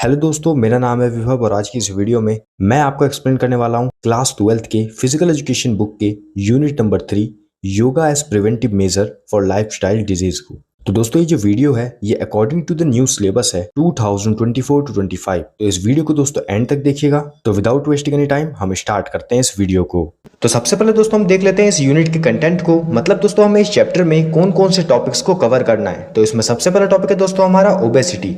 Hello दोस्तों, मेरा नाम है विभव और आज की इस वीडियो में मैं आपको एक्सप्लेन करने वाला हूँ क्लास 12th के फिजिकल एजुकेशन बुक के unit number 3 yoga as preventive measure for lifestyle disease को। तो दोस्तों ये जो वीडियो है ये according to the new syllabus है 2024 टू 25। तो इस वीडियो को दोस्तों एंड तक देखिएगा। तो विदाउट वेस्टिंग एनी टाइम हम स्टार्ट करते हैं इस वीडियो को। तो सबसे पहले दोस्तों हम देख लेते हैं इस यूनिट के कंटेंट को, मतलब दोस्तों हमें इस चैप्टर में कौन कौन से टॉपिक्स को कवर करना है। तो इसमें सबसे पहला टॉपिक है दोस्तों हमारा ओबेसिटी।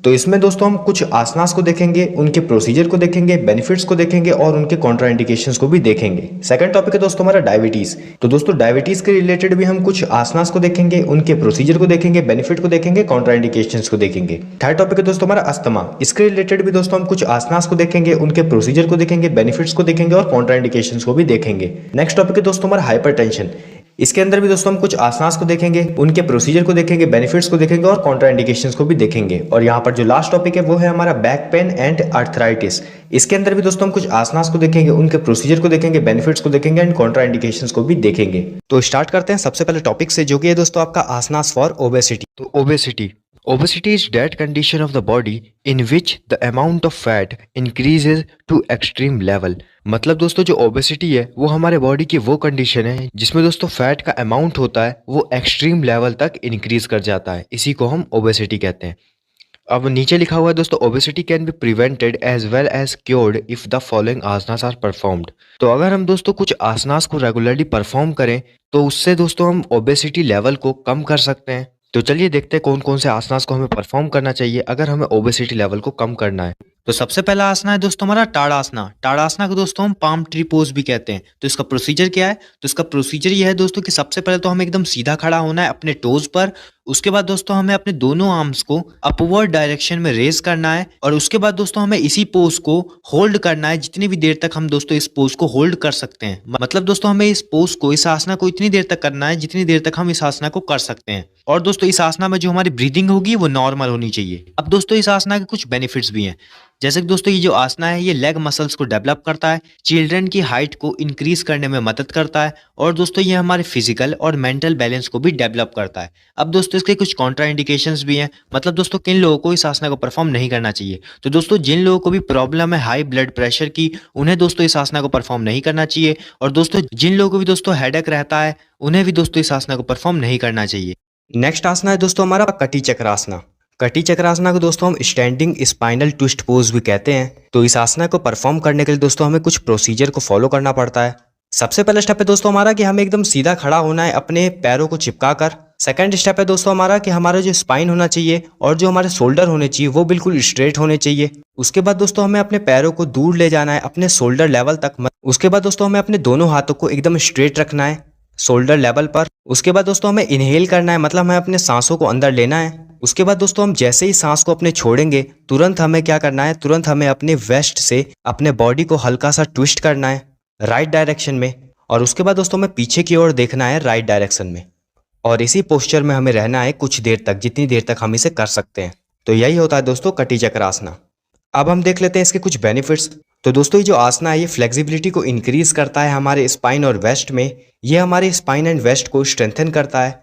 तो इसमें दोस्तों हम कुछ आसनास को देखेंगे, उनके प्रोसीजर को देखेंगे, बेनिफिट्स को देखेंगे और उनके कॉन्ट्राइंडिकेशंस को भी देखेंगे। सेकंड टॉपिक है दोस्तों हमारा डायबिटीज। तो दोस्तों डायबिटीज के रिलेटेड भी हम कुछ आसनास को देखेंगे, उनके प्रोसीजर को देखेंगे, बेनिफिट को देखेंगे, कॉन्ट्राइंडिकेशंस को देखेंगे। थर्ड टॉपिक है दोस्तों हमारा अस्थमा। इसके रिलेटेड भी दोस्तों हम कुछ आसनास को देखेंगे, उनके प्रोसीजर को देखेंगे, बेनिफिट्स को देखेंगे और कॉन्ट्राइंडिकेशंस को भी देखेंगे। नेक्स्ट टॉपिक है दोस्तों हमारा हाइपरटेंशन। इसके अंदर भी दोस्तों हम कुछ आसनास को देखेंगे, उनके प्रोसीजर को देखेंगे, बेनिफिट्स को देखेंगे और कॉन्ट्राइंडिकेशंस को भी देखेंगे। और यहाँ पर जो लास्ट टॉपिक है वो है हमारा बैक पेन एंड आर्थराइटिस। इसके अंदर भी दोस्तों हम कुछ आसनास को देखेंगे, उनके प्रोसीजर को देखेंगे, बेनिफिट्स को देखेंगे एंड कॉन्ट्राइंडिकेशंस को भी देखेंगे। तो स्टार्ट करते हैं सबसे पहले टॉपिक से, जो कि है दोस्तों आपका आसनास फॉर ओबेसिटी। तो Obesity is that condition of the body in which the amount of fat increases to extreme level। मतलब दोस्तों जो ओबेसिटी है वो हमारे बॉडी की वो कंडीशन है जिसमें दोस्तों फैट का अमाउंट होता है वो एक्सट्रीम लेवल तक इंक्रीज कर जाता है, इसी को हम ओबेसिटी कहते हैं। अब नीचे लिखा हुआ है दोस्तों obesity can be prevented as well as cured if the following asanas are performed. तो अगर हम दोस्तों कुछ आसनास को रेगुलरली परफॉर्म करें तो उससे दोस्तों हम ओबेसिटी लेवल को कम कर सकते हैं। तो चलिए देखते हैं कौन कौन से आसनास को हमें परफॉर्म करना चाहिए अगर हमें ओबेसिटी लेवल को कम करना है। तो सबसे पहला आसना है दोस्तों हमारा टाड़ासना। टाड़ासना को दोस्तों हम पाम ट्री पोज भी कहते हैं। तो इसका प्रोसीजर क्या है? तो इसका प्रोसीजर ये है दोस्तों कि सबसे पहले तो हमें एकदम सीधा खड़ा होना है अपने टोज पर। उसके बाद दोस्तों हमें अपने दोनों आर्म्स को अपवर्ड डायरेक्शन में रेज करना है और उसके बाद दोस्तों हमें इसी पोज को होल्ड करना है जितनी भी देर तक हम दोस्तों इस पोज को होल्ड कर सकते हैं। मतलब दोस्तों हमें इस पोज को, इस आसना को इतनी देर तक करना है जितनी देर तक हम इस आसना को कर सकते हैं। और दोस्तों इस आसना में जो हमारी ब्रीदिंग होगी वो नॉर्मल होनी चाहिए। अब दोस्तों इस आसना के कुछ बेनिफिट्स भी हैं, जैसे कि दोस्तों ये जो आसना है ये लेग मसल्स को डेवलप करता है, चिल्ड्रन की हाइट को इंक्रीज करने में मदद करता है और दोस्तों ये हमारे फिजिकल और मेंटल बैलेंस को भी डेवलप करता है। अब दोस्तों इसके कुछ कॉन्ट्राइंडिकेशंस भी हैं, मतलब दोस्तों किन लोगों को इस आसना को परफॉर्म नहीं करना चाहिए। तो दोस्तों जिन लोगों को भी प्रॉब्लम है हाई ब्लड प्रेशर की, उन्हें दोस्तों इस आसना को परफॉर्म नहीं करना चाहिए। और दोस्तों जिन लोगों को भी दोस्तों हेडेक रहता है उन्हें भी दोस्तों इस आसना को परफॉर्म नहीं करना चाहिए। नेक्स्ट आसना है दोस्तों हमारा कटी चक्रासना। कटी चक्रासना को दोस्तों हम स्टैंडिंग स्पाइनल ट्विस्ट पोज भी कहते हैं। तो इस आसना को परफॉर्म करने के लिए दोस्तों हमें कुछ प्रोसीजर को फॉलो करना पड़ता है। सबसे पहला स्टेप है दोस्तों हमारा कि हमें एकदम सीधा खड़ा होना है अपने पैरों को चिपका कर। सेकंड स्टेप है दोस्तों हमारा कि हमारा जो स्पाइन होना चाहिए और जो हमारे शोल्डर होने चाहिए वो बिल्कुल स्ट्रेट होने चाहिए। उसके बाद दोस्तों हमें अपने पैरों को दूर ले जाना है अपने शोल्डर लेवल तक। उसके बाद दोस्तों हमें अपने दोनों हाथों को एकदम स्ट्रेट रखना है शोल्डर लेवल पर। उसके बाद दोस्तों हमें इनहेल करना है, मतलब हमें अपने सांसों को अंदर लेना है। उसके बाद दोस्तों हम जैसे ही सांस को अपने छोड़ेंगे तुरंत हमें क्या करना है, तुरंत हमें अपने वेस्ट से अपने बॉडी को हल्का सा ट्विस्ट करना है राइट डायरेक्शन में। और उसके बाद दोस्तों हमें पीछे की ओर देखना है राइट डायरेक्शन में। और इसी पोस्चर में हमें रहना है कुछ देर तक, जितनी देर तक हम इसे कर सकते हैं। तो यही होता है दोस्तों कटी चक्रासना। अब हम देख लेते हैं इसके कुछ बेनिफिट्स। तो दोस्तों ये जो आसना है ये फ्लेक्सिबिलिटी को इंक्रीज करता है हमारे स्पाइन और वेस्ट में। ये हमारे स्पाइन एंड वेस्ट को स्ट्रेंथन करता है।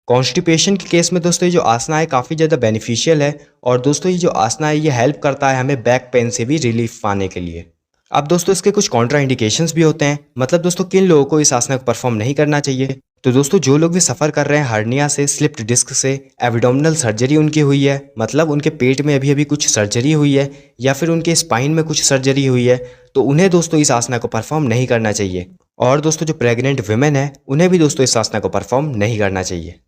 कॉन्स्टिपेशन के केस में दोस्तों ये जो आसना है काफ़ी ज़्यादा बेनिफिशियल है। और दोस्तों ये जो आसना है ये हेल्प करता है हमें बैक पेन से भी रिलीफ पाने के लिए। अब दोस्तों इसके कुछ कॉन्ट्राइंडिकेशंस भी होते हैं, मतलब दोस्तों किन लोगों को इस आसना को परफॉर्म नहीं करना चाहिए। तो दोस्तों जो लोग भी सफ़र कर रहे हैं हर्निया से, स्लिप्ड डिस्क से, एब्डोमिनल सर्जरी उनकी हुई है, मतलब उनके पेट में अभी अभी कुछ सर्जरी हुई है या फिर उनके स्पाइन में कुछ सर्जरी हुई है, तो उन्हें दोस्तों इस आसना को परफॉर्म नहीं करना चाहिए। और दोस्तों जो प्रेग्नेंट वुमेन है उन्हें भी दोस्तों इस आसना को परफॉर्म नहीं करना चाहिए।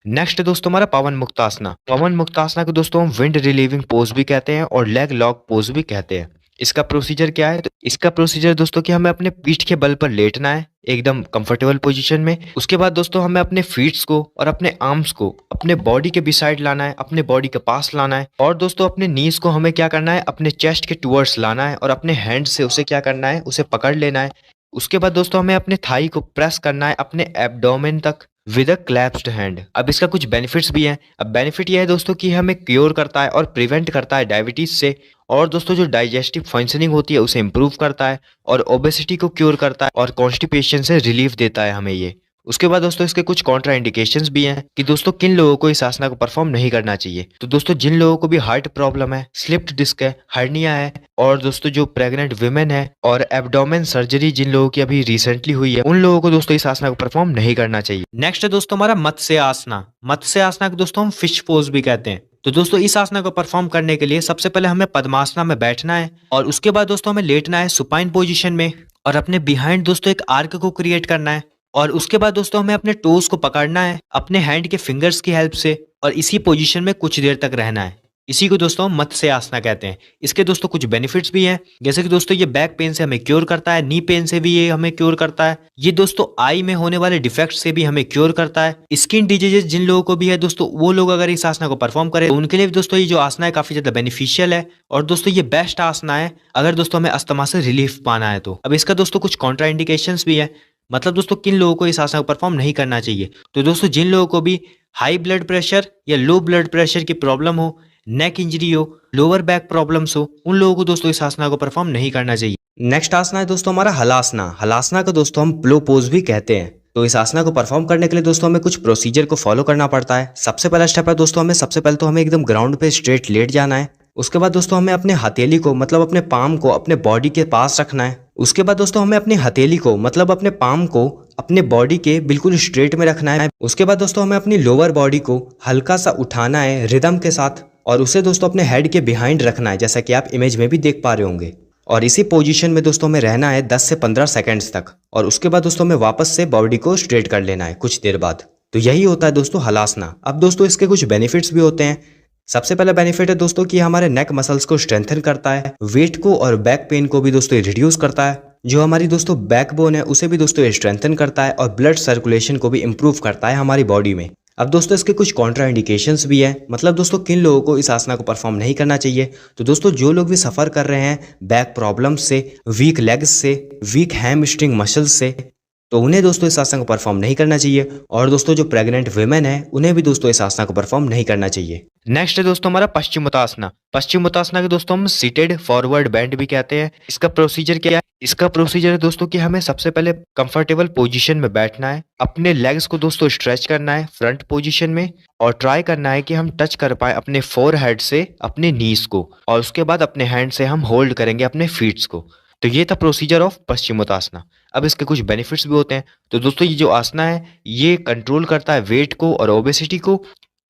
नेक्स्ट दोस्तों हमारा पवन मुक्तासना। पवन मुक्तासना को दोस्तों हम विंड रिलीविंग पोज भी कहते हैं और लेग लॉक पोज भी कहते हैं। इसका प्रोसीजर क्या है? तो इसका प्रोसीजर दोस्तों कि हमें अपने पीठ के बल पर लेटना है एकदम कंफर्टेबल पोजीशन में। उसके बाद दोस्तों हमें अपने फीट्स को और अपने आर्म्स को अपने बॉडी के बिसाइड लाना है, अपने बॉडी के पास लाना है। और दोस्तों अपने नीज को हमें क्या करना है, अपने चेस्ट के टुवर्ड्स लाना है और अपने हैंड से उसे क्या करना है, उसे पकड़ लेना है। उसके बाद दोस्तों हमें अपने थाई को प्रेस करना है अपने एब्डोमेन तक विद अ क्लैप्स्ड हैंड। अब इसका कुछ बेनिफिट्स भी हैं। अब बेनिफिट यह है दोस्तों कि हमें क्योर करता है और प्रिवेंट करता है डायबिटीज से। और दोस्तों जो डाइजेस्टिव फंक्शनिंग होती है उसे इंप्रूव करता है और ओबेसिटी को क्योर करता है और कॉन्स्टिपेशन से रिलीफ देता है हमें ये। उसके बाद दोस्तों इसके कुछ कॉन्ट्रा इंडिकेशंस भी हैं कि दोस्तों किन लोगों को इस आसना को परफॉर्म नहीं करना चाहिए। तो दोस्तों जिन लोगों को भी हार्ट प्रॉब्लम है, स्लिप्ड डिस्क है, हर्निया है, और दोस्तों जो प्रेग्नेंट वुमेन है और एब्डोमेन सर्जरी जिन लोगों की अभी रिसेंटली हुई है, उन लोगों को दोस्तों इस आसना को परफॉर्म नहीं करना चाहिए। नेक्स्ट है दोस्तों हमारा मत्स्य आसना। मत्स्य आसना को दोस्तों हम फिश पोज भी कहते हैं। तो दोस्तों इस आसना को परफॉर्म करने के लिए सबसे पहले हमें पद्मासना में बैठना है और उसके बाद दोस्तों हमें लेटना है सुपाइन पोजीशन में और अपने बिहाइंड दोस्तों एक आर्क को क्रिएट करना है। और उसके बाद दोस्तों हमें अपने टोज को पकड़ना है अपने हैंड के फिंगर्स की हेल्प से और इसी पोजीशन में कुछ देर तक रहना है। इसी को दोस्तों हम मत्स्य आसना कहते हैं। इसके दोस्तों कुछ बेनिफिट्स भी हैं, जैसे कि दोस्तों ये बैक पेन से हमें क्योर करता है, नी पेन से भी ये हमें क्योर करता है, ये दोस्तों आई में होने वाले डिफेक्ट से भी हमें क्योर करता है। स्किन डिजीजेस जिन लोगों को भी है दोस्तों, वो लोग अगर इस आसना को परफॉर्म करें तो उनके लिए भी दोस्तों ये जो आसना है काफी ज्यादा बेनिफिशियल है। और दोस्तों ये बेस्ट आसना है अगर दोस्तों हमें अस्थमा से रिलीफ पाना है तो। अब इसका दोस्तों कुछ कॉन्ट्रा इंडिकेशंस भी है, मतलब दोस्तों किन लोगों को इस आसना को परफॉर्म नहीं करना चाहिए। तो दोस्तों जिन लोगों को भी हाई ब्लड प्रेशर या लो ब्लड प्रेशर की प्रॉब्लम हो, नेक इंजरी हो, लोअर बैक प्रॉब्लम्स हो, उन लोगों को दोस्तों इस आसना को परफॉर्म नहीं करना चाहिए। नेक्स्ट आसना है दोस्तों हमारा हलासना। हलासना को दोस्तों हम प्लो पोज भी कहते हैं। तो इस आसना को परफॉर्म करने के लिए दोस्तों हमें कुछ प्रोसीजर को फॉलो करना पड़ता है। सबसे पहला स्टेप है दोस्तों, सबसे पहले तो हमें एकदम ग्राउंड पे स्ट्रेट लेट जाना है। उसके बाद दोस्तों हमें अपने हथेली को मतलब अपने पाम को अपने बॉडी के पास रखना है। उसके बाद दोस्तों हमें अपनी हथेली को मतलब अपने पाम को अपने बॉडी के बिल्कुल स्ट्रेट में रखना है। उसके बाद दोस्तों हमें अपनी लोअर बॉडी को हल्का सा उठाना है रिदम के साथ और उसे दोस्तों अपने हेड के बिहाइंड रखना है, जैसा कि आप इमेज में भी देख पा रहे होंगे। और इसी पोजीशन में दोस्तों हमें रहना है 10 से 15 सेकंड्स तक और उसके बाद दोस्तों हमें वापस से बॉडी को स्ट्रेट कर लेना है कुछ देर बाद। तो यही होता है दोस्तों हलासना। अब दोस्तों इसके कुछ बेनिफिट्स भी होते हैं। सबसे पहला बेनिफिट है दोस्तों कि हमारे नेक मसल्स को स्ट्रेंथन करता है, वेट को और बैक पेन को भी दोस्तों रिड्यूस करता है, जो हमारी दोस्तों बैकबोन है उसे भी दोस्तों स्ट्रेंथन करता है और ब्लड सर्कुलेशन को भी इंप्रूव करता है हमारी बॉडी में। अब दोस्तों इसके कुछ कॉन्ट्रा इंडिकेशंस भी हैं, मतलब दोस्तों किन लोगों को इस आसना को परफॉर्म नहीं करना चाहिए। तो दोस्तों जो लोग भी सफ़र कर रहे हैं बैक प्रॉब्लम से, वीक लेग्स से, वीक हैमस्ट्रिंग मसल्स से, तो उन्हें दोस्तों इस आसना को परफॉर्म नहीं करना चाहिए। और दोस्तों जो प्रेग्नेंट वुमेन है उन्हें भी दोस्तों इस आसना को परफॉर्म नहीं करना चाहिए। नेक्स्ट है दोस्तों हमारा पश्चिमोत्तासना। पश्चिमोत्तासना के दोस्तों हम सीटेड फॉरवर्ड बेंड भी कहते हैं। इसका प्रोसीजर क्या है? इसका प्रोसीजर है दोस्तों कि हमें सबसे पहले कंफर्टेबल पोजीशन में बैठना है, अपने लेग्स को दोस्तों स्ट्रेच करना है फ्रंट पोजीशन में और ट्राई करना है कि हम टच कर पाए अपने फोरहेड से अपने नीज को, और उसके बाद अपने हैंड से हम होल्ड करेंगे अपने फीट्स को। तो ये था प्रोसीजर ऑफ पश्चिमोत्तासना। अब इसके कुछ बेनिफिट्स भी होते हैं। तो दोस्तों ये जो आसना है ये कंट्रोल करता है वेट को और ओबेसिटी को।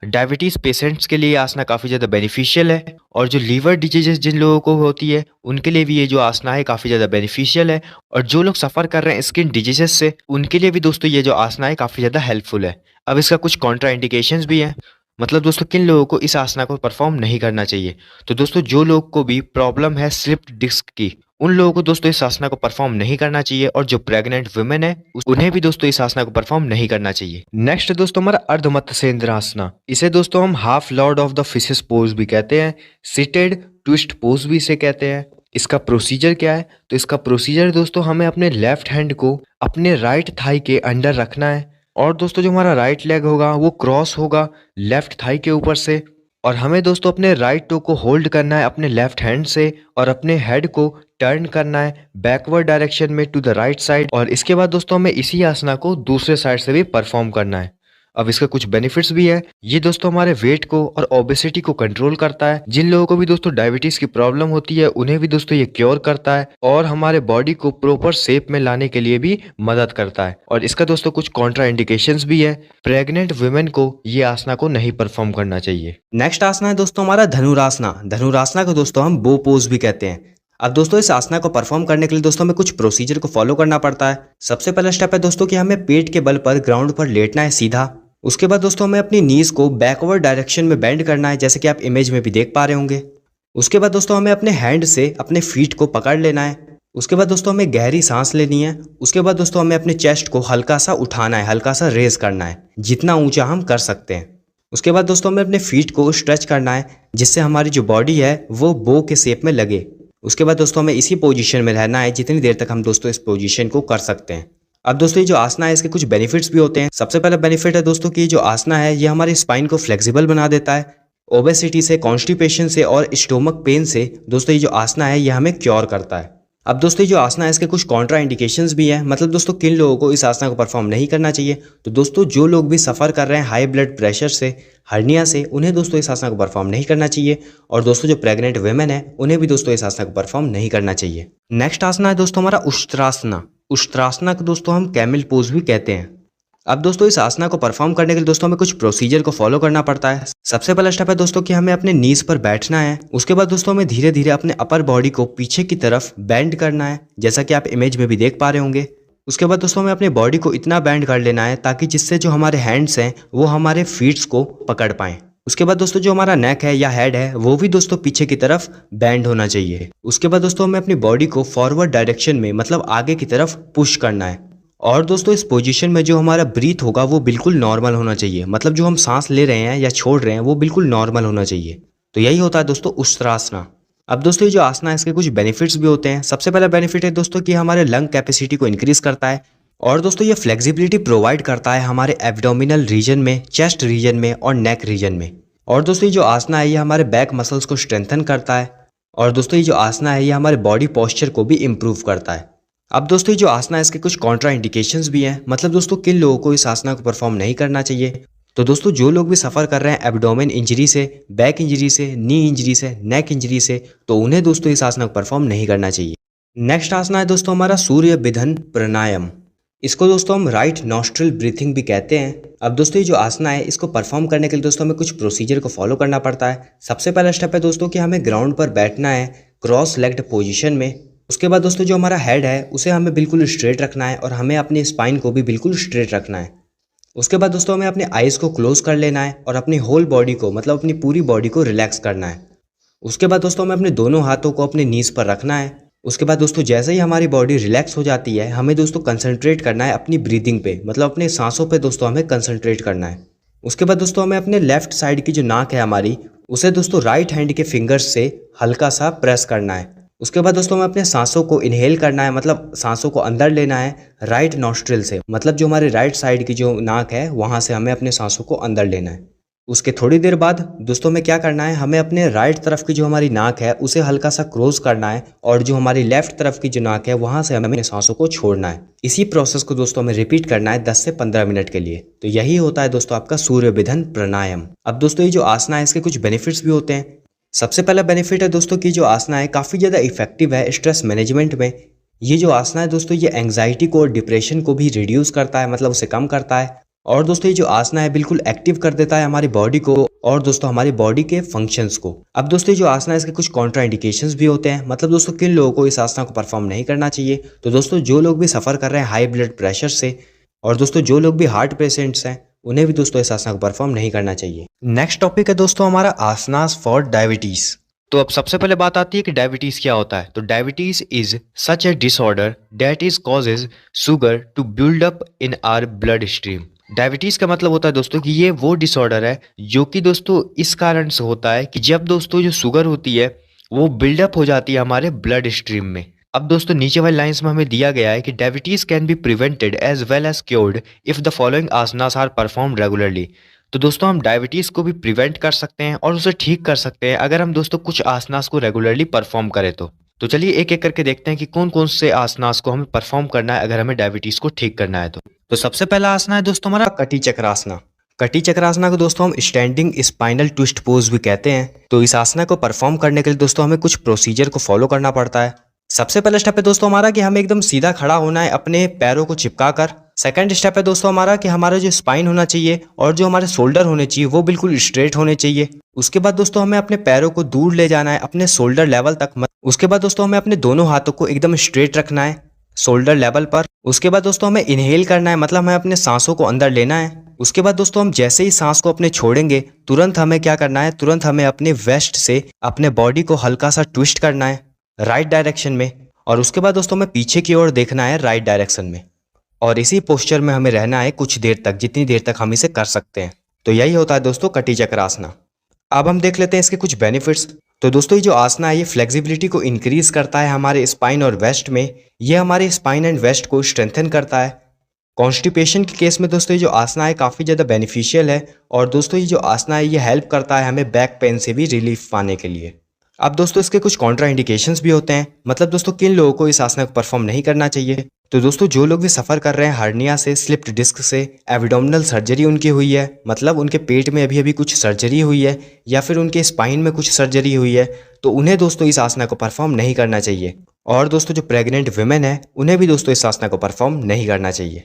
डायबिटीज पेशेंट्स के लिए ये आसना काफ़ी ज़्यादा बेनिफिशियल है और जो लीवर डिजीजेस जिन लोगों को होती है उनके लिए भी ये जो आसना है काफ़ी ज़्यादा बेनिफिशियल है। और जो लोग सफ़र कर रहे हैं स्किन डिजीजेस से उनके लिए भी दोस्तों ये जो आसना है काफ़ी ज़्यादा हेल्पफुल है। अब इसका कुछ कॉन्ट्रा इंडिकेशंस भी हैं, मतलब दोस्तों किन लोगों को इस आसना को परफॉर्म नहीं करना चाहिए। तो दोस्तों जो लोग को भी प्रॉब्लम है स्लिप्ड डिस्क की, उन लोगों को दोस्तों इस आसना को परफॉर्म नहीं करना चाहिए। और जो प्रेग्नेंट वुमेन है उन्हें भी दोस्तों इस आसना को परफॉर्म नहीं करना चाहिए। नेक्स्ट दोस्तों हमारा अर्धमत्स्येंद्रासना। इसे दोस्तों हम half Lord of the fishes pose भी कहते हैं, सिटेड ट्विस्ट पोज भी इसे कहते हैं। इसका प्रोसीजर क्या है? तो इसका प्रोसीजर दोस्तों हमें अपने लेफ्ट हैंड को अपने राइट थाई के अंडर रखना है और दोस्तों जो हमारा राइट लेग होगा वो क्रॉस होगा लेफ्ट थाई के ऊपर से, और हमें दोस्तों अपने राइट टो को होल्ड करना है अपने लेफ्ट हैंड से और अपने हेड को टर्न करना है बैकवर्ड डायरेक्शन में टू द राइट साइड। और इसके बाद दोस्तों हमें इसी आसना को दूसरे साइड से भी परफॉर्म करना है। अब इसका कुछ बेनिफिट्स भी है। ये दोस्तों हमारे वेट को और ओबेसिटी को कंट्रोल करता है। जिन लोगों को भी दोस्तों डायबिटीज की प्रॉब्लम होती है उन्हें भी दोस्तों ये क्योर करता है और हमारे बॉडी को प्रॉपर शेप में लाने के लिए भी मदद करता है। और इसका दोस्तों कुछ कॉन्ट्रा इंडिकेशंस भी है। प्रेग्नेंट वुमेन को ये आसना को नहीं परफॉर्म करना चाहिए। नेक्स्ट आसना है दोस्तों हमारा धनुरासना। धनुरासना को दोस्तों हम बो पोज भी कहते हैं। अब दोस्तों इस आसना को परफॉर्म करने के लिए दोस्तों हमें कुछ प्रोसीजर को फॉलो करना पड़ता है। सबसे पहला स्टेप है दोस्तों कि हमें पेट के बल पर ग्राउंड पर लेटना है सीधा। उसके बाद दोस्तों हमें अपनी नीज को बैकवर्ड डायरेक्शन में बेंड करना है, जैसे कि आप इमेज में भी देख पा रहे होंगे। उसके बाद दोस्तों हमें अपने हैंड से अपने फीट को पकड़ लेना है। उसके बाद दोस्तों हमें गहरी सांस लेनी है। उसके बाद दोस्तों हमें अपने चेस्ट को हल्का सा उठाना है, हल्का सा रेज करना है जितना ऊंचा हम कर सकते हैं। उसके बाद दोस्तों हमें अपने फीट को स्ट्रेच करना है जिससे हमारी जो बॉडी है वो बो के शेप में लगे। उसके बाद दोस्तों हमें इसी पोजीशन में रहना है जितनी देर तक हम दोस्तों इस पोजीशन को कर सकते हैं। अब दोस्तों ये जो आसना है इसके कुछ बेनिफिट्स भी होते हैं। सबसे पहला बेनिफिट है दोस्तों कि जो आसना है ये हमारी स्पाइन को फ्लेक्सिबल बना देता है। ओबेसिटी से, कॉन्स्टिपेशन से और स्टोमक पेन से दोस्तों ये जो आसना है ये हमें क्योर करता है। अब दोस्तों ये जो आसना है इसके कुछ कॉन्ट्रा इंडिकेशंस भी हैं, मतलब दोस्तों किन लोगों को इस आसना को परफॉर्म नहीं करना चाहिए। तो दोस्तों जो लोग भी सफ़र कर रहे हैं हाई ब्लड प्रेशर से, हर्निया से, उन्हें दोस्तों इस आसना को परफॉर्म नहीं करना चाहिए। और दोस्तों जो प्रेग्नेंट वुमेन है उन्हें भी दोस्तों इस आसना को परफॉर्म नहीं करना चाहिए। नेक्स्ट आसना है दोस्तों हमारा उष्ट्रासना। उष्ट्रासना को दोस्तों हम कैमल पोज भी कहते हैं। अब दोस्तों इस आसना को परफॉर्म करने के लिए दोस्तों हमें कुछ प्रोसीजर को फॉलो करना पड़ता है। सबसे पहला स्टेप है दोस्तों कि हमें अपने नीज पर बैठना है। उसके बाद दोस्तों हमें धीरे धीरे अपने अपर बॉडी को पीछे की तरफ बेंड करना है, जैसा कि आप इमेज में भी देख पा रहे होंगे। उसके बाद दोस्तों हमें अपने बॉडी को इतना बेंड कर लेना है ताकि जिससे जो हमारे हैंड्स हैं वो हमारे फीट्स को पकड़ पाएं। उसके बाद दोस्तों जो हमारा नेक है या हेड है वो भी दोस्तों पीछे की तरफ बेंड होना चाहिए। उसके बाद दोस्तों हमें अपनी बॉडी को फॉरवर्ड डायरेक्शन में, मतलब आगे की तरफ पुश करना है। और दोस्तों इस पोजीशन में जो हमारा ब्रीथ होगा वो बिल्कुल नॉर्मल होना चाहिए, मतलब जो हम सांस ले रहे हैं या छोड़ रहे हैं वो बिल्कुल नॉर्मल होना चाहिए। तो यही होता है दोस्तों उष्ट्रासना। अब दोस्तों ये जो आसना है इसके कुछ बेनिफिट्स भी होते हैं। सबसे पहला बेनिफिट है दोस्तों कि हमारे लंग कैपेसिटी को इंक्रीज करता है। और दोस्तों ये फ्लेक्सिबिलिटी प्रोवाइड करता है हमारे एब्डोमिनल रीजन में, चेस्ट रीजन में और नेक रीजन में। और दोस्तों ये जो आसना है ये हमारे बैक मसल्स को स्ट्रेंथन करता है। और दोस्तों ये जो आसना है ये हमारे बॉडी पोस्चर को भी इम्प्रूव करता है। अब दोस्तों ये जो आसना है इसके कुछ कॉन्ट्रा इंडिकेशंस भी हैं, मतलब दोस्तों किन लोगों को इस आसना को परफॉर्म नहीं करना चाहिए। तो दोस्तों जो लोग भी सफ़र कर रहे हैं एब्डोमेन इंजरी से, बैक इंजरी से, नी इंजरी से, नेक इंजरी से, तो उन्हें दोस्तों इस आसना को परफॉर्म नहीं करना चाहिए। नेक्स्ट आसना है दोस्तों हमारा सूर्य विधन प्राणायाम। इसको दोस्तों हम राइट नॉस्ट्रिल ब्रीथिंग भी कहते हैं। अब दोस्तों ये जो आसना है इसको परफॉर्म करने के लिए दोस्तों हमें कुछ प्रोसीजर को फॉलो करना पड़ता है। सबसे पहला स्टेप है दोस्तों कि हमें ग्राउंड पर बैठना है क्रॉस लेग्ड पोजीशन में। उसके बाद दोस्तों जो हमारा हेड है उसे हमें बिल्कुल स्ट्रेट रखना है और हमें अपनी स्पाइन को भी बिल्कुल स्ट्रेट रखना है। उसके बाद दोस्तों हमें अपने आइज़ को क्लोज कर लेना है और अपनी होल बॉडी को, मतलब अपनी पूरी बॉडी को रिलैक्स करना है। उसके बाद दोस्तों हमें अपने दोनों हाथों को अपने नीज पर रखना है। उसके बाद दोस्तों जैसे ही हमारी बॉडी रिलैक्स हो जाती है हमें दोस्तों कंसंट्रेट करना है अपनी ब्रीदिंग पे, मतलब अपने सांसों पे दोस्तों हमें कंसंट्रेट करना है। उसके बाद दोस्तों हमें अपने लेफ्ट साइड की जो नाक है हमारी, उसे दोस्तों राइट हैंड के फिंगर्स से हल्का सा प्रेस करना है। उसके बाद दोस्तों हमें अपने सांसों को इनहेल करना है, मतलब सांसों को अंदर लेना है राइट नॉस्ट्रिल से, मतलब जो हमारे राइट साइड की जो नाक है वहाँ से हमें अपने सांसों को अंदर लेना है। उसके थोड़ी देर बाद दोस्तों हमें क्या करना है, हमें अपने राइट तरफ की जो हमारी नाक है उसे हल्का सा क्लोज करना है और जो हमारी लेफ्ट तरफ की जो नाक है वहाँ से हमें सांसों को छोड़ना है। इसी प्रोसेस को दोस्तों हमें रिपीट करना है 10 से 15 मिनट के लिए। तो यही होता है दोस्तों आपका सूर्य विधन प्राणायाम। अब दोस्तों ये जो आसना है इसके कुछ बेनिफिट्स भी होते हैं। सबसे पहला बेनिफिट है दोस्तों कि जो आसना है काफ़ी ज़्यादा इफेक्टिव है स्ट्रेस मैनेजमेंट में। ये जो आसना है दोस्तों ये एंग्जाइटी को और डिप्रेशन को भी रिड्यूस करता है, मतलब उसे कम करता है। और दोस्तों ये जो आसना है बिल्कुल एक्टिव कर देता है हमारी बॉडी को और दोस्तों हमारी बॉडी के फंक्शंस को। अब दोस्तों ये जो आसना है इसके कुछ कॉन्ट्रा इंडिकेशंस भी होते हैं, मतलब दोस्तों किन लोगों को इस आसना को परफॉर्म नहीं करना चाहिए। तो दोस्तों जो लोग भी सफ़र कर रहे हैं हाई ब्लड प्रेशर से, और दोस्तों जो लोग भी हार्ट पेशेंट्स हैं उन्हें भी दोस्तों इस आसना को परफॉर्म नहीं करना चाहिए। नेक्स्ट टॉपिक है दोस्तों हमारा आसनास फॉर डायबिटीज़। तो अब सबसे पहले बात आती है कि डायबिटीज़ क्या होता है। तो diabetes is such a disorder that is causes sugar to build up in our blood stream. Diabetes का मतलब होता है दोस्तों कि ये वो डिसऑर्डर है जो कि दोस्तों इस कारण से होता है कि जब दोस्तों जो शुगर होती है वो बिल्डअप हो जाती है हमारे ब्लड स्ट्रीम में। अब दोस्तों नीचे वाली लाइंस में हमें दिया गया है कि diabetes can be prevented as well as cured if the following asanas are perform regularly. तो दोस्तों हम डायबिटीज़ को भी प्रिवेंट कर सकते हैं और उसे ठीक कर सकते हैं अगर हम दोस्तों कुछ आसनास को रेगुलरली परफॉर्म करें तो चलिए एक एक करके देखते हैं कि कौन कौन से आसनास को हमें परफॉर्म करना है अगर हमें डायबिटीज़ को ठीक करना है। तो सबसे पहला आसना है दोस्तों हमारा कटी चक्रासना। कटी चक्रासना को दोस्तों हम स्टैंडिंग स्पाइनल ट्विस्ट पोज भी कहते हैं। तो इस आसना को परफॉर्म करने के लिए दोस्तों हमें कुछ प्रोसीजर को फॉलो करना पड़ता है। सबसे पहला स्टेप है दोस्तों हमारा कि हमें एकदम सीधा खड़ा होना है अपने पैरों को चिपका कर। सेकंड स्टेप है दोस्तों हमारा कि हमारा जो स्पाइन होना चाहिए और जो हमारे शोल्डर होने चाहिए वो बिल्कुल स्ट्रेट होने चाहिए। उसके बाद दोस्तों हमें अपने पैरों को दूर ले जाना है अपने शोल्डर लेवल तक। उसके बाद दोस्तों हमें अपने दोनों हाथों को एकदम स्ट्रेट रखना है शोल्डर लेवल पर। उसके बाद दोस्तों हमें इनहेल करना है, मतलब हमें अपने सांसों को अंदर लेना है। उसके बाद दोस्तों हम जैसे ही सांस को अपने छोड़ेंगे तुरंत हमें क्या करना है, तुरंत हमें अपने वेस्ट से अपने बॉडी को हल्का सा ट्विस्ट करना है राइट डायरेक्शन में। और उसके बाद दोस्तों हमें पीछे की ओर देखना है राइट डायरेक्शन में, और इसी पोस्चर में हमें रहना है कुछ देर तक, जितनी देर तक हम इसे कर सकते हैं। तो यही होता है दोस्तों कटी चक्रासना। अब हम देख लेते हैं इसके कुछ बेनिफिट्स। तो दोस्तों ये जो आसना है ये फ्लेक्सिबिलिटी को इंक्रीज करता है हमारे स्पाइन और वेस्ट में। ये हमारे स्पाइन एंड वेस्ट को स्ट्रेंथन करता है। कॉन्स्टिपेशन के केस में दोस्तों ये जो आसना है काफ़ी ज़्यादा बेनिफिशियल है। और दोस्तों ये जो आसना है ये हेल्प करता है हमें बैक पेन से भी रिलीफ पाने के लिए। अब दोस्तों इसके कुछ कॉन्ट्रा इंडिकेशंस भी होते हैं, मतलब दोस्तों किन लोगों को इस आसना को परफॉर्म नहीं करना चाहिए। तो दोस्तों जो लोग भी सफ़र कर रहे हैं हार्निया से, स्लिप्ड डिस्क से, एब्डोमिनल सर्जरी उनकी हुई है, मतलब उनके पेट में अभी अभी कुछ सर्जरी हुई है या फिर उनके स्पाइन में कुछ सर्जरी हुई है, तो उन्हें दोस्तों इस आसना को परफॉर्म नहीं करना चाहिए। और दोस्तों जो प्रेग्नेंट वुमेन है उन्हें भी दोस्तों इस आसना को परफॉर्म नहीं करना चाहिए।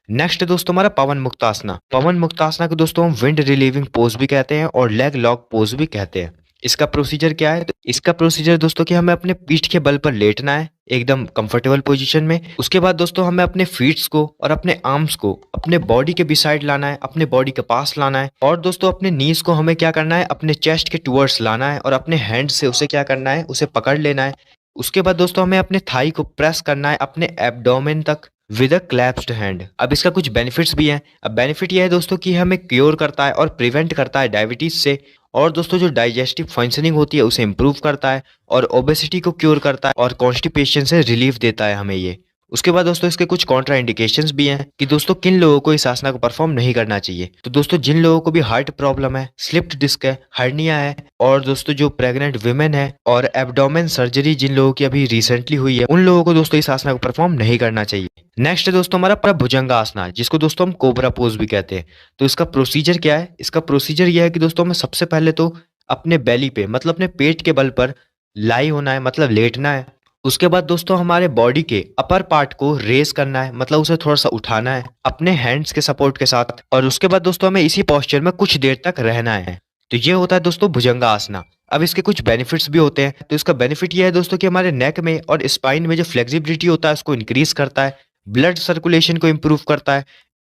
नेक्स्ट दोस्तों हमारा पवन मुक्तासना। पवन मुक्तासना को दोस्तों हम विंड रिलीविंग पोज भी कहते हैं और लेग लॉक पोज भी कहते हैं। इसका प्रोसीजर क्या है? तो इसका प्रोसीजर दोस्तों कि हमें अपने पीठ के बल पर लेटना है एकदम कंफर्टेबल पोजीशन में। उसके बाद दोस्तों हमें अपने फीट्स को और अपने आर्म्स को अपने बॉडी के बिसाइड लाना है, अपने बॉडी के पास लाना है। और दोस्तों अपने नीज को हमें क्या करना है? अपने चेस्ट के टुवर्ड्स लाना है और अपने हैंड से उसे क्या करना है? उसे पकड़ लेना है। उसके बाद दोस्तों हमें अपने थाई को प्रेस करना है अपने एब्डोमेन तक विद अ क्लैप्स्ड हैंड। अब इसका कुछ बेनिफिट्स भी हैं। अब बेनिफिट यह है दोस्तों कि हमें क्योर करता है और प्रिवेंट करता है डायबिटीज से। और दोस्तों जो डाइजेस्टिव फंक्शनिंग होती है उसे इंप्रूव करता है और ओबेसिटी को क्योर करता है और कॉन्स्टिपेशन से रिलीफ देता है हमें ये। उसके बाद दोस्तों इसके कुछ कॉन्ट्रा इंडिकेशंस भी हैं कि दोस्तों किन लोगों को इस आसना को परफॉर्म नहीं करना चाहिए। तो दोस्तों जिन लोगों को भी हार्ट प्रॉब्लम है, स्लिप्ड डिस्क है, हर्निया है, और दोस्तों जो प्रेग्नेंट वुमेन है और एब्डोमेन सर्जरी जिन लोगों की अभी रिसेंटली हुई है, उन लोगों को दोस्तों इस आसना को परफॉर्म नहीं करना चाहिए। नेक्स्ट है दोस्तों हमारा भुजंगासना, जिसको दोस्तों हम कोबरा पोज भी कहते हैं। तो इसका प्रोसीजर क्या है? इसका प्रोसीजर यह है कि दोस्तों हमें सबसे पहले तो अपने बेली पे, मतलब अपने पेट के बल पर लाई होना है, मतलब लेटना है। उसके बाद दोस्तों हमारे बॉडी के अपर पार्ट को रेस करना है, मतलब उसे थोड़ा सा उठाना है अपने हैंड्स के सपोर्ट के साथ। और उसके बाद दोस्तों हमें इसी पोस्चर में कुछ देर तक रहना है। तो ये होता है दोस्तों भुजंगा आसना। अब इसके कुछ बेनिफिट्स भी होते हैं। तो इसका बेनिफिट ये है दोस्तों कि हमारे नेक में और स्पाइन में जो फ्लेक्सिबिलिटी होता है उसको इंक्रीज करता है, ब्लड सर्कुलेशन को इम्प्रूव करता है,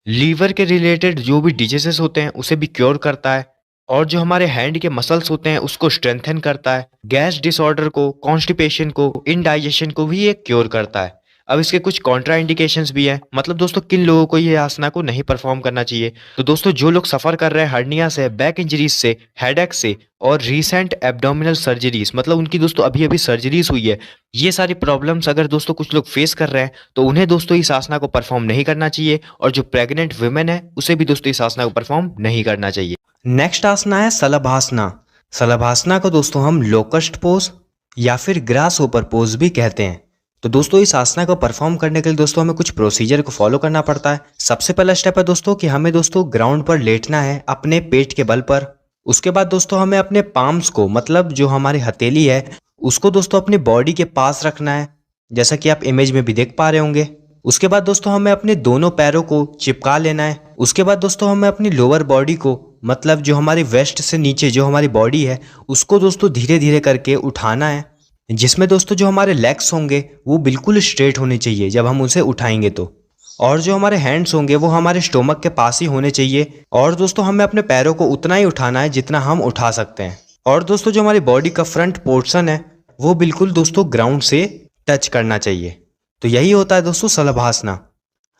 लीवर के रिलेटेड जो भी डिजीजेस होते हैं उसे भी क्योर करता है, और जो हमारे हैंड के मसल्स होते हैं उसको स्ट्रेंथन करता है, गैस डिसऑर्डर को, कॉन्स्टिपेशन को, इनडाइजेशन को भी ये क्योर करता है। अब इसके कुछ कॉन्ट्रा इंडिकेशंस भी हैं, मतलब दोस्तों किन लोगों को ये आसना को नहीं परफॉर्म करना चाहिए। तो दोस्तों जो लोग सफर कर रहे हैं हर्निया से, बैक इंजरीज से, हेडेक से और रीसेंट एब्डोमिनल सर्जरीज, मतलब उनकी दोस्तों अभी अभी सर्जरीज हुई है, ये सारी प्रॉब्लम्स अगर दोस्तों कुछ लोग फेस कर रहे हैं तो उन्हें दोस्तों इस आसना को परफॉर्म नहीं करना चाहिए। और जो प्रेग्नेंट वुमेन है उसे भी दोस्तों इस आसना को परफॉर्म नहीं करना चाहिए। नेक्स्ट आसना है सलभासना। सलभासना को दोस्तों हम लोकस्ट पोज या फिर ग्रास ओपर पोज भी कहते हैं। तो दोस्तों इस आसना को परफॉर्म करने के लिए दोस्तों हमें कुछ प्रोसीजर को फॉलो करना पड़ता है। सबसे पहला स्टेप है दोस्तों कि हमें दोस्तों ग्राउंड पर लेटना है अपने पेट के बल पर। उसके बाद दोस्तों हमें अपने पाम्स को, मतलब जो हमारी हथेली है, उसको दोस्तों अपनी बॉडी के पास रखना है, जैसा कि आप इमेज में भी देख पा रहे होंगे। उसके बाद दोस्तों हमें अपने दोनों पैरों को चिपका लेना है। उसके बाद दोस्तों हमें अपनी लोअर बॉडी को, मतलब जो हमारी वेस्ट से नीचे जो हमारी बॉडी है, उसको दोस्तों धीरे धीरे करके उठाना है, जिसमें दोस्तों जो हमारे लेग्स होंगे वो बिल्कुल स्ट्रेट होने चाहिए जब हम उसे उठाएंगे तो। और जो हमारे हैंड्स होंगे वो हमारे स्टोमक के पास ही होने चाहिए। और दोस्तों हमें अपने पैरों को उतना ही उठाना है जितना हम उठा सकते हैं। और दोस्तों जो हमारी बॉडी का फ्रंट पोर्शन है वो बिल्कुल दोस्तों ग्राउंड से टच करना चाहिए। तो यही होता है दोस्तों सलभासना।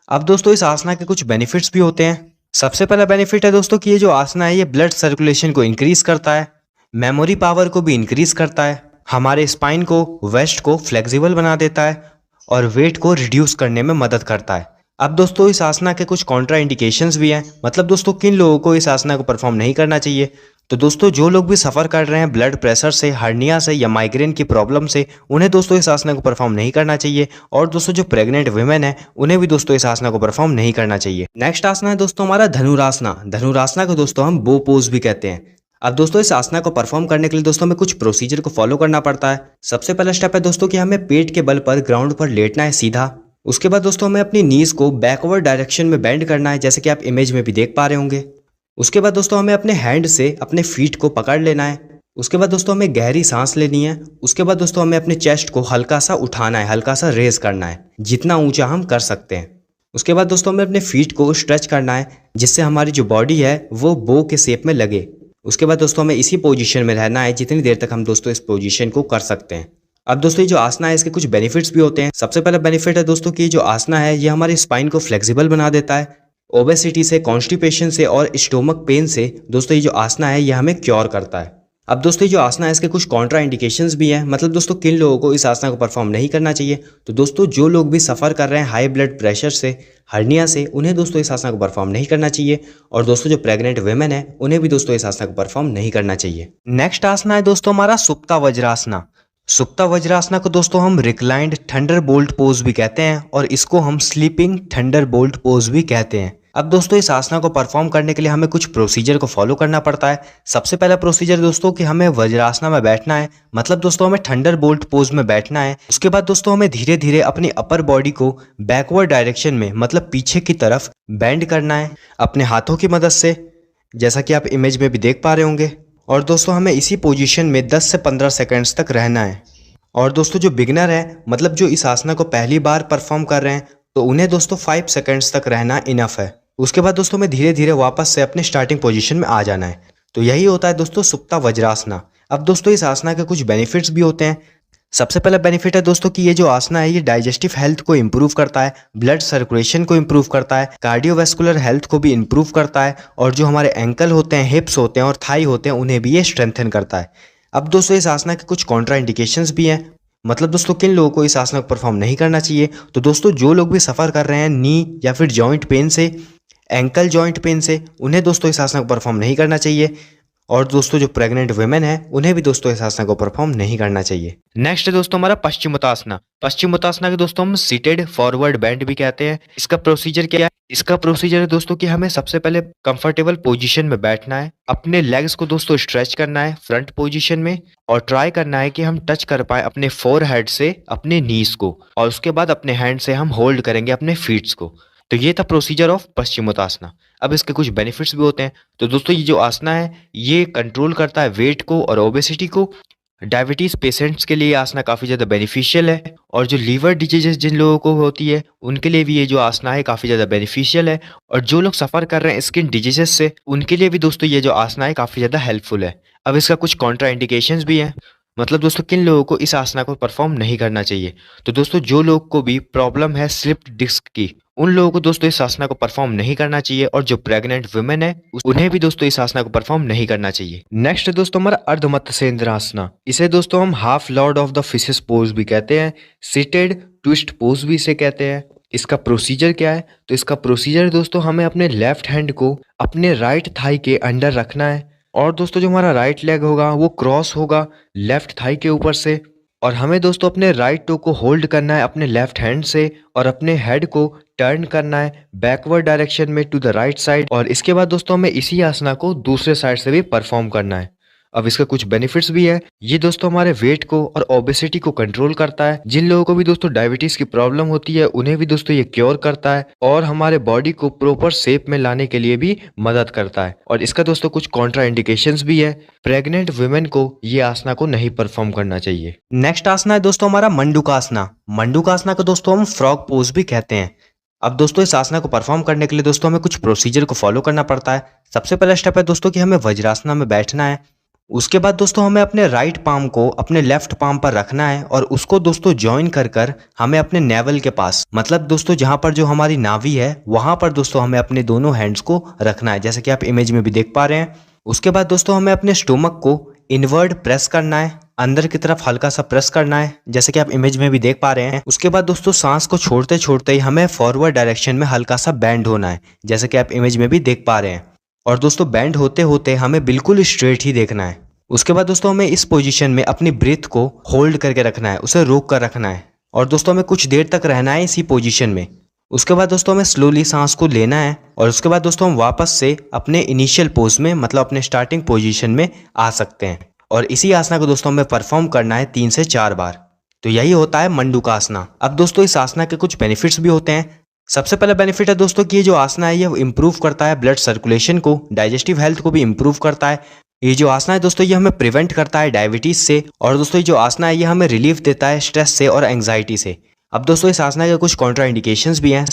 अब दोस्तों इस आसना के कुछ बेनिफिट्स भी होते हैं। सबसे पहला बेनिफिट है दोस्तों कि ये जो आसना है ये ब्लड सर्कुलेशन को इंक्रीज करता है, मेमोरी पावर को भी इंक्रीज करता है, हमारे स्पाइन को, वेस्ट को फ्लेक्सिबल बना देता है और वेट को रिड्यूस करने में मदद करता है। अब दोस्तों इस आसना के कुछ कॉन्ट्रा इंडिकेशंस भी हैं, मतलब दोस्तों किन लोगों को इस आसना को परफॉर्म नहीं करना चाहिए। तो दोस्तों जो लोग भी सफ़र कर रहे हैं ब्लड प्रेशर से, हर्निया से या माइग्रेन की प्रॉब्लम से, उन्हें दोस्तों इस आसना को परफॉर्म नहीं करना चाहिए। और दोस्तों जो प्रेग्नेंट वुमेन है उन्हें भी दोस्तों इस आसना को परफॉर्म नहीं करना चाहिए। नेक्स्ट आसना है दोस्तों हमारा धनुरासना। धनुरासना को दोस्तों हम बो पोज भी कहते हैं। अब दोस्तों इस आसना को परफॉर्म करने के लिए दोस्तों हमें कुछ प्रोसीजर को फॉलो करना पड़ता है। सबसे पहला स्टेप है दोस्तों कि हमें पेट के बल पर ग्राउंड पर लेटना है सीधा। उसके बाद दोस्तों हमें अपनी नीज को बैकवर्ड डायरेक्शन में बेंड करना है, जैसे कि आप इमेज में भी देख पा रहे होंगे। उसके बाद दोस्तों हमें अपने हैंड से अपने फीट को पकड़ लेना है। उसके बाद दोस्तों हमें गहरी सांस लेनी है। उसके बाद दोस्तों हमें अपने चेस्ट को हल्का सा उठाना है, हल्का सा रेज करना है, जितना ऊंचा हम कर सकते हैं। उसके बाद दोस्तों हमें अपने फीट को स्ट्रेच करना है, जिससे हमारी जो बॉडी है वो बो के शेप में लगे। उसके बाद दोस्तों हमें इसी पोजीशन में रहना है जितनी देर तक हम दोस्तों इस पोजीशन को कर सकते हैं। अब दोस्तों ये जो आसना है इसके कुछ बेनिफिट्स भी होते हैं। सबसे पहला बेनिफिट है दोस्तों कि जो आसना है ये हमारे स्पाइन को फ्लेक्सिबल बना देता है। ओबेसिटी से, कॉन्स्टिपेशन से और स्टोमक पेन से दोस्तों ये जो आसना है ये हमें क्योर करता है। अब दोस्तों ये जो आसना है इसके कुछ कॉन्ट्रा इंडिकेशंस भी हैं, मतलब दोस्तों किन लोगों को इस आसना को परफॉर्म नहीं करना चाहिए। तो दोस्तों जो लोग भी सफ़र कर रहे हैं हाई ब्लड प्रेशर से, हर्निया से, उन्हें दोस्तों इस आसना को परफॉर्म नहीं करना चाहिए। और दोस्तों जो प्रेग्नेंट वुमेन है उन्हें भी दोस्तों इस आसना को परफॉर्म नहीं करना चाहिए। नेक्स्ट आसना है दोस्तों हमारा सुप्ता वज्रासना। सुप्ता वज्रासना को दोस्तों हम रिक्लाइंड थंडरबोल्ट पोज भी कहते हैं और इसको हम स्लीपिंग थंडरबोल्ट पोज भी कहते हैं। अब दोस्तों इस आसना को परफॉर्म करने के लिए हमें कुछ प्रोसीजर को फॉलो करना पड़ता है। सबसे पहला प्रोसीजर दोस्तों कि हमें वज्रासना में बैठना है, मतलब दोस्तों हमें थंडरबोल्ट पोज में बैठना है। उसके बाद दोस्तों हमें धीरे धीरे अपनी अपर बॉडी को बैकवर्ड डायरेक्शन में, मतलब पीछे की तरफ बेंड करना है अपने हाथों की मदद से, जैसा कि आप इमेज में भी देख पा रहे होंगे। और दोस्तों हमें इसी पोजीशन में 10 से 15 सेकंड्स तक रहना है। और दोस्तों जो बिगनर है, मतलब जो इस आसना को पहली बार परफॉर्म कर रहे हैं, तो उन्हें दोस्तों 5 सेकंड्स तक रहना इनफ है। उसके बाद दोस्तों हमें धीरे धीरे वापस से अपने स्टार्टिंग पोजीशन में आ जाना है। तो यही होता है दोस्तों सुप्ता वज्रासना। अब दोस्तों इस आसना के कुछ बेनिफिट्स भी होते हैं। सबसे पहला बेनिफिट है दोस्तों कि ये जो आसना है ये डाइजेस्टिव हेल्थ को इंप्रूव करता है, ब्लड सर्कुलेशन को इंप्रूव करता है, कार्डियोवैस्कुलर हेल्थ को भी इंप्रूव करता है, और जो हमारे एंकल होते हैं, हिप्स होते हैं और थाई होते हैं उन्हें भी ये स्ट्रेंथन करता है। अब दोस्तों इस आसना के कुछ कॉन्ट्रा इंडिकेशंस भी हैं, मतलब दोस्तों किन लोगों को इस आसना को परफॉर्म नहीं करना चाहिए। तो दोस्तों जो लोग भी सफ़र कर रहे हैं नी या फिर जॉइंट पेन से, एंकल जॉइंट पेन से, उन्हें दोस्तों इस आसना को परफॉर्म नहीं करना चाहिए। और दोस्तों जो प्रेग्नेंट वुमेन है उन्हें भी दोस्तों इस आसना को परफॉर्म नहीं करना चाहिए। नेक्स्ट है दोस्तों हमारा पश्चिमोत्तासना। पश्चिमोत्तासना के दोस्तों हम सीटेड फॉरवर्ड बेंड भी कहते हैं। इसका प्रोसीजर क्या है? इसका प्रोसीजर है दोस्तों कि हमें सबसे पहले कंफर्टेबल पोजीशन में बैठना है, अपने लेग्स को दोस्तों स्ट्रेच करना है फ्रंट पोजीशन में, और ट्राई करना है कि हम टच कर पाए अपने फोरहेड से अपने नीज को, और उसके बाद अपने हैंड से हम होल्ड करेंगे अपने फीट्स को। तो ये था प्रोसीजर ऑफ पश्चिमोत्तासना। अब इसके कुछ बेनिफिट्स भी होते हैं। तो दोस्तों ये जो आसना है ये कंट्रोल करता है वेट को और ओबेसिटी को। डायबिटीज पेशेंट्स के लिए ये आसना काफ़ी ज़्यादा बेनिफिशियल है, और जो लीवर डिजीजेस जिन लोगों को होती है उनके लिए भी ये जो आसना है काफ़ी ज़्यादा बेनिफिशियल है, और जो लोग सफ़र कर रहे हैं स्किन डिजीजेस से उनके लिए भी दोस्तों ये जो आसना है काफ़ी ज़्यादा हेल्पफुल है। अब इसका कुछ कॉन्ट्रा इंडिकेशंस भी हैं, मतलब दोस्तों किन लोगों को इस आसना को परफॉर्म नहीं करना चाहिए। तो दोस्तों जो लोग को भी प्रॉब्लम है स्लिप डिस्क की, उन लोगों को दोस्तों इस आसना को परफॉर्म नहीं करना चाहिए, और जो प्रेग्नेंट वुमेन है उन्हें भी दोस्तों इस आसना को परफॉर्म नहीं करना चाहिए। नेक्स्ट है दोस्तों हमारा अर्धमत्स्येंद्र आसना। इसे दोस्तों हम half Lord of the fishes pose भी कहते हैं, सीटेड ट्विस्ट पोज भी इसे कहते हैं। इसका प्रोसीजर क्या है? तो इसका प्रोसीजर दोस्तों हमें अपने लेफ्ट हैंड को अपने राइट थाई के अंडर रखना है, और दोस्तों जो हमारा राइट लेग होगा वो क्रॉस होगा लेफ्ट थाई के ऊपर से, और हमें दोस्तों अपने राइट टो को होल्ड करना है अपने लेफ्ट हैंड से, और अपने हेड को टर्न करना है बैकवर्ड डायरेक्शन में टू द राइट साइड। और इसके बाद दोस्तों हमें इसी आसना को दूसरे साइड से भी परफॉर्म करना है। अब इसके कुछ बेनिफिट्स भी है। ये दोस्तों हमारे वेट को और ओबेसिटी को कंट्रोल करता है। जिन लोगों को भी दोस्तों डायबिटीज की प्रॉब्लम होती है उन्हें भी दोस्तों ये क्योर करता है, और हमारे बॉडी को प्रॉपर शेप में लाने के लिए भी मदद करता है। और इसका दोस्तों कुछ कॉन्ट्रा इंडिकेशंस भी है। प्रेग्नेंट वुमेन को ये आसना को नहीं परफॉर्म करना चाहिए। नेक्स्ट आसना है दोस्तों हमारा मंडूकासना। मंडूकासना को दोस्तों हम फ्रॉग पोज भी कहते हैं। अब दोस्तों इस आसना को परफॉर्म करने के लिए दोस्तों हमें कुछ प्रोसीजर को फॉलो करना पड़ता है। सबसे पहला स्टेप है दोस्तों कि हमें वज्रासना में बैठना है। उसके बाद दोस्तों हमें अपने राइट पाम को अपने लेफ्ट पाम पर रखना है, और उसको दोस्तों ज्वाइन कर कर हमें अपने नेवल के पास, मतलब दोस्तों जहां पर जो हमारी नाभि है वहां पर दोस्तों हमें अपने दोनों हैंड्स को रखना है, जैसे कि आप इमेज में भी देख पा रहे हैं। उसके बाद दोस्तों हमें अपने स्टोमक को इनवर्ड प्रेस करना है, अंदर की तरफ हल्का सा प्रेस करना है, जैसे कि आप इमेज में भी देख पा रहे हैं। उसके बाद दोस्तों सांस को छोड़ते छोड़ते ही हमें फॉरवर्ड डायरेक्शन में हल्का सा बैंड होना है, जैसे कि आप इमेज में भी देख पा रहे हैं। और दोस्तों बैंड होते होते हमें बिल्कुल स्ट्रेट ही देखना है। उसके बाद दोस्तों हमें इस पोजीशन में अपनी ब्रीथ को होल्ड करके रखना है, उसे रोक कर रखना है, और दोस्तों हमें कुछ देर तक रहना है इसी पोजीशन में। उसके बाद दोस्तों हमें स्लोली सांस को लेना है, और उसके बाद दोस्तों हम वापस से अपने इनिशियल पोज में, मतलब अपने स्टार्टिंग पोजीशन में आ सकते हैं। और इसी आसना को दोस्तों हमें परफॉर्म करना है 3 से 4 बार। तो यही होता है मंडूकासना। अब दोस्तों इस आसना के कुछ बेनिफिट्स भी होते हैं। सबसे पहला बेनिफिट है दोस्तों कि ये जो आसना है ये इम्प्रूव करता है ब्लड सर्कुलेशन को, डाइजेस्टिव हेल्थ को भी इम्प्रूव करता है। ये जो आसना है दोस्तों ये हमें प्रिवेंट करता है डायबिटीज से, और दोस्तों ये जो आसना है ये हमें रिलीफ देता है स्ट्रेस से और एंग्जाइटी से। अब दोस्तों इस आसना के कुछ कॉन्ट्रा इंडिकेशंस भी हैं,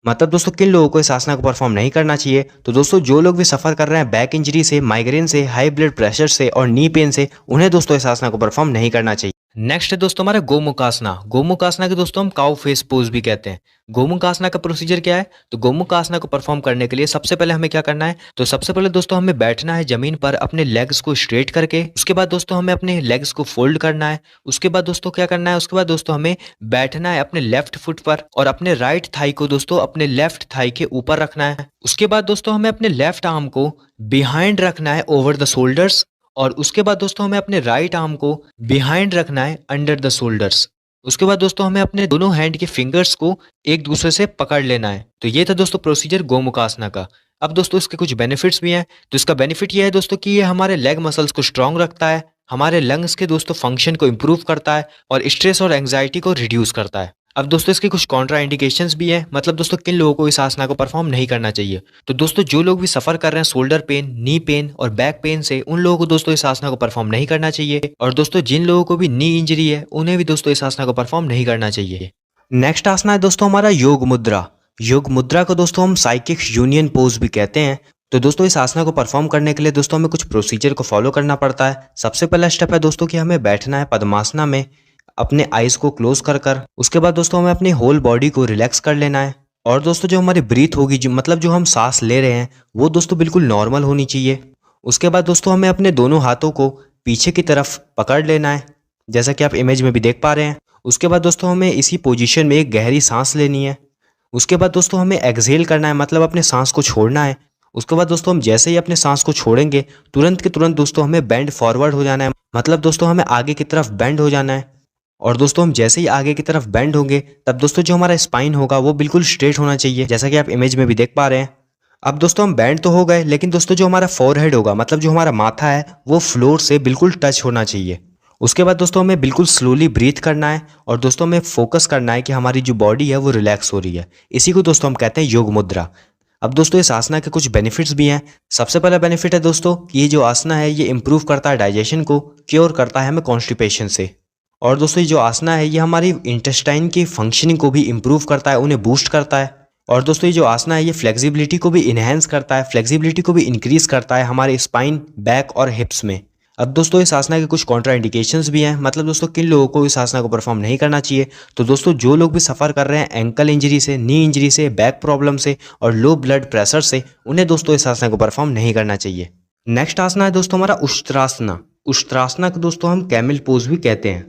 मतलब दोस्तों किन लोगों को इस आसना को परफॉर्म नहीं करना चाहिए। तो दोस्तों जो लोग भी सफर कर रहे हैं बैक इंजरी से, माइग्रेन से, हाई ब्लड प्रेशर से और नी पेन से, उन्हें दोस्तों इस आसना को परफॉर्म नहीं करना चाहिए। नेक्स्ट है दोस्तों हमारा गोमुखासना। गोमुखासना के दोस्तों हम काउ फेस पोज भी कहते हैं। गोमुखासना का प्रोसीजर क्या है? तो गोमुखासना को परफॉर्म करने के लिए सबसे पहले हमें क्या करना है? तो सबसे पहले दोस्तों हमें बैठना है जमीन पर अपने लेग्स को स्ट्रेट करके। उसके बाद दोस्तों हमें अपने लेग्स को फोल्ड करना है। उसके बाद दोस्तों क्या करना है? उसके बाद दोस्तों हमें बैठना है अपने लेफ्ट फुट पर और अपने राइट थाई को दोस्तों अपने लेफ्ट थाई के ऊपर रखना है। उसके बाद दोस्तों हमें अपने लेफ्ट आर्म को बिहाइंड रखना है ओवर द शोल्डर्स और उसके बाद दोस्तों हमें अपने राइट आर्म को बिहाइंड रखना है अंडर द शोल्डर्स। उसके बाद दोस्तों हमें अपने दोनों हैंड के फिंगर्स को एक दूसरे से पकड़ लेना है। तो ये था दोस्तों प्रोसीजर गोमुखासना का। अब दोस्तों इसके कुछ बेनिफिट्स भी हैं। तो इसका बेनिफिट ये है दोस्तों कि ये हमारे लेग मसल्स को स्ट्रांग रखता है, हमारे लंग्स के दोस्तों फंक्शन को इंप्रूव करता है और स्ट्रेस और एंग्जाइटी को रिड्यूस करता है। अब दोस्तों इसके कुछ कॉन्ट्रा इंडिकेशंस भी हैं, मतलब दोस्तों किन लोगों को इस आसना को परफॉर्म नहीं करना चाहिए। तो दोस्तों जो लोग भी सफर कर रहे हैं शोल्डर पेन, नी पेन और बैक पेन से, उन लोगों को दोस्तों इस आसना को परफॉर्म नहीं करना चाहिए। और दोस्तों जिन लोगों को भी नी इंजरी है उन्हें भी दोस्तों इस आसना को परफॉर्म नहीं करना चाहिए। नेक्स्ट आसना है दोस्तों हमारा योग मुद्रा। योग मुद्रा को दोस्तों हम साइकिक यूनियन पोज भी कहते हैं। तो दोस्तों इस आसना को परफॉर्म करने के लिए दोस्तों हमें कुछ प्रोसीजर को फॉलो करना पड़ता है। सबसे पहला स्टेप है दोस्तों कि हमें बैठना है पद्मासना में अपने आईज को क्लोज कर कर। उसके बाद दोस्तों हमें अपनी होल बॉडी को रिलैक्स कर लेना है और दोस्तों जो हमारी ब्रीथ होगी, जो मतलब जो हम सांस ले रहे हैं, वो दोस्तों बिल्कुल नॉर्मल होनी चाहिए। उसके बाद दोस्तों हमें अपने दोनों हाथों को पीछे की तरफ पकड़ लेना है, जैसा कि आप इमेज में भी देख पा रहे हैं। उसके बाद दोस्तों हमें इसी पोजीशन में एक गहरी सांस लेनी है। उसके बाद दोस्तों हमें एक्सहेल करना है, मतलब अपने सांस को छोड़ना है। उसके बाद दोस्तों हम जैसे ही अपने सांस को छोड़ेंगे तुरंत के तुरंत दोस्तों हमें बेंड फॉरवर्ड हो जाना है, मतलब दोस्तों हमें आगे की तरफ बेंड हो जाना है। और दोस्तों हम जैसे ही आगे की तरफ बेंड होंगे तब दोस्तों जो हमारा स्पाइन होगा वो बिल्कुल स्ट्रेट होना चाहिए, जैसा कि आप इमेज में भी देख पा रहे हैं। अब दोस्तों हम बेंड तो हो गए, लेकिन दोस्तों जो हमारा फोरहेड होगा, मतलब जो हमारा माथा है, वो फ्लोर से बिल्कुल टच होना चाहिए। उसके बाद दोस्तों हमें बिल्कुल स्लोली ब्रीथ करना है और दोस्तों हमें फोकस करना है कि हमारी जो बॉडी है वो रिलैक्स हो रही है। इसी को दोस्तों हम कहते हैं योग मुद्रा। अब दोस्तों इस आसना के कुछ बेनिफिट्स भी हैं। सबसे पहला बेनिफिट है दोस्तों कि ये जो आसना है ये इंप्रूव करता है डाइजेशन को, क्योर करता है हमें कॉन्स्टिपेशन से। और दोस्तों ये जो आसना है ये हमारी इंटेस्टाइन की फंक्शनिंग को भी इंप्रूव करता है, उन्हें बूस्ट करता है। और दोस्तों ये जो आसना है ये फ्लेक्सिबिलिटी को भी इन्हेंस करता है, फ्लेक्सिबिलिटी को भी इंक्रीज करता है हमारे स्पाइन, बैक और हिप्स में। अब दोस्तों इस आसना के कुछ कॉन्ट्रा इंडिकेशंस भी हैं, मतलब दोस्तों किन लोगों को इस आसना को परफॉर्म नहीं करना चाहिए। तो दोस्तों जो लोग भी सफ़र कर रहे हैं एंकल इंजरी से, नी इंजरी से, बैक प्रॉब्लम से और लो ब्लड प्रेशर से, उन्हें दोस्तों इस आसना को परफॉर्म नहीं करना चाहिए। नेक्स्ट आसना है दोस्तों हमारा उष्ट्रासना। उष्ट्रासना को दोस्तों हम कैमल पोज भी कहते हैं।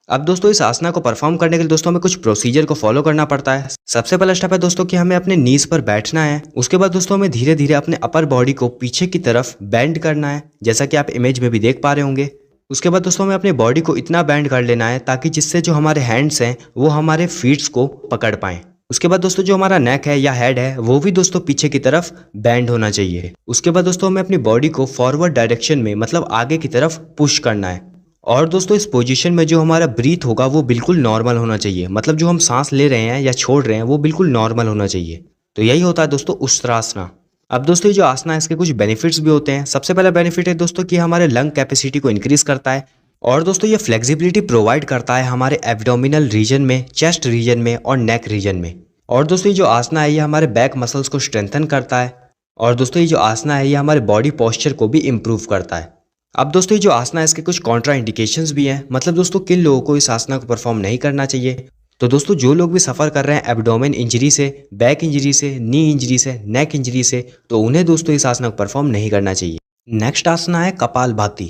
अब दोस्तों इस आसना को परफॉर्म करने के लिए दोस्तों हमें कुछ प्रोसीजर को फॉलो करना पड़ता है। सबसे पहला स्टेप है दोस्तों कि हमें अपने नीज पर बैठना है। उसके बाद दोस्तों हमें धीरे धीरे अपने अपर बॉडी को पीछे की तरफ बेंड करना है, जैसा कि आप इमेज में भी देख पा रहे होंगे। उसके बाद दोस्तों हमें अपने बॉडी को इतना बेंड कर लेना है ताकि जिससे जो हमारे हैंड्स हैं वो हमारे फीट्स को पकड़ पाएं। उसके बाद दोस्तों जो हमारा नेक है या हेड है वो भी दोस्तों पीछे की तरफ बेंड होना चाहिए। उसके बाद दोस्तों हमें अपनी बॉडी को फॉरवर्ड डायरेक्शन में, मतलब आगे की तरफ पुश करना है। और दोस्तों इस पोजीशन में जो हमारा ब्रीथ होगा वो बिल्कुल नॉर्मल होना चाहिए, मतलब जो हम सांस ले रहे हैं या छोड़ रहे हैं वो बिल्कुल नॉर्मल होना चाहिए। तो यही होता है दोस्तों उष्ट्रासना। अब दोस्तों ये जो आसना है इसके कुछ बेनिफिट्स भी होते हैं। सबसे पहला बेनिफिट है दोस्तों कि हमारे लंग कैपेसिटी को इंक्रीज करता है और दोस्तों ये फ्लेक्सिबिलिटी प्रोवाइड करता है हमारे एब्डोमिनल रीजन में, चेस्ट रीजन में और नेक रीजन में। और दोस्तों ये जो आसना है ये हमारे बैक मसल्स को स्ट्रेंथन करता है और दोस्तों ये जो आसना है ये हमारे बॉडी पोस्चर को भी इम्प्रूव करता है। अब दोस्तों ये जो आसना है इसके कुछ कॉन्ट्रा इंडिकेशंस भी हैं, मतलब दोस्तों किन लोगों को इस आसना को परफॉर्म नहीं करना चाहिए। तो दोस्तों जो लोग भी सफ़र कर रहे हैं एब्डोमेन इंजरी से, बैक इंजरी से, नी इंजरी से, नेक इंजरी से, तो उन्हें दोस्तों इस आसना को परफॉर्म नहीं करना चाहिए। नेक्स्ट आसना है कपालभाति।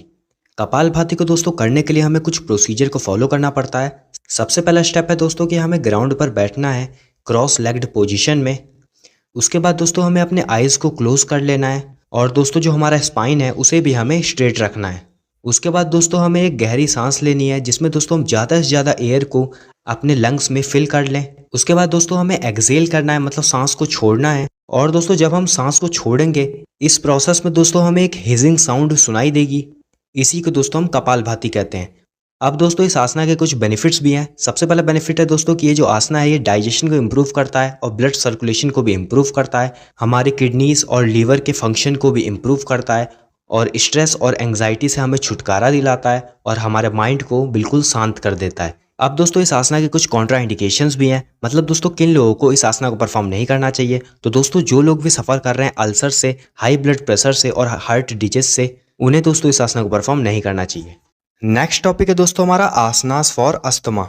कपालभाति को दोस्तों करने के लिए हमें कुछ प्रोसीजर को फॉलो करना पड़ता है। सबसे पहला स्टेप है दोस्तों कि हमें ग्राउंड पर बैठना है क्रॉस लेग्ड पोजिशन में। उसके बाद दोस्तों हमें अपने आइज़ को क्लोज कर लेना है और दोस्तों जो हमारा स्पाइन है उसे भी हमें स्ट्रेट रखना है। उसके बाद दोस्तों हमें एक गहरी सांस लेनी है जिसमें दोस्तों हम ज़्यादा से ज़्यादा एयर को अपने लंग्स में फिल कर लें। उसके बाद दोस्तों हमें एक्सहेल करना है, मतलब सांस को छोड़ना है। और दोस्तों जब हम सांस को छोड़ेंगे इस प्रोसेस में दोस्तों हमें एक हिजिंग साउंड सुनाई देगी। इसी को दोस्तों हम कपालभाति कहते हैं। अब दोस्तों इस आसना के कुछ बेनिफिट्स भी हैं। सबसे पहला बेनिफिट है दोस्तों कि ये जो आसना है ये डाइजेशन को इम्प्रूव करता है और ब्लड सर्कुलेशन को भी इम्प्रूव करता है, हमारे किडनीज और लीवर के फंक्शन को भी इम्प्रूव करता है और स्ट्रेस और एंग्जाइटी से हमें छुटकारा दिलाता है और हमारे माइंड को बिल्कुल शांत कर देता है। अब दोस्तों इस आसना के कुछ कॉन्ट्रा इंडिकेशंस भी हैं, मतलब दोस्तों किन लोगों को इस आसना को परफॉर्म नहीं करना चाहिए। तो दोस्तों जो लोग भी सफ़र कर रहे हैं अल्सर से, हाई ब्लड प्रेशर से और हार्ट डिजीज से, उन्हें दोस्तों इस आसना को परफॉर्म नहीं करना चाहिए। नेक्स्ट टॉपिक है दोस्तों हमारा आसनास फॉर अस्थमा।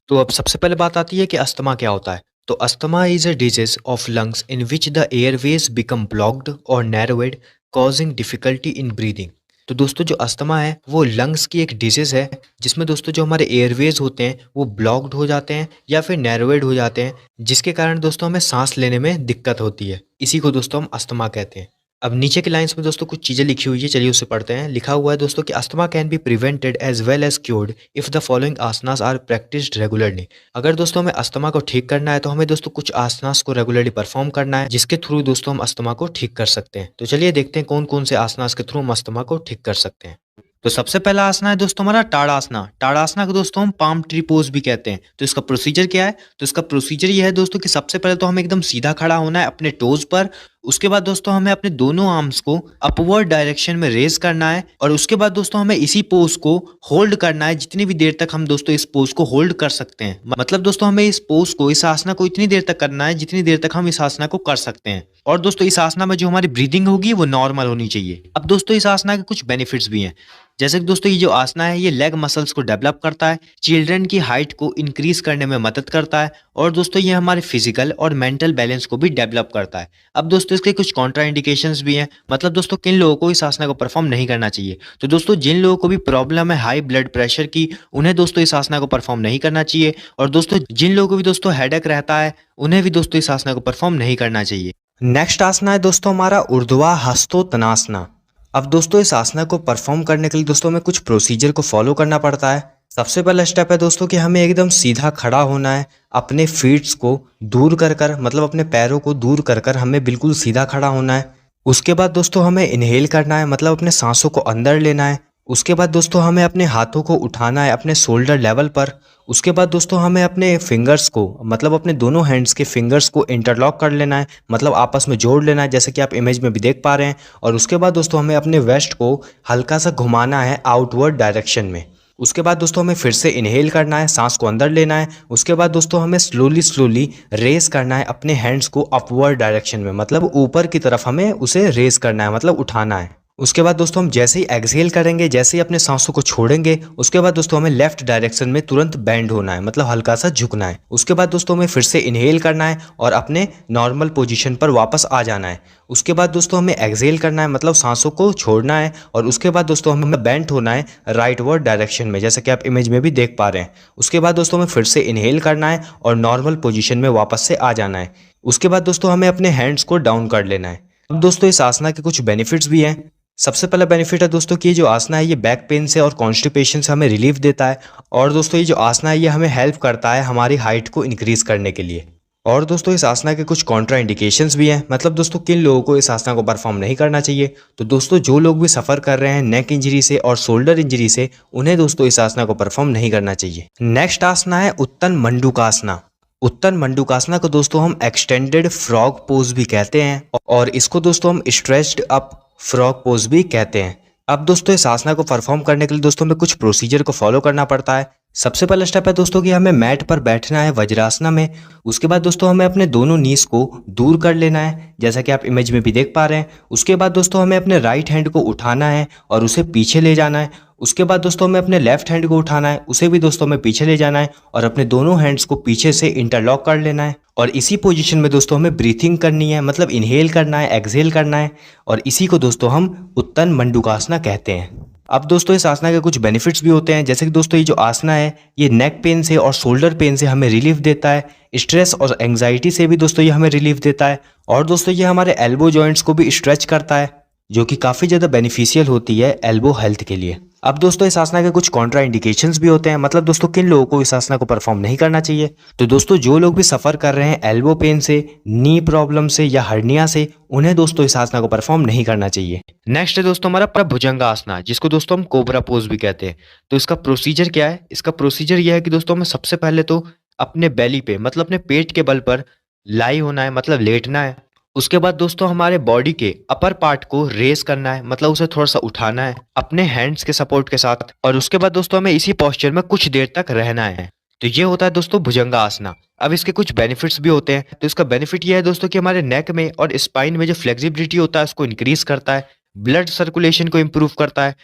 तो अब सबसे पहले बात आती है कि अस्थमा क्या होता है। तो asthma is a disease of lungs in which the Airways become blocked और नैरोवेड, कॉजिंग डिफिकल्टी इन ब्रीदिंग। तो दोस्तों जो अस्थमा है वो लंग्स की एक डिजीज है जिसमें दोस्तों जो हमारे एयरवेज होते हैं वो ब्लॉक्ड हो जाते हैं या फिर नैरोवेड हो जाते हैं, जिसके कारण दोस्तों हमें सांस लेने में दिक्कत होती है। इसी को दोस्तों हम अस्थमा कहते हैं। अब नीचे की लाइंस में दोस्तों कुछ चीज़ें लिखी हुई है, चलिए उसे पढ़ते हैं। लिखा हुआ है दोस्तों कि asthma can be prevented as well as cured if the following asanas are practised regularly. अगर दोस्तों हमें अस्थमा को ठीक करना है तो हमें दोस्तों कुछ आसनास को रेगुलरली परफॉर्म करना है, जिसके थ्रू दोस्तों हम अस्थमा को ठीक कर सकते हैं। तो चलिए देखते हैं कौन कौन से आसनास के थ्रू हम अस्थमा को ठीक कर सकते हैं। तो सबसे पहला आसना है दोस्तों हमारा टाड़ासना। टाड़ासना को दोस्तों हम पाम ट्री पोज भी कहते हैं। तो इसका प्रोसीजर क्या है? तो इसका प्रोसीजर ये है दोस्तों कि सबसे पहले तो हमें एकदम सीधा खड़ा होना है अपने टोज पर। उसके बाद दोस्तों हमें अपने दोनों आर्म्स को अपवर्ड डायरेक्शन में रेज करना है और उसके बाद दोस्तों हमें इसी पोज को होल्ड करना है जितनी भी देर तक हम दोस्तों इस पोज को होल्ड कर सकते हैं। मतलब दोस्तों हमें इस पोज को, इस आसना को इतनी देर तक करना है जितनी देर तक हम इस आसना को कर सकते हैं। और दोस्तों इस आसना में जो हमारी ब्रीदिंग होगी वो नॉर्मल होनी चाहिए। अब दोस्तों इस आसना के कुछ बेनिफिट्स भी हैं। जैसे कि दोस्तों ये जो आसना है ये लेग मसल्स को डेवलप करता है, चिल्ड्रन की हाइट को इंक्रीज करने में मदद करता है और दोस्तों ये हमारे फिजिकल और मेंटल बैलेंस को भी डेवलप करता है। अब दोस्तों इसके कुछ कॉन्ट्रा इंडिकेशंस भी हैं। मतलब दोस्तों किन लोगों को इस आसना को परफॉर्म नहीं करना चाहिए। तो दोस्तों जिन लोगों को भी प्रॉब्लम है हाई ब्लड प्रेशर की, उन्हें दोस्तों इस आसना को परफॉर्म नहीं करना चाहिए। और दोस्तों जिन लोगों को भी दोस्तों हेडेक रहता है, उन्हें भी दोस्तों इस आसना को परफॉर्म नहीं करना चाहिए। नेक्स्ट आसना है दोस्तों हमारा ऊर्ध्वा हस्तोत्तनासना। अब दोस्तों इस आसना को परफॉर्म करने के लिए दोस्तों हमें कुछ प्रोसीजर को फॉलो करना पड़ता है। सबसे पहला स्टेप है दोस्तों कि हमें एकदम सीधा खड़ा होना है, अपने फीट्स को दूर कर मतलब अपने पैरों को दूर कर हमें बिल्कुल सीधा खड़ा होना है। उसके बाद दोस्तों हमें इनहेल करना है, मतलब अपने सांसों को अंदर लेना है। उसके बाद दोस्तों हमें अपने हाथों को उठाना है अपने शोल्डर लेवल पर। उसके बाद दोस्तों हमें अपने फिंगर्स को, मतलब अपने दोनों हैंड्स के फिंगर्स को इंटरलॉक कर लेना है, मतलब आपस में जोड़ लेना है, जैसे कि आप इमेज में भी देख पा रहे हैं। और उसके बाद दोस्तों हमें अपने वेस्ट को हल्का सा घुमाना है आउटवर्ड डायरेक्शन में। उसके बाद दोस्तों हमें फिर से इनहेल करना है, सांस को अंदर लेना है। उसके बाद दोस्तों हमें स्लोली रेस करना है अपने हैंड्स को अपवर्ड डायरेक्शन में, मतलब ऊपर की तरफ हमें उसे रेस करना है, मतलब उठाना है। उसके बाद दोस्तों हम जैसे ही एक्सहेल करेंगे, जैसे ही अपने सांसों को छोड़ेंगे, उसके बाद दोस्तों हमें लेफ्ट डायरेक्शन में तुरंत बेंड होना है, मतलब हल्का सा झुकना है। उसके बाद दोस्तों हमें फिर से इनहेल करना है और अपने नॉर्मल पोजीशन पर वापस आ जाना है। उसके बाद दोस्तों हमें एक्सहेल करना है, मतलब सांसों को छोड़ना है और उसके बाद दोस्तों हमें बेंड होना है राइट वर्ड डायरेक्शन में, जैसे कि आप इमेज में भी देख पा रहे हैं। उसके बाद दोस्तों हमें फिर से इनहेल करना है और नॉर्मल पोजीशन में वापस से आ जाना है। उसके बाद दोस्तों हमें अपने हैंड्स को डाउन कर लेना है। अब दोस्तों इस आसना के कुछ बेनिफिट्स भी हैं। सबसे पहला बेनिफिट है दोस्तों कि ये जो आसना है ये बैक पेन से और कॉन्स्टिपेशन से हमें रिलीफ देता है। और दोस्तों ये जो आसना है ये हमें हेल्प करता है हमारी हाइट को इंक्रीज करने के लिए। और दोस्तों इस आसना के कुछ कॉन्ट्रा इंडिकेशंस भी हैं। मतलब दोस्तों किन लोगों को इस आसना को परफॉर्म नहीं करना चाहिए। तो दोस्तों जो लोग भी सफ़र कर रहे हैं नेक इंजरी से और शोल्डर इंजरी से, उन्हें दोस्तों इस आसना को परफॉर्म नहीं करना चाहिए। नेक्स्ट आसना है उत्तन मंडूकासना। उत्तन मंडूकासना को दोस्तों हम एक्सटेंडेड फ्रॉग पोज भी कहते हैं और इसको दोस्तों हम स्ट्रेच्ड अप फ्रॉग पोज भी कहते हैं। अब दोस्तों इस आसना को परफॉर्म करने के लिए दोस्तों हमें कुछ प्रोसीजर को फॉलो करना पड़ता है। सबसे पहला स्टेप है दोस्तों कि हमें मैट पर बैठना है वज्रासना में। उसके बाद दोस्तों हमें अपने दोनों नीज को दूर कर लेना है, जैसा कि आप इमेज में भी देख पा रहे हैं। उसके बाद दोस्तों हमें अपने राइट हैंड को उठाना है और उसे पीछे ले जाना है। उसके बाद दोस्तों हमें अपने लेफ्ट हैंड को उठाना है, उसे भी दोस्तों हमें पीछे ले जाना है और अपने दोनों हैंड्स को पीछे से इंटरलॉक कर लेना है। और इसी पोजीशन में दोस्तों हमें ब्रीथिंग करनी है, मतलब इनहेल करना है, एक्सहेल करना है। और इसी को दोस्तों हम उत्तन मंडूकासना कहते हैं। अब दोस्तों इस आसना के कुछ बेनिफिट्स भी होते हैं, जैसे कि दोस्तों ये जो आसना है ये नेक पेन से और शोल्डर पेन से हमें रिलीफ देता है। स्ट्रेस और एंग्जाइटी से भी दोस्तों ये हमें रिलीफ देता है। और दोस्तों ये हमारे एल्बो जॉइंट्स को भी स्ट्रेच करता है, जो कि काफ़ी ज़्यादा बेनिफिशियल होती है एल्बो हेल्थ के लिए। अब दोस्तों इस आसना के कुछ कॉन्ट्रा इंडिकेशंस भी होते हैं। मतलब दोस्तों किन लोगों को इस आसना को परफॉर्म नहीं करना चाहिए। तो दोस्तों जो लोग भी सफ़र कर रहे हैं एल्बो पेन से, नी प्रॉब्लम से या हर्निया से, उन्हें दोस्तों इस आसना को परफॉर्म नहीं करना चाहिए। नेक्स्ट है दोस्तों हमारा भुजंगासना, जिसको दोस्तों हम कोबरा पोज भी कहते हैं। तो इसका प्रोसीजर क्या है? इसका प्रोसीजर यह है कि दोस्तों हमें सबसे पहले तो अपने बेली पे, मतलब अपने पेट के बल पर लाई होना है, मतलब लेटना है। उसके बाद दोस्तों हमारे बॉडी के अपर पार्ट को रेस करना है, मतलब उसे थोड़ा सा उठाना है अपने हैंड्स के सपोर्ट के साथ। और उसके बाद दोस्तों हमें इसी पोस्चर में कुछ देर तक रहना है। तो ये होता है दोस्तों भुजंगासना। अब इसके कुछ बेनिफिट्स भी होते हैं। तो इसका बेनिफिट ये है दोस्तों कि हमारे नेक में और स्पाइन में जो फ्लेक्सिबिलिटी होता है उसको इंक्रीज करता है, ब्लड सर्कुलेशन को इम्प्रूव करता है,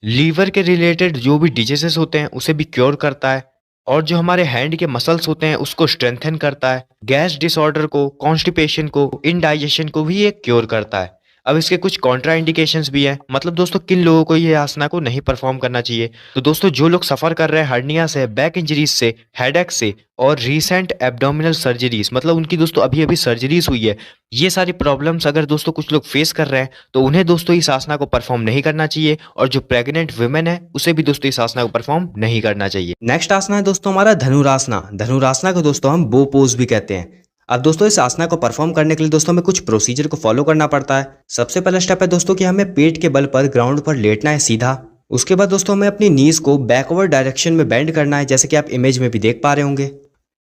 लीवर के रिलेटेड जो भी डिजीजेस होते हैं उसे भी क्योर करता है, और जो हमारे हैंड के मसल्स होते हैं उसको स्ट्रेंथन करता है। गैस डिसऑर्डर को, कॉन्स्टिपेशन को, इनडाइजेशन को भी ये क्योर करता है। अब इसके कुछ कॉन्ट्रा इंडिकेशंस भी हैं, मतलब दोस्तों किन लोगों को ये आसना को नहीं परफॉर्म करना चाहिए। तो दोस्तों जो लोग सफर कर रहे हैं हर्निया से, बैक इंजरीज से, हेडेक से और रीसेंट एब्डोमिनल सर्जरीज, मतलब उनकी दोस्तों अभी अभी सर्जरीज हुई है, ये सारी प्रॉब्लम्स अगर दोस्तों कुछ लोग फेस कर रहे हैं तो उन्हें दोस्तों इस आसना को परफॉर्म नहीं करना चाहिए, और जो प्रेग्नेंट वुमेन है उसे भी दोस्तों इस आसना को परफॉर्म नहीं करना चाहिए। नेक्स्ट आसना है दोस्तों हमारा धनुरासना। धनुरासना को दोस्तों हम बो पोज भी कहते हैं। अब दोस्तों इस आसना को परफॉर्म करने के लिए दोस्तों हमें कुछ प्रोसीजर को फॉलो करना पड़ता है। सबसे पहला स्टेप है दोस्तों कि हमें पेट के बल पर ग्राउंड पर लेटना है सीधा। उसके बाद दोस्तों हमें अपनी नीज को बैकवर्ड डायरेक्शन में बेंड करना है, जैसे कि आप इमेज में भी देख पा रहे होंगे।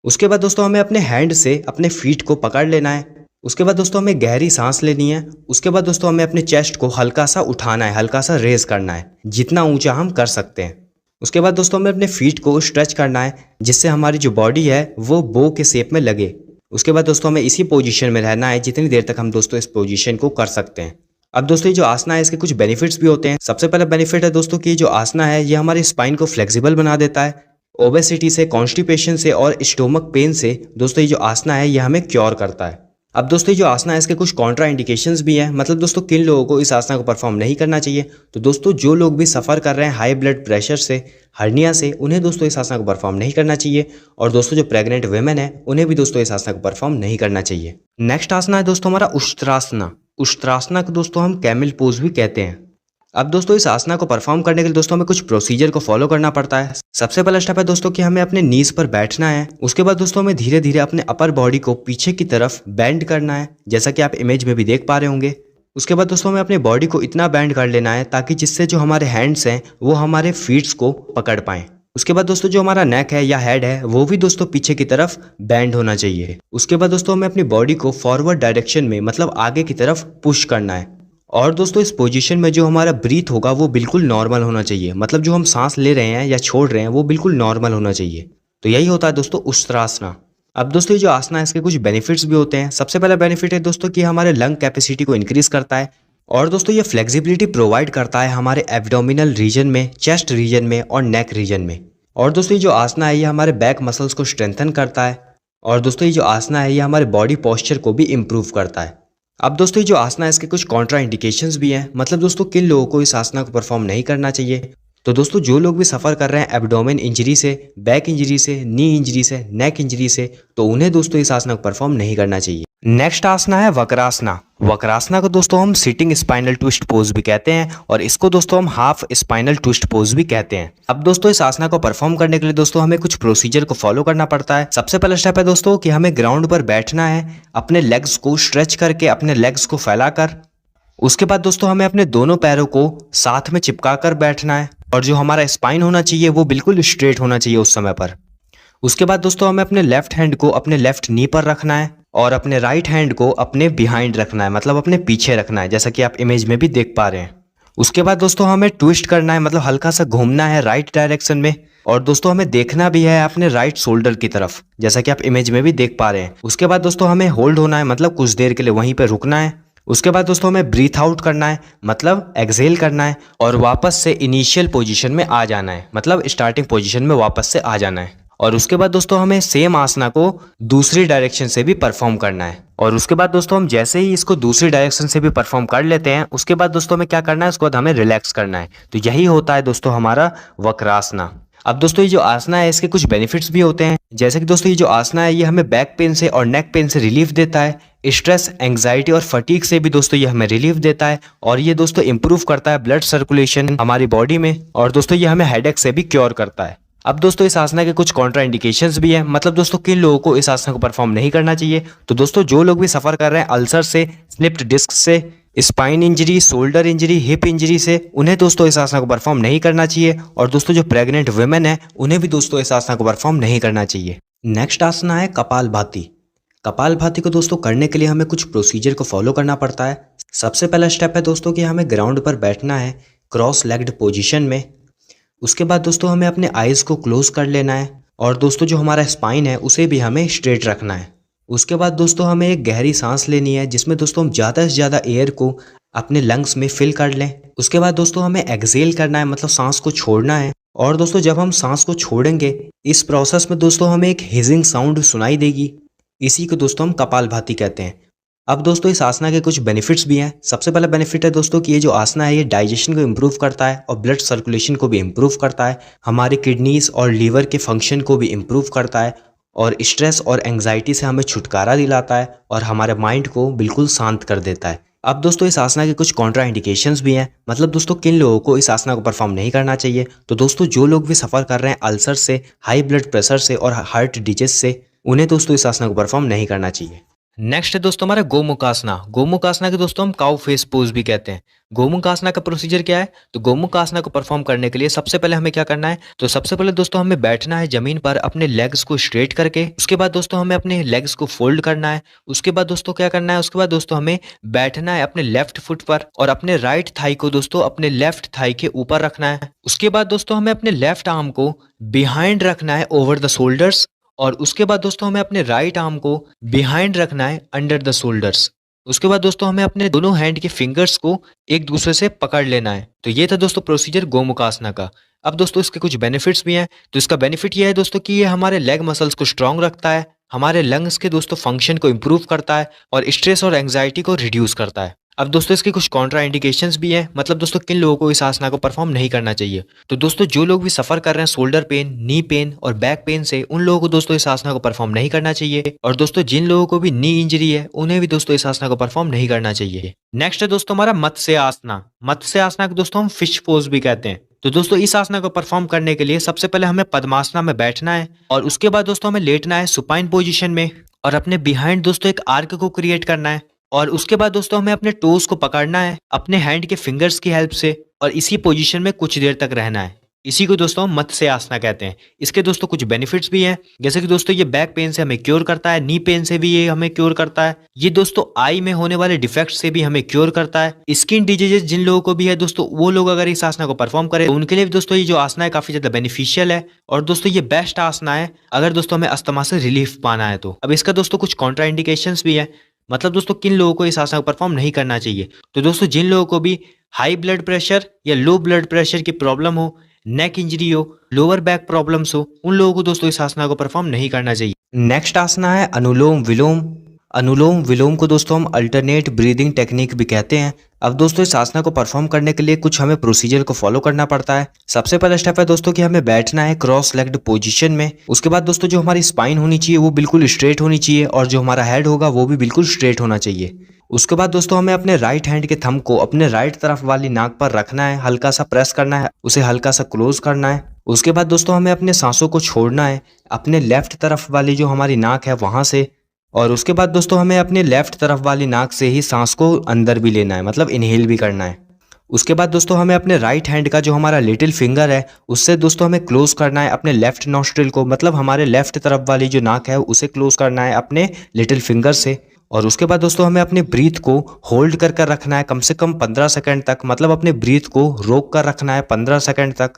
उसके बाद दोस्तों हमें अपने हैंड से अपने फीट को पकड़ लेना है। उसके बाद दोस्तों हमें गहरी सांस लेनी है। उसके बाद दोस्तों हमें अपने चेस्ट को हल्का सा उठाना है, हल्का सा रेज करना है, जितना ऊंचा हम कर सकते हैं। उसके बाद दोस्तों हमें अपने फीट को स्ट्रेच करना है, जिससे हमारी जो बॉडी है वो बो के शेप में लगे। उसके बाद दोस्तों हमें इसी पोजीशन में रहना है जितनी देर तक हम दोस्तों इस पोजीशन को कर सकते हैं। अब दोस्तों ये जो आसना है इसके कुछ बेनिफिट्स भी होते हैं। सबसे पहला बेनिफिट है दोस्तों कि जो आसना है ये हमारे स्पाइन को फ्लेक्सिबल बना देता है। ओबेसिटी से, कॉन्स्टिपेशन से और स्टोमक पेन से दोस्तों ये जो आसना है ये हमें क्योर करता है। अब दोस्तों जो आसना है इसके कुछ कॉन्ट्रा इंडिकेशंस भी हैं, मतलब दोस्तों किन लोगों को इस आसना को परफॉर्म नहीं करना चाहिए। तो दोस्तों जो लोग भी सफ़र कर रहे हैं हाई ब्लड प्रेशर से, हर्निया से, उन्हें दोस्तों इस आसना को परफॉर्म नहीं करना चाहिए। और दोस्तों जो प्रेग्नेंट वुमेन है उन्हें भी दोस्तों इस आसना को परफॉर्म नहीं करना चाहिए। नेक्स्ट आसना है दोस्तों हमारा उष्ट्रासना। उष्ट्रासना को दोस्तों हम कैमल पोज भी कहते हैं। अब दोस्तों इस आसना को परफॉर्म करने के लिए दोस्तों हमें कुछ प्रोसीजर को फॉलो करना पड़ता है। सबसे पहला स्टेप है दोस्तों कि हमें अपने नीज पर बैठना है। उसके बाद दोस्तों हमें धीरे धीरे अपने अपर बॉडी को पीछे की तरफ बेंड करना है, जैसा कि आप इमेज में भी देख पा रहे होंगे। उसके बाद दोस्तों हमें अपनी बॉडी को इतना बेंड कर लेना है ताकि जिससे जो हमारे हैंड्स हैं वो हमारे फीट्स को पकड़ पाएं। उसके बाद दोस्तों जो हमारा नेक है या हेड है वो भी दोस्तों पीछे की तरफ बेंड होना चाहिए। उसके बाद दोस्तों हमें अपनी बॉडी को फॉरवर्ड डायरेक्शन में, मतलब आगे की तरफ पुश करना है। और दोस्तों इस पोजीशन में जो हमारा ब्रीथ होगा वो बिल्कुल नॉर्मल होना चाहिए, मतलब जो हम सांस ले रहे हैं या छोड़ रहे हैं वो बिल्कुल नॉर्मल होना चाहिए। तो यही होता है दोस्तों उष्ट्रासना। अब दोस्तों ये जो आसना है इसके कुछ बेनिफिट्स भी होते हैं। सबसे पहला बेनिफिट है दोस्तों कि हमारे लंग कैपेसिटी को इंक्रीज करता है, और दोस्तों ये फ्लेक्सिबिलिटी प्रोवाइड करता है हमारे एब्डोमिनल रीजन में, चेस्ट रीजन में और नेक रीजन में। और दोस्तों ये जो आसना है ये हमारे बैक मसल्स को स्ट्रेंथन करता है। और दोस्तों ये जो आसना है ये हमारे बॉडी पोस्चर को भी इम्प्रूव करता है। अब दोस्तों ये जो आसना है इसके कुछ कॉन्ट्रा इंडिकेशंस भी हैं, मतलब दोस्तों किन लोगों को इस आसना को परफॉर्म नहीं करना चाहिए। तो दोस्तों जो लोग भी सफ़र कर रहे हैं एब्डोमेन इंजरी से, बैक इंजरी से, नी इंजरी से, नेक इंजरी से, तो उन्हें दोस्तों इस आसना को परफॉर्म नहीं करना चाहिए। नेक्स्ट आसना है वक्रासना। वक्रासना को दोस्तों हम सिटिंग स्पाइनल ट्विस्ट पोज भी कहते हैं, और इसको दोस्तों हम हाफ स्पाइनल ट्विस्ट पोज भी कहते हैं। अब दोस्तों इस आसना को परफॉर्म करने के लिए दोस्तों हमें कुछ प्रोसीजर को फॉलो करना पड़ता है। सबसे पहला स्टेप है दोस्तों कि हमें ग्राउंड पर बैठना है, अपने लेग्स को स्ट्रेच करके, अपने लेग्स को फैलाकर। उसके बाद दोस्तों हमें अपने दोनों पैरों को साथ में चिपका कर बैठना है, और जो हमारा स्पाइन होना चाहिए वो बिल्कुल स्ट्रेट होना चाहिए उस समय पर। उसके बाद दोस्तों हमें अपने लेफ्ट हैंड को अपने लेफ्ट नी पर रखना है, और अपने राइट हैंड को अपने बिहाइंड रखना है, मतलब अपने पीछे रखना है, जैसा कि आप इमेज में भी देख पा रहे हैं। उसके बाद दोस्तों हमें ट्विस्ट करना है, मतलब हल्का सा घूमना है राइट डायरेक्शन में, और दोस्तों हमें देखना भी है अपने राइट शोल्डर की तरफ, जैसा कि आप इमेज में भी देख पा रहे हैं। उसके बाद दोस्तों हमें होल्ड होना है, मतलब कुछ देर के लिए वहीं पे रुकना है। उसके बाद दोस्तों हमें ब्रीथ आउट करना है, मतलब एक्सहेल करना है, और वापस से इनिशियल पोजीशन में आ जाना है, मतलब स्टार्टिंग पोजीशन में वापस से आ जाना है। और उसके बाद दोस्तों हमें सेम आसना को दूसरी डायरेक्शन से भी परफॉर्म करना है। और उसके बाद दोस्तों हम जैसे ही इसको दूसरी डायरेक्शन से भी परफॉर्म कर लेते हैं, उसके बाद दोस्तों हमें क्या करना है, उसके बाद हमें रिलैक्स करना है। तो यही होता है दोस्तों हमारा वक्रासना। अब दोस्तों ये जो आसना है इसके कुछ बेनिफिट्स भी होते हैं, जैसे कि दोस्तों ये जो आसना है ये हमें बैक पेन से और नेक पेन से रिलीफ देता है। स्ट्रेस, एंग्जाइटी और फटीग से भी दोस्तों ये हमें रिलीफ देता है, और ये दोस्तों इंप्रूव करता है ब्लड सर्कुलेशन हमारी बॉडी में, और दोस्तों ये हमें हेडेक से भी क्योर करता है। अब दोस्तों इस आसना के कुछ कॉन्ट्रा इंडिकेशंस भी हैं, मतलब दोस्तों किन लोगों को इस आसना को परफॉर्म नहीं करना चाहिए। तो दोस्तों जो लोग भी सफ़र कर रहे हैं अल्सर से, स्लिप्ड डिस्क से, spine injury, shoulder injury, hip injury से, उन्हें दोस्तों इस आसना को परफॉर्म नहीं करना चाहिए। और दोस्तों जो प्रेग्नेंट वुमेन है उन्हें भी दोस्तों इस आसना को परफॉर्म नहीं करना चाहिए। नेक्स्ट आसना है कपालभाति। कपालभाति को दोस्तों करने के लिए हमें कुछ प्रोसीजर को फॉलो करना पड़ता है। सबसे पहला स्टेप है दोस्तों कि हमें ग्राउंड पर बैठना है क्रॉस लेग्ड पोजीशन में। उसके बाद दोस्तों हमें अपने आइज़ को क्लोज कर लेना है, और दोस्तों जो हमारा स्पाइन है उसे भी हमें स्ट्रेट रखना है। उसके बाद दोस्तों हमें एक गहरी सांस लेनी है, जिसमें दोस्तों हम ज़्यादा से ज़्यादा एयर को अपने लंग्स में फिल कर लें। उसके बाद दोस्तों हमें एक्सहेल करना है, मतलब सांस को छोड़ना है। और दोस्तों जब हम सांस को छोड़ेंगे इस प्रोसेस में दोस्तों हमें एक हिजिंग साउंड सुनाई देगी। इसी को दोस्तों हम कपालभाति कहते हैं। अब दोस्तों इस आसना के कुछ बेनिफिट्स भी हैं। सबसे पहला बेनिफिट है दोस्तों कि ये जो आसना है ये डाइजेशन को इम्प्रूव करता है और ब्लड सर्कुलेशन को भी इम्प्रूव करता है। हमारे किडनीज और लीवर के फंक्शन को भी इम्प्रूव करता है और स्ट्रेस और एंग्जाइटी से हमें छुटकारा दिलाता है और हमारे माइंड को बिल्कुल शांत कर देता है। अब दोस्तों इस आसना के कुछ कॉन्ट्रा इंडिकेशंस भी हैं, मतलब दोस्तों किन लोगों को इस आसना को परफॉर्म नहीं करना चाहिए। तो दोस्तों जो लोग भी सफ़र कर रहे हैं अल्सर से, हाई ब्लड प्रेशर से और हार्ट डिजीज से, उन्हें दोस्तों इस आसना को परफॉर्म नहीं करना चाहिए। नेक्स्ट है दोस्तों हमारा गोमुख आसना। गोमुख आसना के दोस्तों हम काउ फेस पोज भी कहते हैं। गोमुख आसना का प्रोसीजर क्या है? तो गोमुख आसना को परफॉर्म करने के लिए सबसे पहले हमें क्या करना है? तो सबसे पहले दोस्तों हमें बैठना है जमीन पर अपने लेग्स को स्ट्रेट करके। उसके बाद दोस्तों हमें अपने लेग्स को फोल्ड करना है। उसके बाद दोस्तों क्या करना है? उसके बाद दोस्तों हमें बैठना है अपने लेफ्ट फुट पर और अपने राइट थाई को दोस्तों अपने लेफ्ट थाई के ऊपर रखना है। उसके बाद दोस्तों हमें अपने लेफ्ट आर्म को बिहाइंड रखना है ओवर द शोल्डर्स और उसके बाद दोस्तों हमें अपने राइट आर्म को बिहाइंड रखना है अंडर द शोल्डर्स। उसके बाद दोस्तों हमें अपने दोनों हैंड के फिंगर्स को एक दूसरे से पकड़ लेना है। तो ये था दोस्तों प्रोसीजर गोमुख आसना का। अब दोस्तों इसके कुछ बेनिफिट्स भी हैं। तो इसका बेनिफिट ये है दोस्तों कि ये हमारे लेग मसल्स को स्ट्रांग रखता है, हमारे लंग्स के दोस्तों फंक्शन को इम्प्रूव करता है और स्ट्रेस और एंग्जाइटी को रिड्यूस करता है। अब दोस्तों इसके कुछ कॉन्ट्रा इंडिकेशंस भी हैं, मतलब दोस्तों किन लोगों को इस आसना को परफॉर्म नहीं करना चाहिए। तो दोस्तों जो लोग भी सफर कर रहे हैं शोल्डर पेन, नी पेन और बैक पेन से, उन लोगों को दोस्तों इस आसना को परफॉर्म नहीं करना चाहिए। और दोस्तों जिन लोगों को भी नी इंजरी है उन्हें भी दोस्तों इस आसना को परफॉर्म नहीं करना चाहिए। नेक्स्ट है दोस्तों हमारा मत्स्य आसना। मत्स्य आसना को दोस्तों हम फिश पोज भी कहते हैं। तो दोस्तों इस आसना को परफॉर्म करने के लिए सबसे पहले हमें पद्मासना में बैठना है और उसके बाद दोस्तों हमें लेटना है सुपाइन पोजीशन में और अपने बिहाइंड दोस्तों एक आर्क को क्रिएट करना है। और उसके बाद दोस्तों हमें अपने टोज को पकड़ना है अपने हैंड के फिंगर्स की हेल्प से और इसी पोजीशन में कुछ देर तक रहना है। इसी को दोस्तों हम मत्स्य आसना कहते हैं। इसके दोस्तों कुछ बेनिफिट्स भी हैं, जैसे कि दोस्तों ये बैक पेन से हमें क्योर करता है, नी पेन से भी ये हमें क्योर करता है, ये दोस्तों आई में होने वाले डिफेक्ट से भी हमें क्योर करता है। स्किन डिजीजेस जिन लोगों को भी है दोस्तों, वो लोग अगर इस आसना को परफॉर्म करें तो उनके लिए भी दोस्तों ये जो आसना है काफी ज्यादा बेनिफिशियल है। और दोस्तों ये बेस्ट आसना है अगर दोस्तों हमें अस्थमा से रिलीफ पाना है तो। अब इसका दोस्तों कुछ कॉन्ट्रा इंडिकेशंस भी है, मतलब दोस्तों किन लोगों को इस आसना को परफॉर्म नहीं करना चाहिए। तो दोस्तों जिन लोगों को भी हाई ब्लड प्रेशर या लो ब्लड प्रेशर की प्रॉब्लम हो, नेक इंजरी हो, लोअर बैक प्रॉब्लम्स हो, उन लोगों को दोस्तों इस आसना को परफॉर्म नहीं करना चाहिए। नेक्स्ट आसना है अनुलोम विलोम। अनुलोम विलोम को दोस्तों हम अल्टरनेट ब्रीदिंग टेक्निक भी कहते हैं। अब दोस्तों इस आसना को परफॉर्म करने के लिए कुछ हमें प्रोसीजर को फॉलो करना पड़ता है। सबसे पहला स्टेप है दोस्तों कि हमें बैठना है क्रॉस लेग्ड पोजीशन में। उसके बाद दोस्तों जो हमारी स्पाइन होनी चाहिए वो बिल्कुल स्ट्रेट होनी चाहिए और जो हमारा हेड होगा वो भी बिल्कुल स्ट्रेट होना चाहिए। उसके बाद दोस्तों हमें अपने राइट हैंड के थंब को अपने राइट तरफ वाली नाक पर रखना है, हल्का सा प्रेस करना है, उसे हल्का सा क्लोज करना है। उसके बाद दोस्तों हमें अपने सांसों को छोड़ना है अपने लेफ्ट तरफ वाली जो हमारी नाक है वहां से। और उसके बाद दोस्तों हमें अपने लेफ्ट तरफ वाली नाक से ही सांस को अंदर भी लेना है, मतलब इनहेल भी करना है। उसके बाद दोस्तों हमें अपने राइट हैंड का जो हमारा लिटिल फिंगर है उससे दोस्तों हमें क्लोज करना है अपने लेफ्ट नॉस्ट्रिल को, मतलब हमारे लेफ्ट तरफ वाली जो नाक है उसे क्लोज करना है अपने लिटिल फिंगर से। और उसके बाद दोस्तों हमें अपने ब्रीथ को होल्ड कर कर रखना है कम से कम 15 सेकंड तक, मतलब अपने ब्रीथ को रोक कर रखना है 15 सेकंड तक।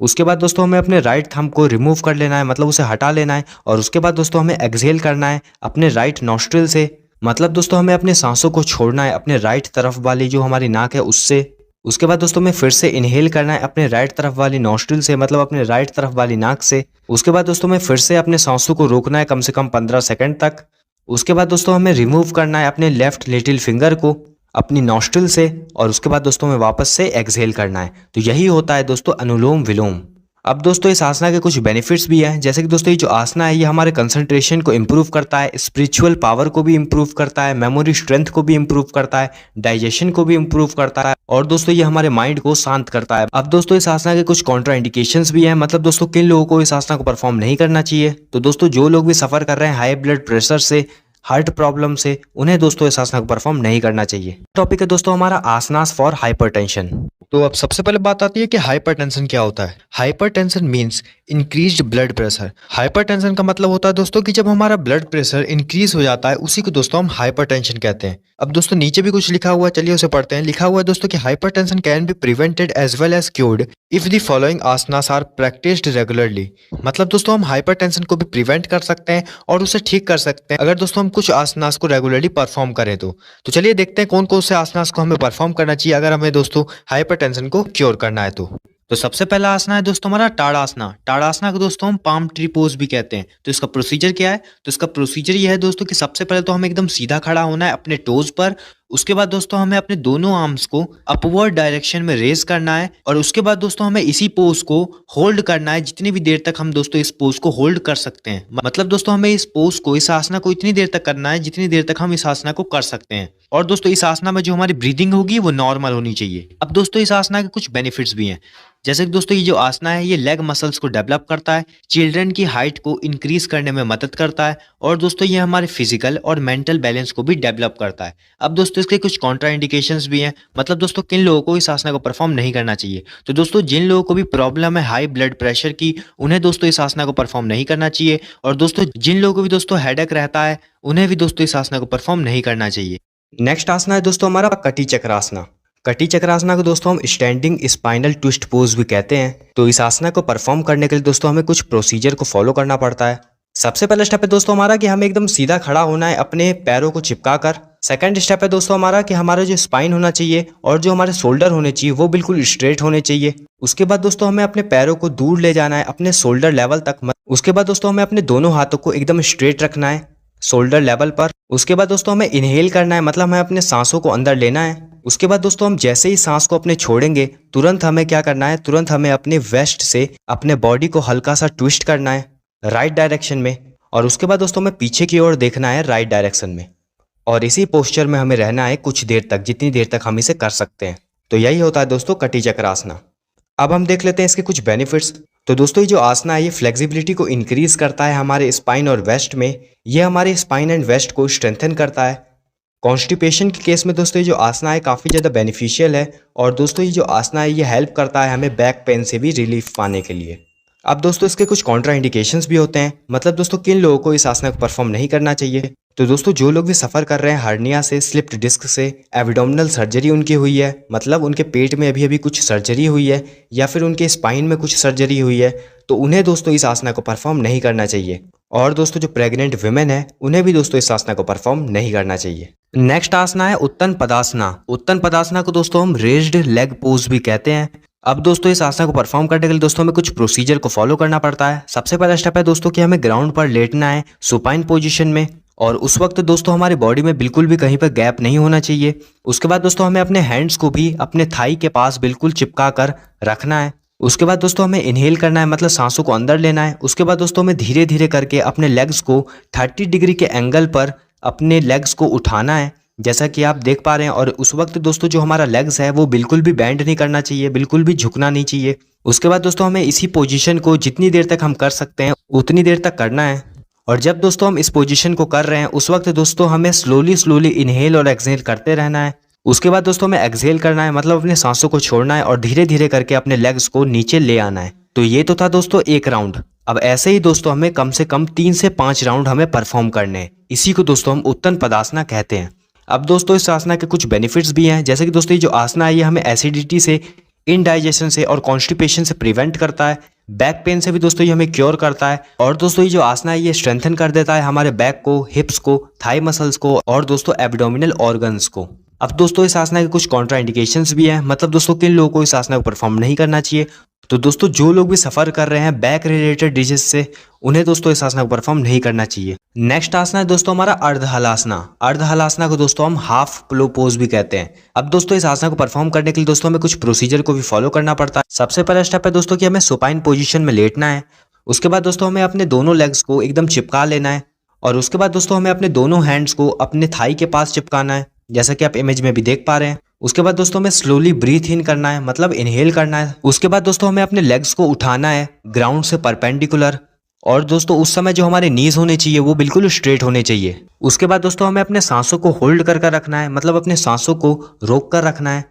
उसके बाद दोस्तों हमें अपने राइट थंब को रिमूव कर लेना है, मतलब उसे हटा लेना है। और उसके बाद दोस्तों हमें एक्सहेल करना है अपने राइट नॉस्ट्रिल से, मतलब दोस्तों हमें अपने सांसों को छोड़ना है अपने राइट तरफ वाली जो हमारी नाक है उससे। उसके बाद दोस्तों हमें फिर से इनहेल करना है अपने राइट तरफ वाली नॉस्ट्रिल से, मतलब अपने राइट तरफ वाली नाक से। उसके बाद दोस्तों हमें फिर से अपने सांसों को रोकना है कम से कम 15 सेकंड तक। उसके बाद दोस्तों हमें रिमूव करना है अपने लेफ्ट लिटिल फिंगर को अपनी नॉस्ट्रिल से और उसके बाद दोस्तों हमें वापस से एक्सहेल करना है। तो यही होता है दोस्तों अनुलोम विलोम। अब दोस्तों इस आसना के कुछ बेनिफिट्स भी हैं, जैसे कि दोस्तों ये जो आसना है ये हमारे कंसंट्रेशन को इम्प्रूव करता है, स्पिरिचुअल पावर को भी इम्प्रूव करता है, मेमोरी स्ट्रेंथ को भी इम्प्रूव करता है, डाइजेशन को भी इम्प्रूव करता है और दोस्तों ये हमारे माइंड को शांत करता है। अब दोस्तों इस आसना के कुछ कॉन्ट्रा इंडिकेशंस भी हैं, मतलब दोस्तों किन लोगों को इस आसना को परफॉर्म नहीं करना चाहिए। तो दोस्तों जो लोग भी सफर कर रहे हैं हाई ब्लड प्रेशर से, हार्ट प्रॉब्लम से, उन्हें दोस्तों इस आसना को परफॉर्म नहीं करना चाहिए। टॉपिक है दोस्तों हमारा आसनास फॉर हाइपरटेंशन। तो अब सबसे पहले बात आती है कि हाइपरटेंशन क्या होता है। Hypertension means increased blood pressure. Hypertension का मतलब होता है दोस्तों कि जब हमारा ब्लड प्रेशर इंक्रीज हो जाता है उसी को दोस्तों हम हाइपरटेंशन कहते हैं। अब दोस्तों नीचे भी कुछ लिखा हुआ है, चलिए उसे पढ़ते हैं। लिखा हुआ है दोस्तों कि hypertension can be prevented as well as cured if the following asanas are practised regularly. मतलब दोस्तों हम हाइपरटेंशन को भी प्रिवेंट कर सकते हैं और उसे ठीक कर सकते हैं अगर दोस्तों हम कुछ आसनास को रेगुलरली परफॉर्म करें तो चलिए देखते हैं कौन कौन से आसनास को हमें परफॉर्म करना चाहिए अगर हमें दोस्तों हाइपरटेंशन को क्योर करना है तो सबसे पहला आसना है दोस्तों हमारा टाड़ासना। टाड़ासना को दोस्तों हम पाम ट्री पोज भी कहते हैं। तो इसका प्रोसीजर क्या है? तो इसका प्रोसीजर ये है दोस्तों कि सबसे पहले तो हमें एकदम सीधा खड़ा होना है अपने टोज पर। उसके बाद दोस्तों हमें अपने दोनों आर्म्स को अपवर्ड डायरेक्शन में रेज करना है और उसके बाद दोस्तों हमें इसी पोज को होल्ड करना है जितनी भी देर तक हम दोस्तों इस पोज को होल्ड कर सकते हैं। मतलब दोस्तों हमें इस पोज को, इस आसना को इतनी देर तक करना है जितनी देर तक हम इस आसना को कर सकते हैं। और दोस्तों इस आसना में जो हमारी ब्रीदिंग होगी वो नॉर्मल होनी चाहिए। अब दोस्तों इस आसना के कुछ बेनिफिट्स भी हैं, जैसे कि दोस्तों ये जो आसना है ये लेग मसल्स को डेवलप करता है, चिल्ड्रन की हाइट को इंक्रीज करने में मदद करता है और दोस्तों ये हमारे फिजिकल और मेंटल बैलेंस को भी डेवलप करता है। अब दोस्तों इसके कुछ कॉन्ट्रा इंडिकेशंस भी हैं, मतलब दोस्तों किन लोगों को इस आसना को परफॉर्म नहीं करना चाहिए। तो दोस्तों जिन लोगों को भी प्रॉब्लम है हाई ब्लड प्रेशर की उन्हें दोस्तों इस आसना को परफॉर्म नहीं करना चाहिए। और दोस्तों जिन लोगों को भी दोस्तों हेडेक रहता है उन्हें भी दोस्तों इस आसना को परफॉर्म नहीं करना चाहिए। नेक्स्ट आसना है दोस्तों हमारा कटी चक्रासना। कटी चक्रासना को दोस्तों हम स्टैंडिंग स्पाइनल ट्विस्ट पोज भी कहते हैं। तो इस आसना को परफॉर्म करने के लिए दोस्तों हमें कुछ प्रोसीजर को फॉलो करना पड़ता है। सबसे पहला स्टेप है दोस्तों हमारा कि हमें एकदम सीधा खड़ा होना है अपने पैरों को चिपका कर। सेकंड स्टेप है दोस्तों हमारा कि हमारा जो स्पाइन होना चाहिए और जो हमारे शोल्डर होने चाहिए वो बिल्कुल स्ट्रेट होने चाहिए। उसके बाद दोस्तों हमें अपने पैरों को दूर ले जाना है अपने शोल्डर लेवल तक। उसके बाद दोस्तों हमें अपने दोनों हाथों को एकदम स्ट्रेट रखना है शोल्डर लेवल पर। उसके बाद दोस्तों हमें इनहेल करना है, मतलब हमें अपने सांसों को अंदर लेना है। उसके बाद दोस्तों हम जैसे ही सांस को अपने छोड़ेंगे तुरंत हमें क्या करना है, तुरंत हमें अपने वेस्ट से अपने बॉडी को हल्का सा ट्विस्ट करना है राइट डायरेक्शन में। और उसके बाद दोस्तों हमें पीछे की ओर देखना है राइट डायरेक्शन में और इसी पोस्चर में हमें रहना है कुछ देर तक, जितनी देर तक हम इसे कर सकते हैं। तो यही होता है दोस्तों कटी चक्रासना। अब हम देख लेते हैं इसके कुछ बेनिफिट्स। तो दोस्तों ये जो आसना है ये फ्लेक्सिबिलिटी को इंक्रीज करता है हमारे स्पाइन और वेस्ट में। ये हमारे स्पाइन एंड वेस्ट को स्ट्रेंथन करता है। कॉन्स्टिपेशन के केस में दोस्तों ये जो आसना है काफ़ी ज़्यादा बेनिफिशियल है। और दोस्तों ये जो आसना है ये हेल्प करता है हमें बैक पेन से भी रिलीफ पाने के लिए। अब दोस्तों इसके कुछ कॉन्ट्रा इंडिकेशंस भी होते हैं, मतलब दोस्तों किन लोगों को इस आसना को परफॉर्म नहीं करना चाहिए। तो दोस्तों जो लोग भी सफ़र कर रहे हैं हर्निया से, स्लिप्ड डिस्क से, एब्डोमिनल सर्जरी उनकी हुई है, मतलब उनके पेट में अभी अभी कुछ सर्जरी हुई है या फिर उनके स्पाइन में कुछ सर्जरी हुई है, तो उन्हें दोस्तों इस आसना को परफॉर्म नहीं करना चाहिए। और दोस्तों जो प्रेग्नेंट वुमेन है उन्हें भी दोस्तों इस आसना को परफॉर्म नहीं करना चाहिए। नेक्स्ट आसना है उत्तन पदासना। उत्तन पदासना को दोस्तों हम रेज्ड लेग पोज भी कहते हैं। अब दोस्तों इस आसना को परफॉर्म करने के लिए दोस्तों हमें कुछ प्रोसीजर को फॉलो करना पड़ता है। सबसे पहला स्टेप है दोस्तों कि हमें ग्राउंड पर लेटना है सुपाइन पोजीशन में और उस वक्त दोस्तों हमारी बॉडी में बिल्कुल भी कहीं पर गैप नहीं होना चाहिए। उसके बाद दोस्तों हमें अपने हैंड्स को भी अपने थाई के पास बिल्कुल चिपका कर रखना है। उसके बाद दोस्तों हमें इनहेल करना है, मतलब सांसों को अंदर लेना है। उसके बाद दोस्तों हमें धीरे धीरे करके अपने लेग्स को 30 डिग्री के एंगल पर अपने लेग्स को उठाना है, जैसा कि आप देख पा रहे हैं। और उस वक्त दोस्तों जो हमारा लेग्स है वो बिल्कुल भी बेंड नहीं करना चाहिए, बिल्कुल भी झुकना नहीं चाहिए। उसके बाद दोस्तों हमें इसी पोजीशन को जितनी देर तक हम कर सकते हैं उतनी देर तक करना है। और जब दोस्तों हम इस पोजीशन को कर रहे हैं उस वक्त दोस्तों हमें स्लोली इनहेल और एक्सहेल करते रहना है। उसके बाद दोस्तों हमें एक्सहेल करना है, मतलब अपने सांसों को छोड़ना है और धीरे धीरे करके अपने लेग्स को नीचे ले आना है। तो ये तो था दोस्तों एक राउंड। अब ऐसे ही दोस्तों हमें कम से कम 3 से 5 राउंड हमें परफॉर्म करने हैं। इसी को दोस्तों हम उत्तन पदासना कहते हैं। अब दोस्तों इस आसना के कुछ बेनिफिट्स भी हैं, जैसे कि दोस्तों ये जो आसना है ये हमें एसिडिटी से, इनडाइजेशन से और कॉन्स्टिपेशन से प्रिवेंट करता है। बैक पेन से भी दोस्तों ये हमें क्योर करता है। और दोस्तों ये जो आसना है ये स्ट्रेंथन कर देता है हमारे बैक को, हिप्स को, थाई मसल्स को और दोस्तों एब्डोमिनल ऑर्गन्स को। अब दोस्तों इस आसना के कुछ कॉन्ट्रा इंडिकेशंस भी हैं, मतलब दोस्तों किन लोगों को इस आसना को परफॉर्म नहीं करना चाहिए। तो दोस्तों जो लोग भी सफर कर रहे हैं बैक रिलेटेड डिजीज से उन्हें दोस्तों इस आसना को परफॉर्म नहीं करना चाहिए। नेक्स्ट आसना है दोस्तों हमारा अर्धहलासना। अर्धहलासना को दोस्तों हम हाफ प्लो पोज भी कहते हैं। अब दोस्तों इस आसना को परफॉर्म करने के लिए दोस्तों हमें कुछ प्रोसीजर को भी फॉलो करना पड़ता है। सबसे पहला स्टेप है दोस्तों कि हमें सुपाइन पोजीशन में लेटना है। उसके बाद दोस्तों हमें अपने दोनों लेग्स को एकदम चिपका लेना है और उसके बाद दोस्तों हमें अपने दोनों हैंड्स को अपने थाई के पास चिपकाना है, जैसा कि आप इमेज में भी देख पा रहे हैं। उसके बाद दोस्तों हमें स्लोली ब्रीथ इन करना है, मतलब इनहेल करना है। उसके बाद दोस्तों हमें अपने लेग्स को उठाना है ग्राउंड से परपेंडिकुलर और दोस्तों उस समय जो हमारे नीज होने चाहिए वो बिल्कुल स्ट्रेट होने चाहिए। उसके बाद दोस्तों हमें अपने सांसों को होल्ड कर रखना है, मतलब अपने सांसों को रोक कर रखना है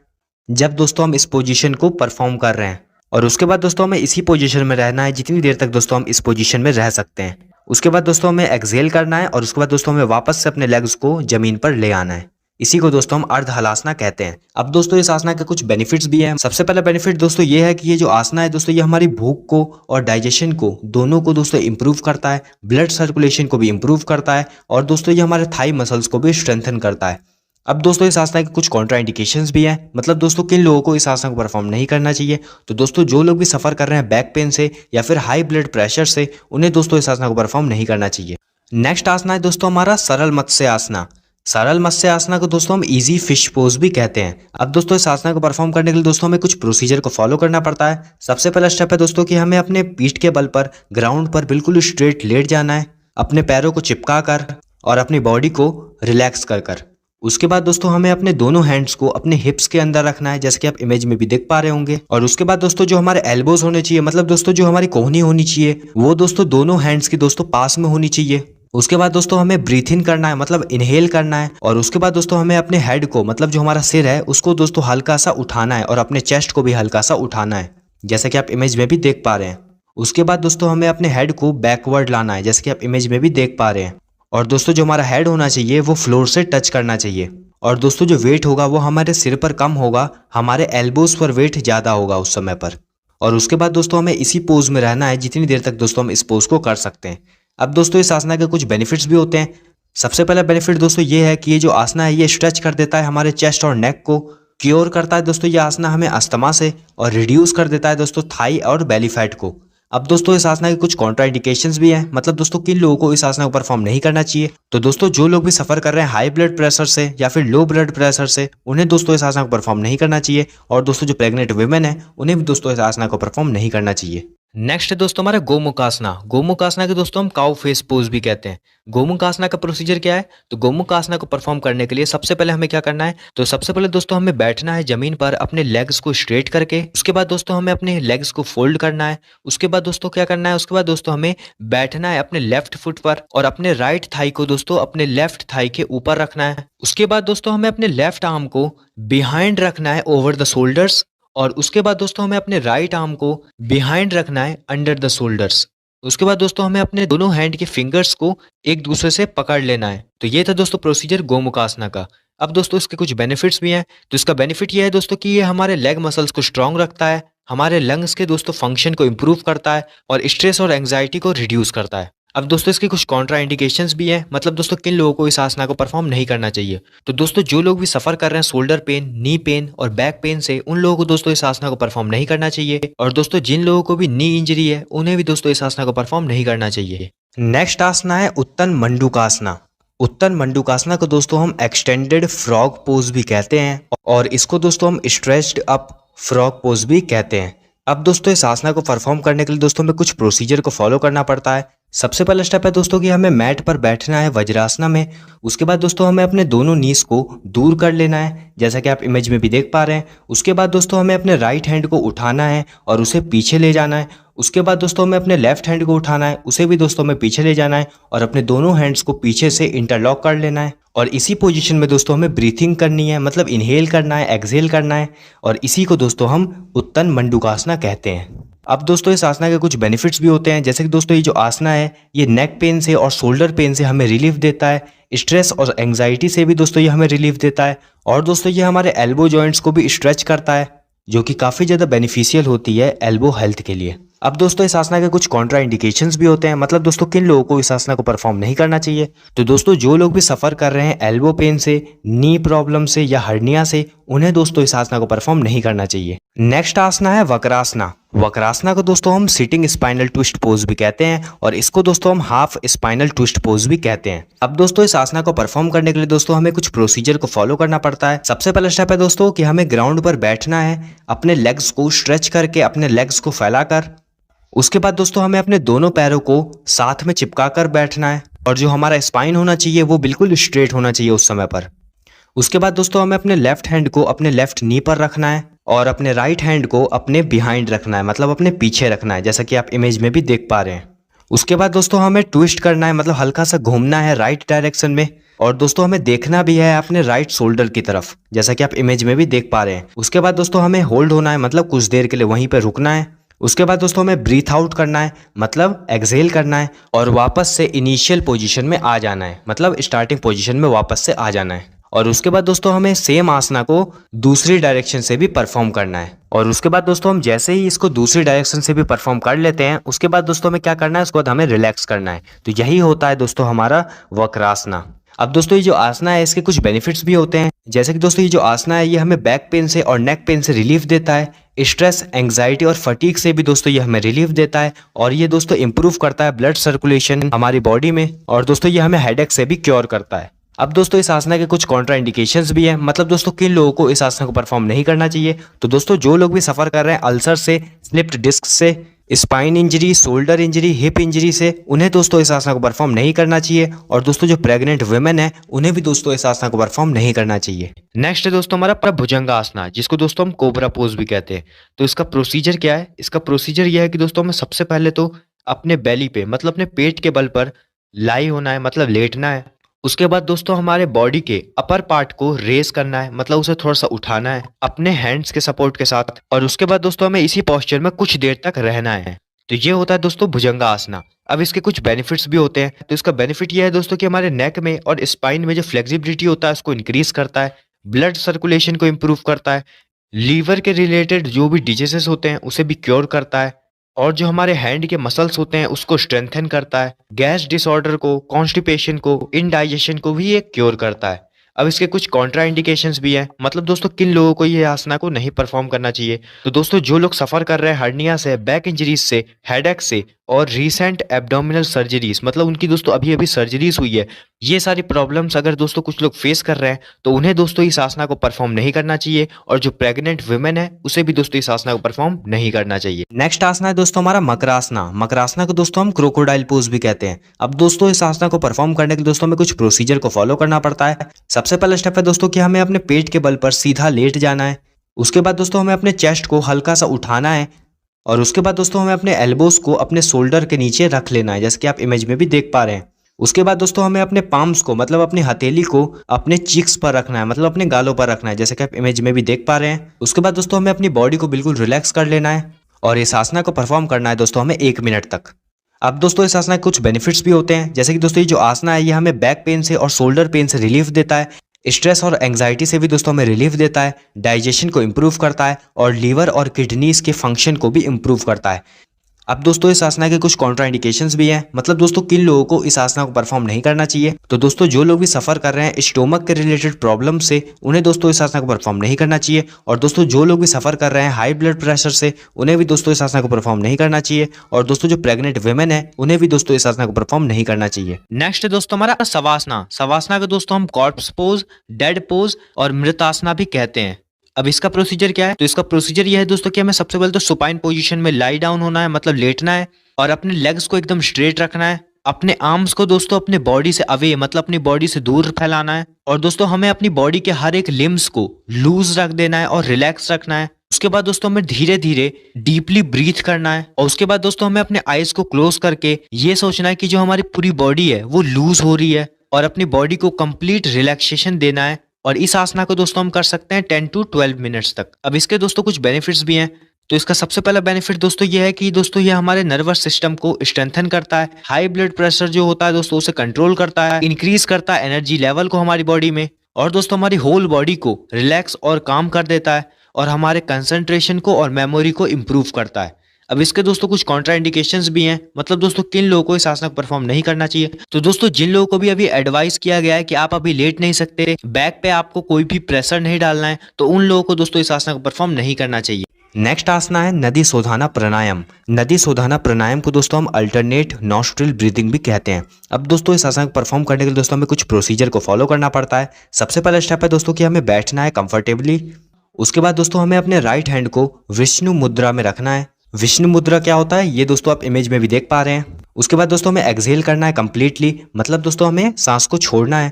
जब दोस्तों हम इस पोजीशन को परफॉर्म कर रहे हैं। और उसके बाद दोस्तों हमें इसी पोजीशन में रहना है जितनी देर तक दोस्तों हम इस पोजीशन में रह सकते हैं। उसके बाद दोस्तों हमें एक्सहेल करना है और उसके बाद दोस्तों हमें वापस से अपने लेग्स को जमीन पर ले आना है। इसी को दोस्तों हम अर्ध हलासना कहते हैं। अब दोस्तों इस आसना के कुछ बेनिफिट्स भी हैं। सबसे पहला बेनिफिट दोस्तों ये है कि ये जो आसना है दोस्तों ये हमारी भूख को और डाइजेशन को दोनों को दोस्तों इंप्रूव करता है, ब्लड सर्कुलेशन को भी इंप्रूव करता है और दोस्तों ये हमारे थाई मसल्स को भी स्ट्रेंथन करता है। अब दोस्तों इस आसना के कुछ कॉन्ट्रा इंडिकेशंस भी हैं, मतलब दोस्तों किन लोगों को इस आसना को परफॉर्म नहीं करना चाहिए। तो दोस्तों जो लोग भी सफर कर रहे हैं बैक पेन से या फिर हाई ब्लड प्रेशर से, उन्हें दोस्तों इस आसना को परफॉर्म नहीं करना चाहिए। नेक्स्ट आसना है दोस्तों हमारा सरल मत्स्य आसना। सरल मत्स्य आसना को दोस्तों हम इजी फिश पोज भी कहते हैं। अब दोस्तों इस आसना को परफॉर्म करने के लिए दोस्तों हमें कुछ प्रोसीजर को फॉलो करना पड़ता है। सबसे पहला स्टेप है दोस्तों कि हमें अपने पीठ के बल पर ग्राउंड पर बिल्कुल स्ट्रेट लेट जाना है, अपने पैरों को चिपका कर और अपनी बॉडी को रिलैक्स कर कर। उसके बाद दोस्तों हमें अपने दोनों हैंड्स को अपने हिप्स के अंदर रखना है, जैसे कि आप इमेज में भी देख पा रहे होंगे। और उसके बाद दोस्तों जो हमारे एल्बोज होने चाहिए, मतलब दोस्तों जो हमारी कोहनी होनी चाहिए, वो दोस्तों दोनों हैंड्स की दोस्तों पास में होनी चाहिए। उसके बाद दोस्तों हमें ब्रीथ इन करना है, मतलब इनहेल करना है। और उसके बाद दोस्तों हमें अपने हेड को, मतलब जो हमारा सिर है, उसको दोस्तों हल्का सा उठाना है और अपने चेस्ट को भी हल्का सा उठाना है, जैसे कि आप इमेज में भी देख पा रहे हैं। उसके बाद दोस्तों हमें अपने हेड को बैकवर्ड लाना है, जैसे कि आप इमेज में भी देख पा रहे हैं। और दोस्तों जो हमारा हेड होना चाहिए वो फ्लोर से टच करना चाहिए। और दोस्तों जो वेट होगा वो हमारे सिर पर कम होगा, हमारे एल्बोज पर वेट ज़्यादा होगा उस समय पर। और उसके बाद दोस्तों हमें इसी पोज में रहना है जितनी देर तक दोस्तों हम इस पोज को कर सकते हैं। अब दोस्तों इस आसना के कुछ बेनिफिट्स भी होते हैं। सबसे पहला बेनिफिट दोस्तों ये है कि ये जो आसना है ये स्ट्रेच कर देता है हमारे चेस्ट और नेक को, क्योर करता है दोस्तों ये आसना हमें अस्थमा से, और रिड्यूस कर देता है दोस्तों थाई और बेली फैट को। अब दोस्तों इस आसना के कुछ कॉन्ट्रा इंडिकेशंस भी हैं, मतलब दोस्तों किन लोगों को इस आसना को परफॉर्म नहीं करना चाहिए। तो दोस्तों जो लोग भी सफर कर रहे हैं हाई ब्लड प्रेशर से या फिर लो ब्लड प्रेशर से, उन्हें दोस्तों इस आसना को परफॉर्म नहीं करना चाहिए। और दोस्तों जो प्रेग्नेंट वुमेन है उन्हें भी दोस्तों इस आसना को परफॉर्म नहीं करना चाहिए। नेक्स्ट है दोस्तों हमारा गोमुख आसना। गोमुख आसना के दोस्तों हम काउ फेस पोज भी कहते हैं। गोमुख आसना का प्रोसीजर क्या है? तो गोमुख आसना को परफॉर्म करने के लिए सबसे पहले हमें क्या करना है? तो सबसे पहले दोस्तों हमें बैठना है जमीन पर अपने लेग्स को स्ट्रेट करके। उसके बाद दोस्तों हमें अपने लेग्स को फोल्ड करना है। उसके बाद दोस्तों क्या करना है? उसके बाद दोस्तों हमें बैठना है अपने लेफ्ट फुट पर और अपने राइट थाई को दोस्तों अपने लेफ्ट थाई के ऊपर रखना है। उसके बाद दोस्तों हमें अपने लेफ्ट आर्म को बिहाइंड रखना है ओवर द शोल्डर्स। और उसके बाद दोस्तों हमें अपने राइट आर्म को बिहाइंड रखना है अंडर द शोल्डर्स। उसके बाद दोस्तों हमें अपने दोनों हैंड के फिंगर्स को एक दूसरे से पकड़ लेना है। तो ये था दोस्तों प्रोसीजर गोमुख आसना का। अब दोस्तों इसके कुछ बेनिफिट्स भी हैं। तो इसका बेनिफिट ये है दोस्तों कि ये हमारे लेग मसल्स को स्ट्रांग रखता है, हमारे लंग्स के दोस्तों फंक्शन को इंप्रूव करता है और स्ट्रेस और एंग्जाइटी को रिड्यूस करता है। अब दोस्तों इसके कुछ कॉन्ट्रा इंडिकेशंस भी हैं, मतलब दोस्तों किन लोगों को इस आसना को परफॉर्म नहीं करना चाहिए। तो दोस्तों जो लोग भी सफर कर रहे हैं शोल्डर पेन, नी पेन और बैक पेन से, उन लोगों को दोस्तों इस आसना को परफॉर्म नहीं करना चाहिए। और दोस्तों जिन लोगों को भी नी इंजरी है उन्हें भी दोस्तों इस आसना को परफॉर्म नहीं करना चाहिए। नेक्स्ट आसना है उत्तन मंडूकासना। उत्तन मंडूकासना को दोस्तों हम एक्सटेंडेड फ्रॉग पोज भी कहते हैं और इसको दोस्तों हम स्ट्रेच्ड अप फ्रॉग पोज भी कहते हैं। अब दोस्तों इस आसना को परफॉर्म करने के लिए दोस्तों हमें कुछ प्रोसीजर को फॉलो करना पड़ता है। सबसे पहला स्टेप है दोस्तों कि हमें मैट पर बैठना है वज्रासना में। उसके बाद दोस्तों हमें अपने दोनों नीज को दूर कर लेना है, जैसा कि आप इमेज में भी देख पा रहे हैं। उसके बाद दोस्तों हमें अपने राइट हैंड को उठाना है और उसे पीछे ले जाना है। उसके बाद दोस्तों हमें अपने लेफ्ट हैंड को उठाना है, उसे भी दोस्तों हमें पीछे ले जाना है और अपने दोनों हैंड्स को पीछे से इंटरलॉक कर लेना है। और इसी पोजीशन में दोस्तों हमें ब्रीथिंग करनी है, मतलब इनहेल करना है, एक्सहेल करना है। और इसी को दोस्तों हम उत्तन मंडूकासना कहते हैं। अब दोस्तों इस आसना के कुछ बेनिफिट्स भी होते हैं, जैसे कि दोस्तों ये जो आसना है ये नेक पेन से और शोल्डर पेन से हमें रिलीफ देता है, स्ट्रेस और एंग्जाइटी से भी दोस्तों ये हमें रिलीफ देता है। और दोस्तों ये हमारे एल्बो जॉइंट्स को भी स्ट्रेच करता है, जो कि काफ़ी ज़्यादा बेनिफिशियल होती है एल्बो हेल्थ के लिए। अब दोस्तों इस आसना के कुछ कॉन्ट्रा इंडिकेशंस भी होते हैं, मतलब दोस्तों किन लोगों को इस आसना को परफॉर्म नहीं करना चाहिए। तो दोस्तों जो लोग भी सफ़र कर रहे हैं एल्बो पेन से, नी प्रॉब्लम से या हर्निया से, उन्हें दोस्तों इस आसना को परफॉर्म नहीं करना चाहिए। नेक्स्ट आसना है वक्रासना। वक्रासना को दोस्तों हम सिटिंग स्पाइनल ट्विस्ट पोज भी कहते हैं और इसको दोस्तों हम हाफ स्पाइनल ट्विस्ट पोज भी कहते हैं। अब दोस्तों इस आसना को परफॉर्म करने के लिए दोस्तों हमें कुछ प्रोसीजर को फॉलो करना पड़ता है। सबसे पहला स्टेप है दोस्तों कि हमें ग्राउंड पर बैठना है, अपने लेग्स को स्ट्रेच करके, अपने लेग्स को फैलाकर। उसके बाद दोस्तों हमें अपने दोनों पैरों को साथ में चिपका कर बैठना है और जो हमारा स्पाइन होना चाहिए वो बिल्कुल स्ट्रेट होना चाहिए उस समय पर। उसके बाद दोस्तों हमें अपने लेफ्ट हैंड को अपने लेफ्ट नी पर रखना है और अपने राइट हैंड को अपने बिहाइंड रखना है, मतलब अपने पीछे रखना है, जैसा कि आप इमेज में भी देख पा रहे हैं। उसके बाद दोस्तों हमें ट्विस्ट करना है, मतलब हल्का सा घूमना है राइट डायरेक्शन में। और दोस्तों हमें देखना भी है अपने राइट शोल्डर की तरफ, जैसा कि आप इमेज में भी देख पा रहे हैं। उसके बाद दोस्तों हमें होल्ड होना है, मतलब कुछ देर के लिए वहीं पे रुकना है। उसके बाद दोस्तों हमें ब्रीथ आउट करना है, मतलब एक्सहेल करना है, और वापस से इनिशियल पोजीशन में आ जाना है, मतलब स्टार्टिंग पोजीशन में वापस से आ जाना है। और उसके बाद दोस्तों हमें सेम आसना को दूसरी डायरेक्शन से भी परफॉर्म करना है। और उसके बाद दोस्तों हम जैसे ही इसको दूसरी डायरेक्शन से भी परफॉर्म कर लेते हैं, उसके बाद दोस्तों हमें क्या करना है, उसके बाद हमें रिलैक्स करना है। तो यही होता है दोस्तों हमारा वक्रासना। अब दोस्तों ये जो आसना है इसके कुछ बेनिफिट्स भी होते हैं, जैसे कि दोस्तों ये जो आसना है ये हमें बैक पेन से और नेक पेन से रिलीफ देता है, स्ट्रेस, एंग्जाइटी और फटीग से भी दोस्तों ये हमें रिलीफ देता है, और ये दोस्तों इंप्रूव करता है ब्लड सर्कुलेशन हमारी बॉडी में, और दोस्तों ये हमें हेडेक से भी क्योर करता है। अब दोस्तों इस आसना के कुछ कॉन्ट्रा इंडिकेशंस भी हैं, मतलब दोस्तों किन लोगों को इस आसना को परफॉर्म नहीं करना चाहिए। तो दोस्तों जो लोग भी सफर कर रहे हैं अल्सर से, स्लिप्ड डिस्क से, spine injury, shoulder injury, hip injury से, उन्हें दोस्तों इस आसना को परफॉर्म नहीं करना चाहिए। और दोस्तों जो प्रेग्नेंट वुमेन है उन्हें भी दोस्तों इस आसना को परफॉर्म नहीं करना चाहिए। नेक्स्ट है दोस्तों हमारा भुजंगासना, जिसको दोस्तों हम कोबरा पोज भी कहते हैं। तो इसका प्रोसीजर क्या है? इसका प्रोसीजर यह है कि दोस्तों हमें सबसे पहले तो अपने बेली पे, मतलब अपने पेट के बल पर लाई होना है, मतलब लेटना है। उसके बाद दोस्तों हमारे बॉडी के अपर पार्ट को रेस करना है, मतलब उसे थोड़ा सा उठाना है अपने हैंड्स के सपोर्ट के साथ, और उसके बाद दोस्तों हमें इसी पोस्चर में कुछ देर तक रहना है। तो ये होता है दोस्तों भुजंगासना। अब इसके कुछ बेनिफिट्स भी होते हैं। तो इसका बेनिफिट ये है दोस्तों कि हमारे नेक में और स्पाइन में जो फ्लेक्सिबिलिटी होता है उसको इंक्रीज करता है, ब्लड सर्कुलेशन को इंप्रूव करता है, लीवर के रिलेटेड जो भी डिजीजेस होते हैं उसे भी क्योर करता है, और जो हमारे हैंड के मसल्स होते हैं उसको स्ट्रेंथन करता है, गैस डिसऑर्डर को, कॉन्स्टिपेशन को, इनडाइजेशन को भी ये क्योर करता है। अब इसके कुछ कॉन्ट्रा इंडिकेशंस भी हैं, मतलब दोस्तों किन लोगों को ये आसना को नहीं परफॉर्म करना चाहिए। तो दोस्तों जो लोग सफर कर रहे हैं हर्निया से, बैक इंजरीज से, हेडेक से, और रीसेंट एब्डोमिनल सर्जरीज, मतलब उनकी दोस्तों अभी अभी सर्जरीज हुई है, ये सारी प्रॉब्लम्स अगर दोस्तों कुछ लोग फेस कर रहे हैं तो उन्हें दोस्तों इस आसना को परफॉर्म नहीं करना चाहिए। और जो प्रेग्नेंट वुमेन है उसे भी दोस्तों इस आसना को परफॉर्म नहीं करना चाहिए। नेक्स्ट आसना है दोस्तों हमारा मकरासना। मकरासना को दोस्तों हम क्रोकोडाइल पोज भी कहते हैं। अब दोस्तों इस आसना को परफॉर्म करने के लिए दोस्तों हमें कुछ प्रोसीजर को फॉलो करना पड़ता है। सबसे पहला स्टेप है दोस्तों कि हमें अपने पेट के बल पर सीधा लेट जाना है। उसके बाद दोस्तों हमें अपने चेस्ट को हल्का सा उठाना है, और उसके बाद दोस्तों हमें अपने एल्बोस को अपने शोल्डर के नीचे रख लेना है, जैसे कि आप इमेज में भी देख पा रहे हैं। उसके बाद दोस्तों हमें अपने पाम्स को, मतलब अपनी हथेली को अपने चीक्स पर रखना है, मतलब अपने गालों पर रखना है, जैसे कि आप इमेज में भी देख पा रहे हैं। उसके बाद दोस्तों हमें अपनी बॉडी को बिल्कुल रिलैक्स कर लेना है, और इस आसना को परफॉर्म करना है दोस्तों हमें 1 मिनट तक। अब दोस्तों इस आसना के कुछ बेनिफिट्स भी होते हैं, जैसे कि दोस्तों ये जो आसना है ये हमें बैक पेन से और शोल्डर पेन से रिलीफ देता है, स्ट्रेस और एंग्जाइटी से भी दोस्तों हमें रिलीफ देता है, डाइजेशन को इम्प्रूव करता है, और लीवर और किडनीज के फंक्शन को भी इम्प्रूव करता है। अब दोस्तों इस आसना के कुछ कॉन्ट्रा इंडिकेशंस भी हैं, मतलब दोस्तों किन लोगों को इस आसना को परफॉर्म नहीं करना चाहिए। तो दोस्तों जो लोग भी सफर कर रहे हैं स्टोमक के रिलेटेड प्रॉब्लम से, उन्हें दोस्तों इस आसना को परफॉर्म नहीं करना चाहिए। और दोस्तों जो लोग भी सफर कर रहे हैं हाई ब्लड प्रेशर से, उन्हें भी दोस्तों इस आसना को परफॉर्म नहीं करना चाहिए। और दोस्तों जो प्रेग्नेंट वुमेन है उन्हें भी दोस्तों इस आसना को परफॉर्म नहीं करना चाहिए। नेक्स्ट दोस्तों हमारा सवासना। सवासना को दोस्तों हम कॉर्प्स पोज, डेड पोज और मृतासना भी कहते हैं। अब इसका प्रोसीजर क्या है? तो इसका प्रोसीजर यह है दोस्तों कि हमें सबसे पहले तो सुपाइन पोजीशन में लाई डाउन होना है, मतलब लेटना है, और अपने लेग्स को एकदम स्ट्रेट रखना है। अपने आर्म्स को दोस्तों अपने बॉडी से अवे, मतलब अपनी बॉडी से दूर फैलाना है, और दोस्तों हमें अपनी बॉडी के हर एक लिम्स को लूज रख देना है और रिलैक्स रखना है। उसके बाद दोस्तों हमें धीरे धीरे डीपली ब्रीथ करना है, और उसके बाद दोस्तों हमें अपने आईज को क्लोज करके ये सोचना है कि जो हमारी पूरी बॉडी है वो लूज हो रही है, और अपनी बॉडी को कंप्लीट रिलैक्सेशन देना है। और इस आसना को दोस्तों हम कर सकते हैं 10 to 12 मिनट्स तक। अब इसके दोस्तों कुछ बेनिफिट्स भी हैं। तो इसका सबसे पहला बेनिफिट दोस्तों ये है कि दोस्तों ये हमारे नर्वस सिस्टम को स्ट्रेंथन करता है, हाई ब्लड प्रेशर जो होता है दोस्तों उसे कंट्रोल करता है, इंक्रीज करता है एनर्जी लेवल को हमारी बॉडी में, और दोस्तों हमारी होल बॉडी को रिलैक्स और काम कर देता है, और हमारे कंसंट्रेशन को और मेमोरी को इम्प्रूव करता है। अब इसके दोस्तों कुछ कॉन्ट्रा इंडिकेशंस भी हैं, मतलब दोस्तों किन लोगों को इस आसना को परफॉर्म नहीं करना चाहिए। तो दोस्तों जिन लोगों को भी अभी एडवाइस किया गया है कि आप अभी लेट नहीं सकते, बैक पे आपको कोई भी प्रेशर नहीं डालना है, तो उन लोगों को दोस्तों इस आसना को परफॉर्म नहीं करना चाहिए। नेक्स्ट आसना है नदी शोधाना प्राणायाम। नदी शोधाना प्राणायाम को दोस्तों हम अल्टरनेट नॉस्ट्रिल ब्रीदिंग भी कहते हैं। अब दोस्तों इस आसन को परफॉर्म करने के लिए दोस्तों हमें कुछ प्रोसीजर को फॉलो करना पड़ता है। सबसे पहला स्टेप है दोस्तों कि हमें बैठना है कंफर्टेबली। उसके बाद दोस्तों हमें अपने राइट हैंड को विष्णु मुद्रा में रखना है। विष्णु मुद्रा क्या होता है ये दोस्तों आप इमेज में भी देख पा रहे हैं। उसके बाद दोस्तों हमें एक्सहेल करना है कंप्लीटली, मतलब दोस्तों हमें सांस को छोड़ना है।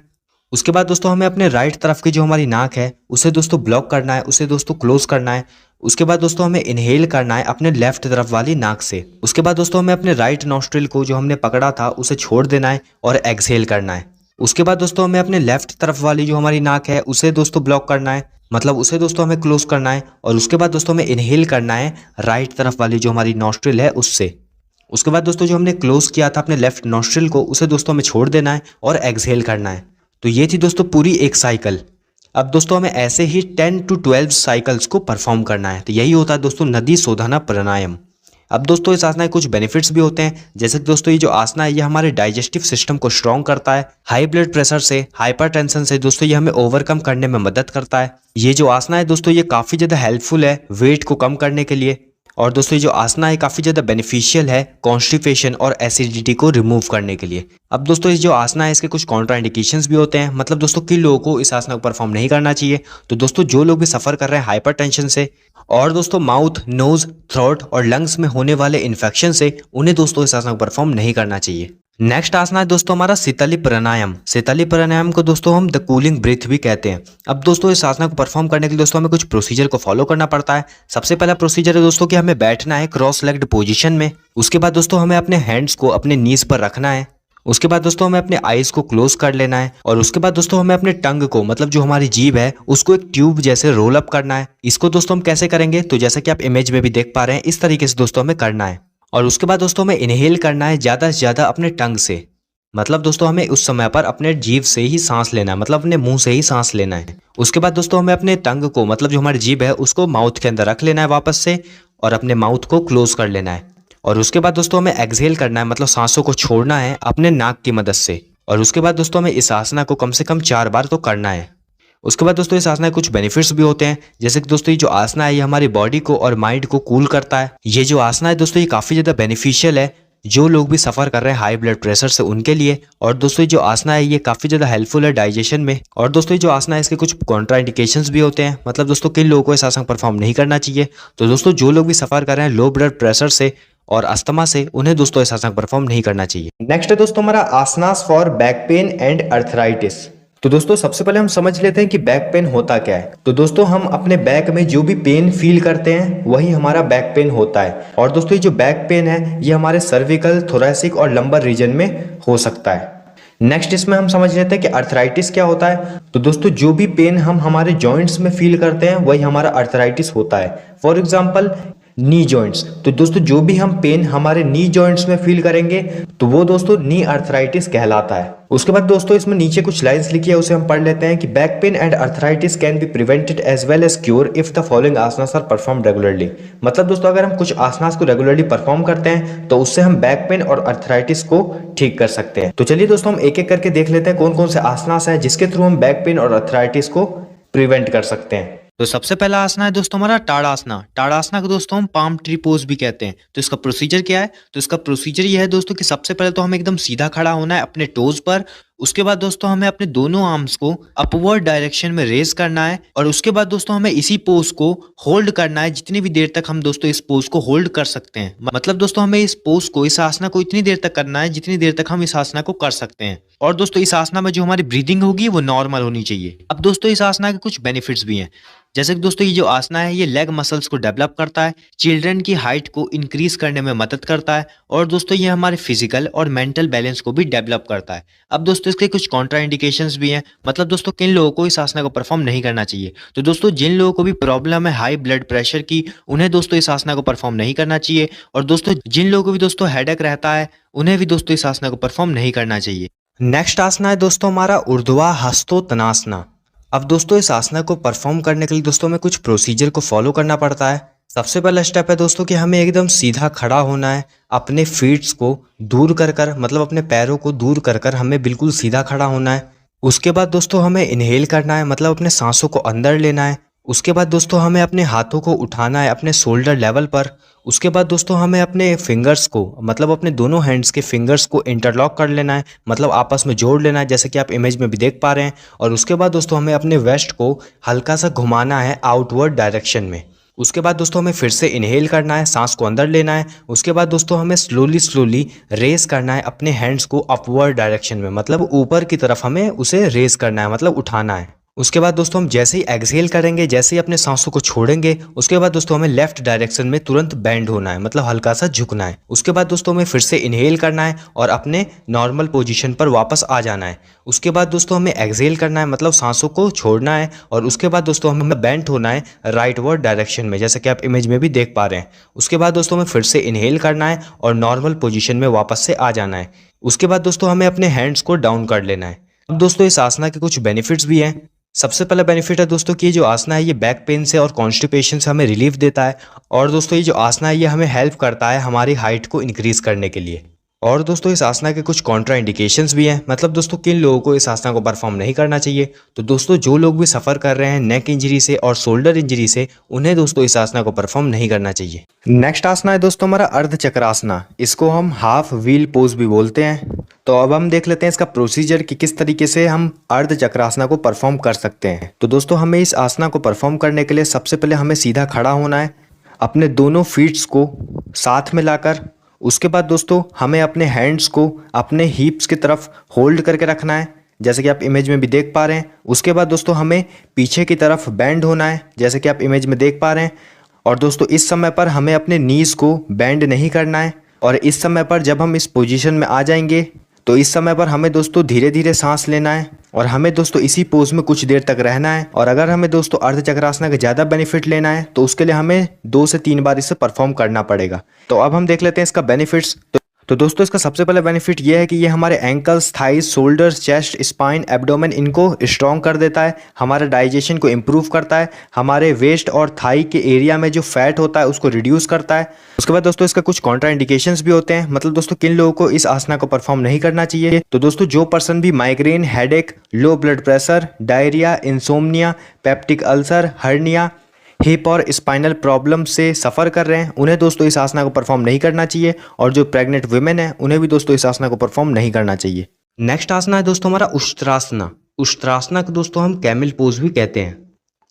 उसके बाद दोस्तों हमें अपने राइट तरफ की जो हमारी नाक है उसे दोस्तों ब्लॉक करना है, उसे दोस्तों क्लोज करना है। उसके बाद दोस्तों हमें इनहेल करना है अपने लेफ्ट तरफ वाली नाक से। उसके बाद दोस्तों हमें अपने राइट नॉस्ट्रिल को जो हमने पकड़ा था उसे छोड़ देना है और एक्सहेल करना है। उसके बाद दोस्तों हमें अपने लेफ्ट तरफ वाली जो हमारी नाक है उसे दोस्तों ब्लॉक करना है, मतलब उसे दोस्तों हमें क्लोज करना है। और उसके बाद दोस्तों हमें इनहेल करना है राइट तरफ वाली जो हमारी नॉस्ट्रिल है उससे। उसके बाद दोस्तों जो हमने क्लोज किया था अपने लेफ्ट नॉस्ट्रिल को उसे दोस्तों हमें छोड़ देना है और एक्सहेल करना है। तो ये थी दोस्तों पूरी एक साइकिल। अब दोस्तों हमें ऐसे ही 10 to 12 साइकिल्स को परफॉर्म करना है। तो यही होता है दोस्तों नदी शोधना प्राणायाम। अब दोस्तों इस आसना के कुछ बेनिफिट्स भी होते हैं, जैसे कि दोस्तों ये जो आसना है ये हमारे डाइजेस्टिव सिस्टम को स्ट्रॉन्ग करता है, हाई ब्लड प्रेशर से, हाइपरटेंशन से दोस्तों ये हमें ओवरकम करने में मदद करता है। ये जो आसना है दोस्तों ये काफ़ी ज़्यादा हेल्पफुल है वेट को कम करने के लिए। और दोस्तों ये जो आसना है काफ़ी ज़्यादा बेनिफिशियल है कॉन्स्टिपेशन और एसिडिटी को रिमूव करने के लिए। अब दोस्तों इस जो आसना है इसके कुछ कॉन्ट्राइंडिकेशंस भी होते हैं, मतलब दोस्तों किन लोगों को इस आसना को परफॉर्म नहीं करना चाहिए। तो दोस्तों जो लोग भी सफ़र कर रहे हैं हाइपरटेंशन से और दोस्तों माउथ, नोज, थ्रोट और लंग्स में होने वाले इन्फेक्शन से, उन्हें दोस्तों इस आसना को परफॉर्म नहीं करना चाहिए। नेक्स्ट आसना है दोस्तों हमारा शीतली प्राणायाम। शीतली प्राणायाम को दोस्तों हम द कूलिंग ब्रीथ भी कहते हैं। अब दोस्तों इस आसना को परफॉर्म करने के लिए दोस्तों हमें कुछ प्रोसीजर को फॉलो करना पड़ता है। सबसे पहला प्रोसीजर है दोस्तों कि हमें बैठना है क्रॉस लेग्ड पोजीशन में। उसके बाद दोस्तों हमें अपने हैंड्स को अपने नीज पर रखना है। उसके बाद दोस्तों हमें अपने आईज को क्लोज कर लेना है और उसके बाद दोस्तों हमें अपने टंग को, मतलब जो हमारी जीभ है उसको एक ट्यूब जैसे रोल अप करना है। इसको दोस्तों हम कैसे करेंगे, तो जैसा कि आप इमेज में भी देख पा रहे हैं इस तरीके से दोस्तों हमें करना है। और उसके बाद दोस्तों हमें इनहेल करना है ज़्यादा से ज़्यादा अपने टंग से, मतलब दोस्तों हमें उस समय पर अपने जीभ से ही सांस लेना है, मतलब अपने मुंह से ही सांस लेना है। उसके बाद दोस्तों हमें अपने टंग को, मतलब जो हमारी जीभ है उसको माउथ के अंदर रख लेना है वापस से और अपने माउथ को क्लोज कर लेना है। और उसके बाद दोस्तों हमें एक्सहेल करना है, मतलब सांसों को छोड़ना है अपने नाक की मदद से। और उसके बाद दोस्तों हमें इस आसना को कम से कम 4 बार तो करना है। उसके बाद दोस्तों इस आसना के कुछ बेनिफिट्स भी होते हैं, जैसे कि दोस्तों ये जो आसना है ये हमारी बॉडी को और माइंड को कूल करता है। ये जो आसना है दोस्तों ये काफ़ी ज़्यादा बेनिफिशियल है जो लोग भी सफ़र कर रहे हैं हाई ब्लड प्रेशर से उनके लिए। और दोस्तों ये जो आसना है ये काफ़ी ज़्यादा हेल्पफुल है डाइजेशन में। और दोस्तों ये जो आसना है इसके कुछ कॉन्ट्राइंडिकेशंस भी होते हैं, मतलब दोस्तों किन लोगों को इस आसन परफॉर्म नहीं करना चाहिए। तो दोस्तों जो लोग भी सफ़र कर रहे हैं लो ब्लड प्रेशर से और अस्थमा से, उन्हें दोस्तों इस आसन परफॉर्म नहीं करना चाहिए। नेक्स्ट है दोस्तों हमारा asanas for back pain and arthritis. तो दोस्तों सबसे पहले हम समझ लेते हैं कि बैक पेन होता क्या है। तो दोस्तों हम अपने बैक में जो भी पेन फील करते हैं वही हमारा बैक पेन होता है। और दोस्तों ये जो बैक पेन है ये हमारे सर्विकल, थोरैसिक और लंबर रीजन में हो सकता है। नेक्स्ट इसमें हम समझ लेते हैं कि अर्थराइटिस क्या होता है। तो दोस्तों जो भी पेन हम हमारे जॉइंट्स में फील करते हैं वही हमारा अर्थराइटिस होता है। For example knee joints. तो दोस्तों जो भी हम पेन हमारे नी जॉइंट्स में फील करेंगे तो वो दोस्तों नी अर्थराइटिस कहलाता है। उसके बाद दोस्तों इसमें नीचे कुछ लाइंस लिखी है उसे हम पढ़ लेते हैं कि back pain and arthritis can be prevented as well as cure if the following asanas are perform regularly. मतलब दोस्तों अगर हम कुछ आसनास को रेगुलरली परफॉर्म करते हैं तो उससे हम बैक पेन और अर्थराइटिस को ठीक कर सकते हैं। तो चलिए दोस्तों हम एक एक करके देख लेते हैं कौन कौन से आसनास है जिसके थ्रू हम बैक पेन और अर्थराइटिस को प्रिवेंट कर सकते हैं। तो सबसे पहला आसना है दोस्तों हमारा टाड़ासना। टाड़ासना को दोस्तों हम पाम ट्री पोज भी कहते हैं। तो इसका प्रोसीजर क्या है, तो इसका प्रोसीजर ये है दोस्तों कि सबसे पहले तो हमें एकदम सीधा खड़ा होना है अपने टोज पर। उसके बाद दोस्तों हमें अपने दोनों आर्म्स को अपवर्ड डायरेक्शन में रेज करना है और उसके बाद दोस्तों हमें इसी पोज को होल्ड करना है जितनी भी देर तक हम दोस्तों इस पोज को होल्ड कर सकते हैं। मतलब दोस्तों हमें इस पोज को, इस आसना को इतनी देर तक करना है जितनी देर तक हम इस आसना को कर सकते हैं। और दोस्तों इस आसना में जो हमारी ब्रीदिंग होगी वो नॉर्मल होनी चाहिए। अब दोस्तों इस आसना के कुछ बेनिफिट्स भी हैं, जैसे कि दोस्तों ये जो आसना है ये लेग मसल्स को डेवलप करता है, चिल्ड्रन की हाइट को इंक्रीज करने में मदद करता है और दोस्तों ये हमारे फिजिकल और मेंटल बैलेंस को भी डेवलप करता है। अब दोस्तों इसके कुछ कॉन्ट्राइंडिकेशंस भी हैं, मतलब दोस्तों किन लोगों को इस आसना को परफॉर्म नहीं करना चाहिए। तो दोस्तों जिन लोगों को भी प्रॉब्लम है हाई ब्लड प्रेशर की, उन्हें दोस्तों इस आसना को परफॉर्म नहीं करना चाहिए। और दोस्तों जिन लोगों को भी दोस्तों हेडेक रहता है उन्हें भी दोस्तों इस आसना को परफॉर्म नहीं करना चाहिए। नेक्स्ट आसना है दोस्तों हमारा ऊर्ध्वा हस्तोत्तनासना। अब दोस्तों इस आसना को परफॉर्म करने के लिए दोस्तों हमें कुछ प्रोसीजर को फॉलो करना पड़ता है। सबसे पहला स्टेप है दोस्तों कि हमें एकदम सीधा खड़ा होना है, अपने फीट्स को दूर कर मतलब अपने पैरों को दूर कर हमें बिल्कुल सीधा खड़ा होना है। उसके बाद दोस्तों हमें इनहेल करना है, मतलब अपने सांसों को अंदर लेना है। उसके बाद दोस्तों हमें अपने हाथों को उठाना है अपने शोल्डर लेवल पर। उसके बाद दोस्तों हमें अपने फिंगर्स को, मतलब अपने दोनों हैंड्स के फिंगर्स को इंटरलॉक कर लेना है, मतलब आपस में जोड़ लेना है जैसे कि आप इमेज में भी देख पा रहे हैं। और उसके बाद दोस्तों हमें अपने वेस्ट को हल्का सा घुमाना है आउटवर्ड डायरेक्शन में। उसके बाद दोस्तों हमें फिर से इनहेल करना है, सांस को अंदर लेना है। उसके बाद दोस्तों हमें स्लोली रेस करना है अपने हैंड्स को अपवर्ड डायरेक्शन में, मतलब ऊपर की तरफ हमें उसे रेस करना है, मतलब उठाना है। उसके बाद दोस्तों हम जैसे ही एक्सहेल करेंगे, जैसे ही अपने सांसों को छोड़ेंगे, उसके बाद दोस्तों हमें लेफ्ट डायरेक्शन में तुरंत बेंड होना है, मतलब हल्का सा झुकना है। उसके बाद दोस्तों हमें फिर से इनहेल करना है और अपने नॉर्मल पोजीशन पर वापस आ जाना है। उसके बाद दोस्तों हमें एक्सहेल करना है, मतलब सांसों को छोड़ना है और उसके बाद दोस्तों हमें बेंड होना है राइटवर्ड डायरेक्शन में, जैसे कि आप इमेज में भी देख पा रहे हैं। उसके बाद दोस्तों हमें फिर से इनहेल करना है और नॉर्मल पोजीशन में वापस से आ जाना है। उसके बाद दोस्तों हमें अपने हैंड्स को डाउन कर लेना है। अब दोस्तों इस आसना के कुछ बेनिफिट्स भी हैं। सबसे पहला बेनिफिट है दोस्तों कि ये जो आसना है ये बैक पेन से और कॉन्स्टिपेशन से हमें रिलीफ देता है। और दोस्तों ये जो आसना है ये हमें हेल्प करता है हमारी हाइट को इंक्रीज करने के लिए। और दोस्तों इस आसना के कुछ कॉन्ट्रा इंडिकेशंस भी हैं, मतलब दोस्तों किन लोगों को इस आसना को परफॉर्म नहीं करना चाहिए। तो दोस्तों जो लोग भी सफ़र कर रहे हैं नेक इंजरी से और शोल्डर इंजरी से, उन्हें दोस्तों इस आसना को परफॉर्म नहीं करना चाहिए। नेक्स्ट आसना है दोस्तों हमारा अर्ध चक्रासना। इसको हम हाफ व्हील पोज भी बोलते हैं। तो अब हम देख लेते हैं इसका प्रोसीजर कि किस तरीके से हम अर्ध चक्रासना को परफॉर्म कर सकते हैं। तो दोस्तों हमें इस आसना को परफॉर्म करने के लिए सबसे पहले हमें सीधा खड़ा होना है, अपने दोनों फीट्स को साथ में लाकर। उसके बाद दोस्तों हमें अपने हैंड्स को अपने हिप्स की तरफ होल्ड करके रखना है, जैसे कि आप इमेज में भी देख पा रहे हैं। उसके बाद दोस्तों हमें पीछे की तरफ बेंड होना है, जैसे कि आप इमेज में देख पा रहे हैं। और दोस्तों इस समय पर हमें अपने नीज़ को बेंड नहीं करना है। और इस समय पर जब हम इस पोजीशन में आ जाएंगे तो इस समय पर हमें दोस्तों धीरे धीरे सांस लेना है और हमें दोस्तों इसी पोज में कुछ देर तक रहना है। और अगर हमें दोस्तों अर्ध चक्रासना का ज़्यादा बेनिफिट लेना है तो उसके लिए हमें 2 से 3 बार इसे परफॉर्म करना पड़ेगा। तो अब हम देख लेते हैं इसका बेनिफिट्स। तो दोस्तों इसका सबसे पहला बेनिफिट ये है कि ये हमारे ankles, thighs, shoulders, chest, spine, abdomen इनको स्ट्रॉन्ग कर देता है, हमारे डाइजेशन को इम्प्रूव करता है, हमारे वेस्ट और थाई के एरिया में जो फैट होता है उसको रिड्यूस करता है। उसके बाद दोस्तों इसका कुछ कॉन्ट्रा इंडिकेशंस भी होते हैं, मतलब दोस्तों किन लोगों को इस आसना को परफॉर्म नहीं करना चाहिए। तो दोस्तों जो पर्सन भी migraine, headache, low blood pressure, diarrhoea, insomnia, peptic ulcer, hernia, hip और स्पाइनल प्रॉब्लम से सफ़र कर रहे हैं, उन्हें दोस्तों इस आसना को परफॉर्म नहीं करना चाहिए। और जो प्रेग्नेंट वुमेन है उन्हें भी दोस्तों इस आसना को परफॉर्म नहीं करना चाहिए। नेक्स्ट आसना है दोस्तों हमारा उष्ट्रासना। उष्ट्रासना को दोस्तों हम कैमल पोज भी कहते हैं।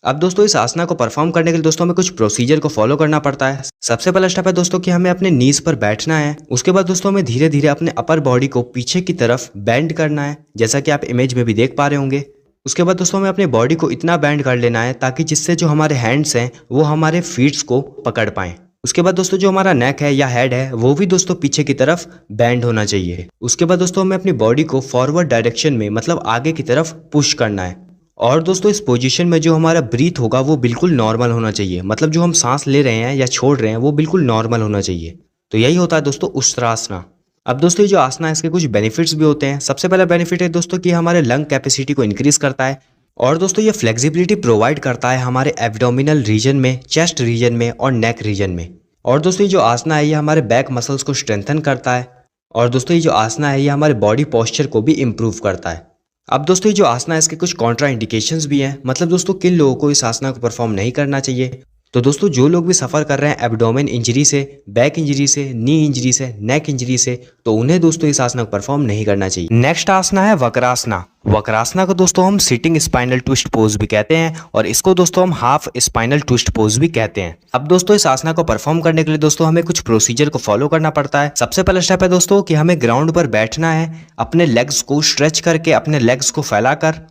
अब दोस्तों इस आसना को परफॉर्म करने के लिए दोस्तों हमें कुछ प्रोसीजर को फॉलो करना पड़ता है। सबसे पहला स्टेप है दोस्तों कि हमें अपने नीज पर बैठना है। उसके बाद दोस्तों हमें धीरे धीरे अपने अपर बॉडी को पीछे की तरफ बेंड करना है, जैसा कि आप इमेज में भी देख पा रहे होंगे। उसके बाद दोस्तों हमें अपने बॉडी को इतना बेंड कर लेना है ताकि जिससे जो हमारे हैंड्स हैं वो हमारे फीट्स को पकड़ पाएं। उसके बाद दोस्तों जो हमारा नेक है या हेड है वो भी दोस्तों पीछे की तरफ बेंड होना चाहिए। उसके बाद दोस्तों हमें अपनी बॉडी को फॉरवर्ड डायरेक्शन में, मतलब आगे की तरफ पुश करना है। और दोस्तों इस पोजीशन में जो हमारा ब्रीथ होगा वो बिल्कुल नॉर्मल होना चाहिए, मतलब जो हम सांस ले रहे हैं या छोड़ रहे हैं वो बिल्कुल नॉर्मल होना चाहिए। तो यही होता है दोस्तों उष्ट्रासना। अब दोस्तों ये जो आसना है इसके कुछ बेनिफिट्स भी होते हैं। सबसे पहला बेनिफिट है दोस्तों कि हमारे लंग कैपेसिटी को इंक्रीज करता है। और दोस्तों ये फ्लेक्सिबिलिटी प्रोवाइड करता है हमारे एब्डोमिनल रीजन में, चेस्ट रीजन में और नेक रीजन में। और दोस्तों ये जो आसना है ये हमारे बैक मसल्स को स्ट्रेंथन करता है। और दोस्तों ये जो आसना है ये हमारे बॉडी पोस्चर को भी इम्प्रूव करता है। अब दोस्तों ये जो आसना है इसके कुछ कॉन्ट्रा इंडिकेशंस भी हैं, मतलब दोस्तों किन लोगों को इस आसना को परफॉर्म नहीं करना चाहिए। तो दोस्तों जो लोग भी सफ़र कर रहे हैं एब्डोमेन इंजरी से, बैक इंजरी से, नी इंजरी से, नेक इंजरी से, तो उन्हें दोस्तों इस आसना को परफॉर्म नहीं करना चाहिए। नेक्स्ट आसना है वक्रासना। वक्रासना को दोस्तों हम सिटिंग स्पाइनल ट्विस्ट पोज भी कहते हैं और इसको दोस्तों हम हाफ स्पाइनल ट्विस्ट पोज भी कहते हैं। अब दोस्तों इस आसना को परफॉर्म करने के लिए दोस्तों हमें कुछ प्रोसीजर को फॉलो करना पड़ता है। सबसे पहला स्टेप है दोस्तों कि हमें ग्राउंड पर बैठना है, अपने लेग्स को स्ट्रेच करके, अपने लेग्स को फैलाकर।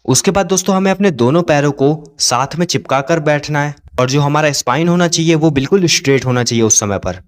उसके बाद दोस्तों हमें अपने दोनों पैरों को साथ में चिपका कर बैठना है और जो हमारा स्पाइन होना चाहिए वो बिल्कुल स्ट्रेट होना चाहिए उस समय पर।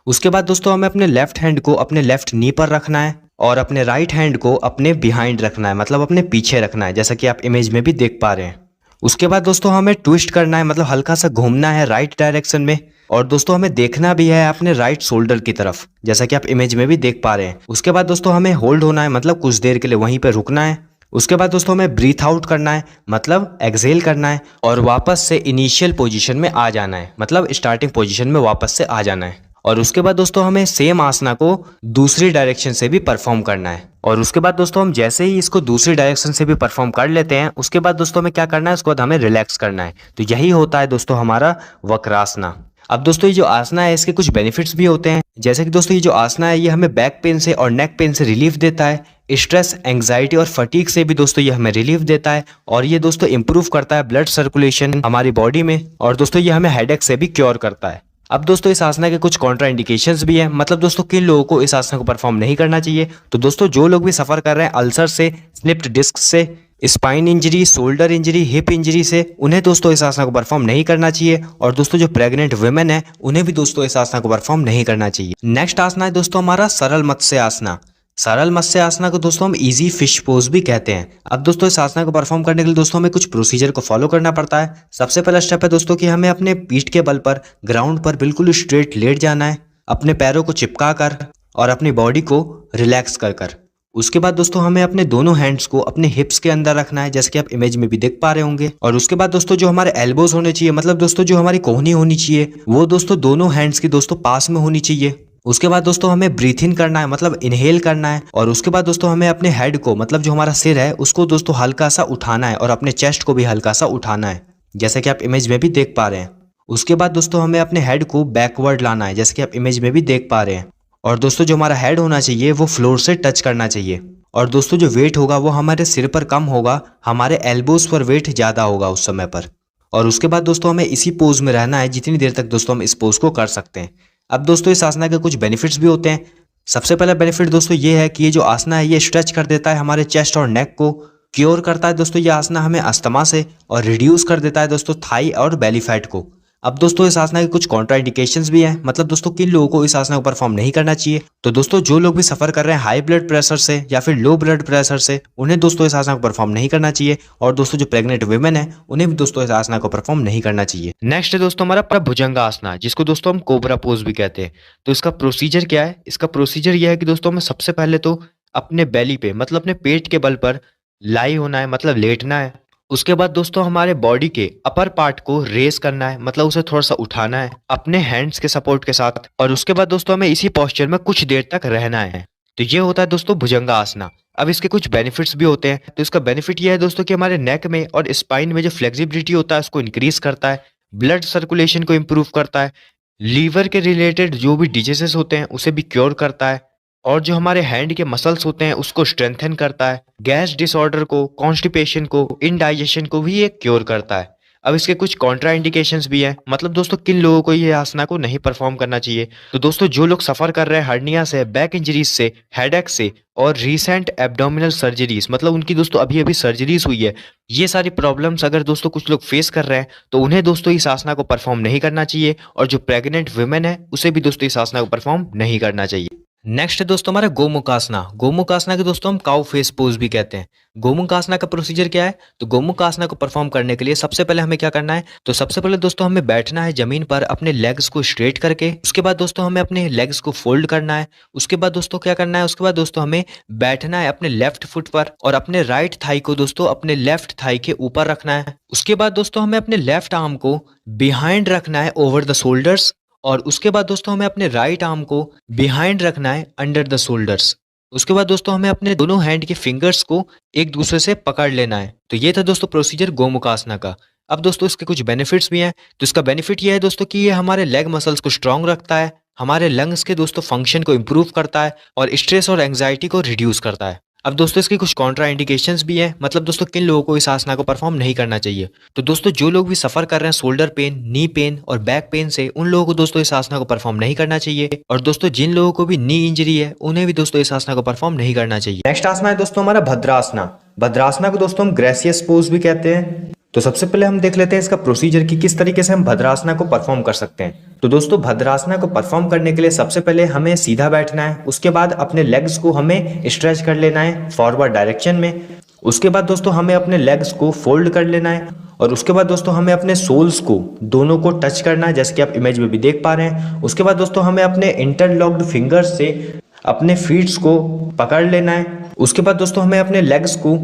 उसके बाद दोस्तों हमें अपने लेफ्ट हैंड को अपने लेफ्ट नी पर रखना है और अपने राइट हैंड को अपने बिहाइंड रखना है, मतलब अपने पीछे रखना है, जैसा कि आप इमेज में भी देख पा रहे हैं। उसके बाद दोस्तों हमें ट्विस्ट करना है, मतलब हल्का सा घूमना है राइट डायरेक्शन में। और दोस्तों हमें देखना भी है अपने राइट शोल्डर की तरफ, जैसा कि आप इमेज में भी देख पा रहे हैं। उसके बाद दोस्तों हमें होल्ड होना है, मतलब कुछ देर के लिए वहीं पर रुकना है। उसके बाद दोस्तों हमें ब्रीथ आउट करना है, मतलब एक्सहेल करना है और वापस से इनिशियल पोजीशन में आ जाना है, मतलब स्टार्टिंग पोजीशन में वापस से आ जाना है। और उसके बाद दोस्तों हमें सेम आसना को दूसरी डायरेक्शन से भी परफॉर्म करना है। और उसके बाद दोस्तों हम जैसे ही इसको दूसरी डायरेक्शन से भी परफॉर्म कर लेते हैं, उसके बाद दोस्तों हमें क्या करना है, उसके बाद हमें रिलैक्स करना है। तो यही होता है दोस्तों हमारा वक्रासना। अब दोस्तों ये जो आसना है इसके कुछ बेनिफिट्स भी होते हैं, जैसे कि दोस्तों ये जो आसना है ये हमें बैक पेन से और नेक पेन से रिलीफ देता है, स्ट्रेस, एंग्जाइटी और फटीग से भी दोस्तों ये हमें रिलीफ देता है। और ये दोस्तों इंप्रूव करता है ब्लड सर्कुलेशन हमारी बॉडी में। और दोस्तों ये हमें हेडेक से भी क्योर करता है। अब दोस्तों इस आसना के कुछ कॉन्ट्रा इंडिकेशंस भी हैं, मतलब दोस्तों किन लोगों को इस आसना को परफॉर्म नहीं करना चाहिए। तो दोस्तों जो लोग भी सफ़र कर रहे हैं अल्सर से, स्लिप्ड डिस्क से, spine injury, shoulder injury, hip injury से उन्हें दोस्तों इस आसना को परफॉर्म नहीं करना चाहिए। और दोस्तों जो प्रेग्नेंट वुमेन है उन्हें भी दोस्तों इस आसना को परफॉर्म नहीं करना चाहिए। नेक्स्ट आसना है दोस्तों हमारा सरल मत्स्य आसना। सरल मत्स्य आसना को दोस्तों हम इजी फिश पोज भी कहते हैं। अब दोस्तों इस आसना को परफॉर्म करने के लिए दोस्तों हमें कुछ प्रोसीजर को फॉलो करना पड़ता है। सबसे पहला स्टेप है दोस्तों कि हमें अपने पीठ के बल पर ग्राउंड पर बिल्कुल स्ट्रेट लेट जाना है, अपने पैरों को चिपका कर और अपनी बॉडी को रिलैक्स कर कर। उसके बाद दोस्तों हमें अपने दोनों हैंड्स को अपने हिप्स के अंदर रखना है, जैसे कि आप इमेज में भी देख पा रहे होंगे। और उसके बाद दोस्तों जो हमारे एल्बोज होने चाहिए, मतलब दोस्तों जो हमारी कोहनी होनी चाहिए, वो दोस्तों दोनों हैंड्स की दोस्तों पास में होनी चाहिए। उसके बाद दोस्तों हमें ब्रीथ इन करना है, मतलब इनहेल करना है। और उसके बाद दोस्तों हमें अपने हेड को, मतलब जो हमारा सिर है, उसको दोस्तों हल्का सा उठाना है और अपने चेस्ट को भी हल्का सा उठाना है, जैसे कि आप इमेज में भी देख पा रहे हैं। उसके बाद दोस्तों हमें अपने हेड को बैकवर्ड लाना है, जैसे कि आप इमेज में भी देख पा रहे हैं। और दोस्तों जो हमारा हेड होना चाहिए वो फ्लोर से टच करना चाहिए। और दोस्तों जो वेट होगा वो हमारे सिर पर कम होगा, हमारे एल्बोज पर वेट ज़्यादा होगा उस समय पर। और उसके बाद दोस्तों हमें इसी पोज में रहना है जितनी देर तक दोस्तों हम इस पोज को कर सकते हैं। अब दोस्तों इस आसना के कुछ बेनिफिट्स भी होते हैं। सबसे पहला बेनिफिट दोस्तों ये है कि ये जो आसना है ये स्ट्रेच कर देता है हमारे चेस्ट और नेक को, क्योर करता है दोस्तों ये आसना हमें अस्थमा से, और रिड्यूस कर देता है दोस्तों थाई और बेली फैट को। अब दोस्तों इस आसना के कुछ कॉन्ट्रा इंडिकेशंस भी हैं, मतलब दोस्तों किन लोगों को इस आसना को परफॉर्म नहीं करना चाहिए। तो दोस्तों जो लोग भी सफर कर रहे हैं हाई ब्लड प्रेशर से या फिर लो ब्लड प्रेशर से, उन्हें दोस्तों इस आसना को परफॉर्म नहीं करना चाहिए। और दोस्तों जो प्रेग्नेंट वुमेन है उन्हें भी दोस्तों इस आसना को परफॉर्म नहीं करना चाहिए। नेक्स्ट है दोस्तों हमारा भुजंगासना, जिसको दोस्तों हम कोबरा पोज भी कहते हैं। तो इसका प्रोसीजर क्या है? इसका प्रोसीजर यह है कि दोस्तों हमें सबसे पहले तो अपने बेली पे, मतलब अपने पेट के बल पर लाई होना है, मतलब लेटना है। उसके बाद दोस्तों हमारे बॉडी के अपर पार्ट को रेस करना है, मतलब उसे थोड़ा सा उठाना है अपने हैंड्स के सपोर्ट के साथ। और उसके बाद दोस्तों हमें इसी पोस्चर में कुछ देर तक रहना है। तो ये होता है दोस्तों भुजंगा आसना। अब इसके कुछ बेनिफिट्स भी होते हैं। तो इसका बेनिफिट ये है दोस्तों कि हमारे नेक में और स्पाइन में जो फ्लेक्सिबिलिटी होता है उसको इंक्रीज करता है, ब्लड सर्कुलेशन को इम्प्रूव करता है, लीवर के रिलेटेड जो भी डिजीजेस होते हैं उसे भी क्योर करता है, और जो हमारे हैंड के मसल्स होते हैं उसको स्ट्रेंथन करता है, गैस डिसऑर्डर को, कॉन्स्टिपेशन को, इनडाइजेशन को भी ये क्योर करता है। अब इसके कुछ कॉन्ट्रा इंडिकेशंस भी हैं, मतलब दोस्तों किन लोगों को ये आसना को नहीं परफॉर्म करना चाहिए। तो दोस्तों जो लोग सफर कर रहे हैं हर्निया से, बैक इंजरीज से, हेडेक से और रीसेंट एब्डोमिनल सर्जरीज, मतलब उनकी दोस्तों अभी अभी सर्जरीज हुई है, ये सारी प्रॉब्लम्स अगर दोस्तों कुछ लोग फेस कर रहे हैं तो उन्हें दोस्तों इस आसना को परफॉर्म नहीं करना चाहिए। और जो प्रेग्नेंट वुमेन है उसे भी दोस्तों इस आसना को परफॉर्म नहीं करना चाहिए। नेक्स्ट है दोस्तों हमारा गोमुखासना। गोमुखासना के दोस्तों हम काउ फेस पोज भी कहते हैं। गोमुखासना का प्रोसीजर क्या है? तो गोमुखासना को परफॉर्म करने के लिए सबसे पहले हमें क्या करना है? तो सबसे पहले दोस्तों हमें बैठना है जमीन पर अपने लेग्स को स्ट्रेट करके। उसके बाद दोस्तों हमें अपने लेग्स को फोल्ड करना है। उसके बाद दोस्तों क्या करना है? उसके बाद दोस्तों हमें बैठना है अपने लेफ्ट फुट पर और अपने राइट थाई को दोस्तों अपने लेफ्ट थाई के ऊपर रखना है। उसके बाद दोस्तों हमें अपने लेफ्ट आर्म को बिहाइंड रखना है ओवर द शोल्डर्स, और उसके बाद दोस्तों हमें अपने राइट आर्म को बिहाइंड रखना है अंडर द शोल्डर्स। उसके बाद दोस्तों हमें अपने दोनों हैंड के फिंगर्स को एक दूसरे से पकड़ लेना है। तो ये था दोस्तों प्रोसीजर गोमुखासना का। अब दोस्तों इसके कुछ बेनिफिट्स भी हैं। तो इसका बेनिफिट ये है दोस्तों कि ये हमारे लेग मसल्स को स्ट्रांग रखता है, हमारे लंग्स के दोस्तों फंक्शन को इम्प्रूव करता है और स्ट्रेस और एंग्जाइटी को रिड्यूस करता है। अब दोस्तों इसकी कुछ कॉन्ट्रा इंडिकेशंस भी हैं, मतलब दोस्तों किन लोगों को इस आसना को परफॉर्म नहीं करना चाहिए। तो दोस्तों जो लोग भी सफर कर रहे हैं शोल्डर पेन, नी पेन और बैक पेन से, उन लोगों को दोस्तों इस आसना को परफॉर्म नहीं करना चाहिए। और दोस्तों जिन लोगों को भी नी इंजरी है उन्हें भी दोस्तों इस आसना को परफॉर्म नहीं करना चाहिए। नेक्स्ट आसना है दोस्तों हमारा भद्रासना। भद्रासना को दोस्तों हम ग्रेसियस पोज भी कहते हैं। तो सबसे पहले हम देख लेते हैं इसका प्रोसीजर कि किस तरीके से हम भद्रासना को परफॉर्म कर सकते हैं। तो दोस्तों भद्रासना को परफॉर्म करने के लिए सबसे पहले हमें सीधा बैठना है। उसके बाद अपने लेग्स को हमें स्ट्रेच कर लेना है फॉरवर्ड डायरेक्शन में। उसके बाद दोस्तों हमें अपने लेग्स को फोल्ड कर लेना है और उसके बाद दोस्तों हमें अपने सोल्स को दोनों को टच करना है, जैसे कि आप इमेज में भी देख पा रहे हैं। उसके बाद दोस्तों हमें अपने इंटरलॉक्ड फिंगर्स से अपने फीट्स को पकड़ लेना है। उसके बाद दोस्तों हमें अपने लेग्स को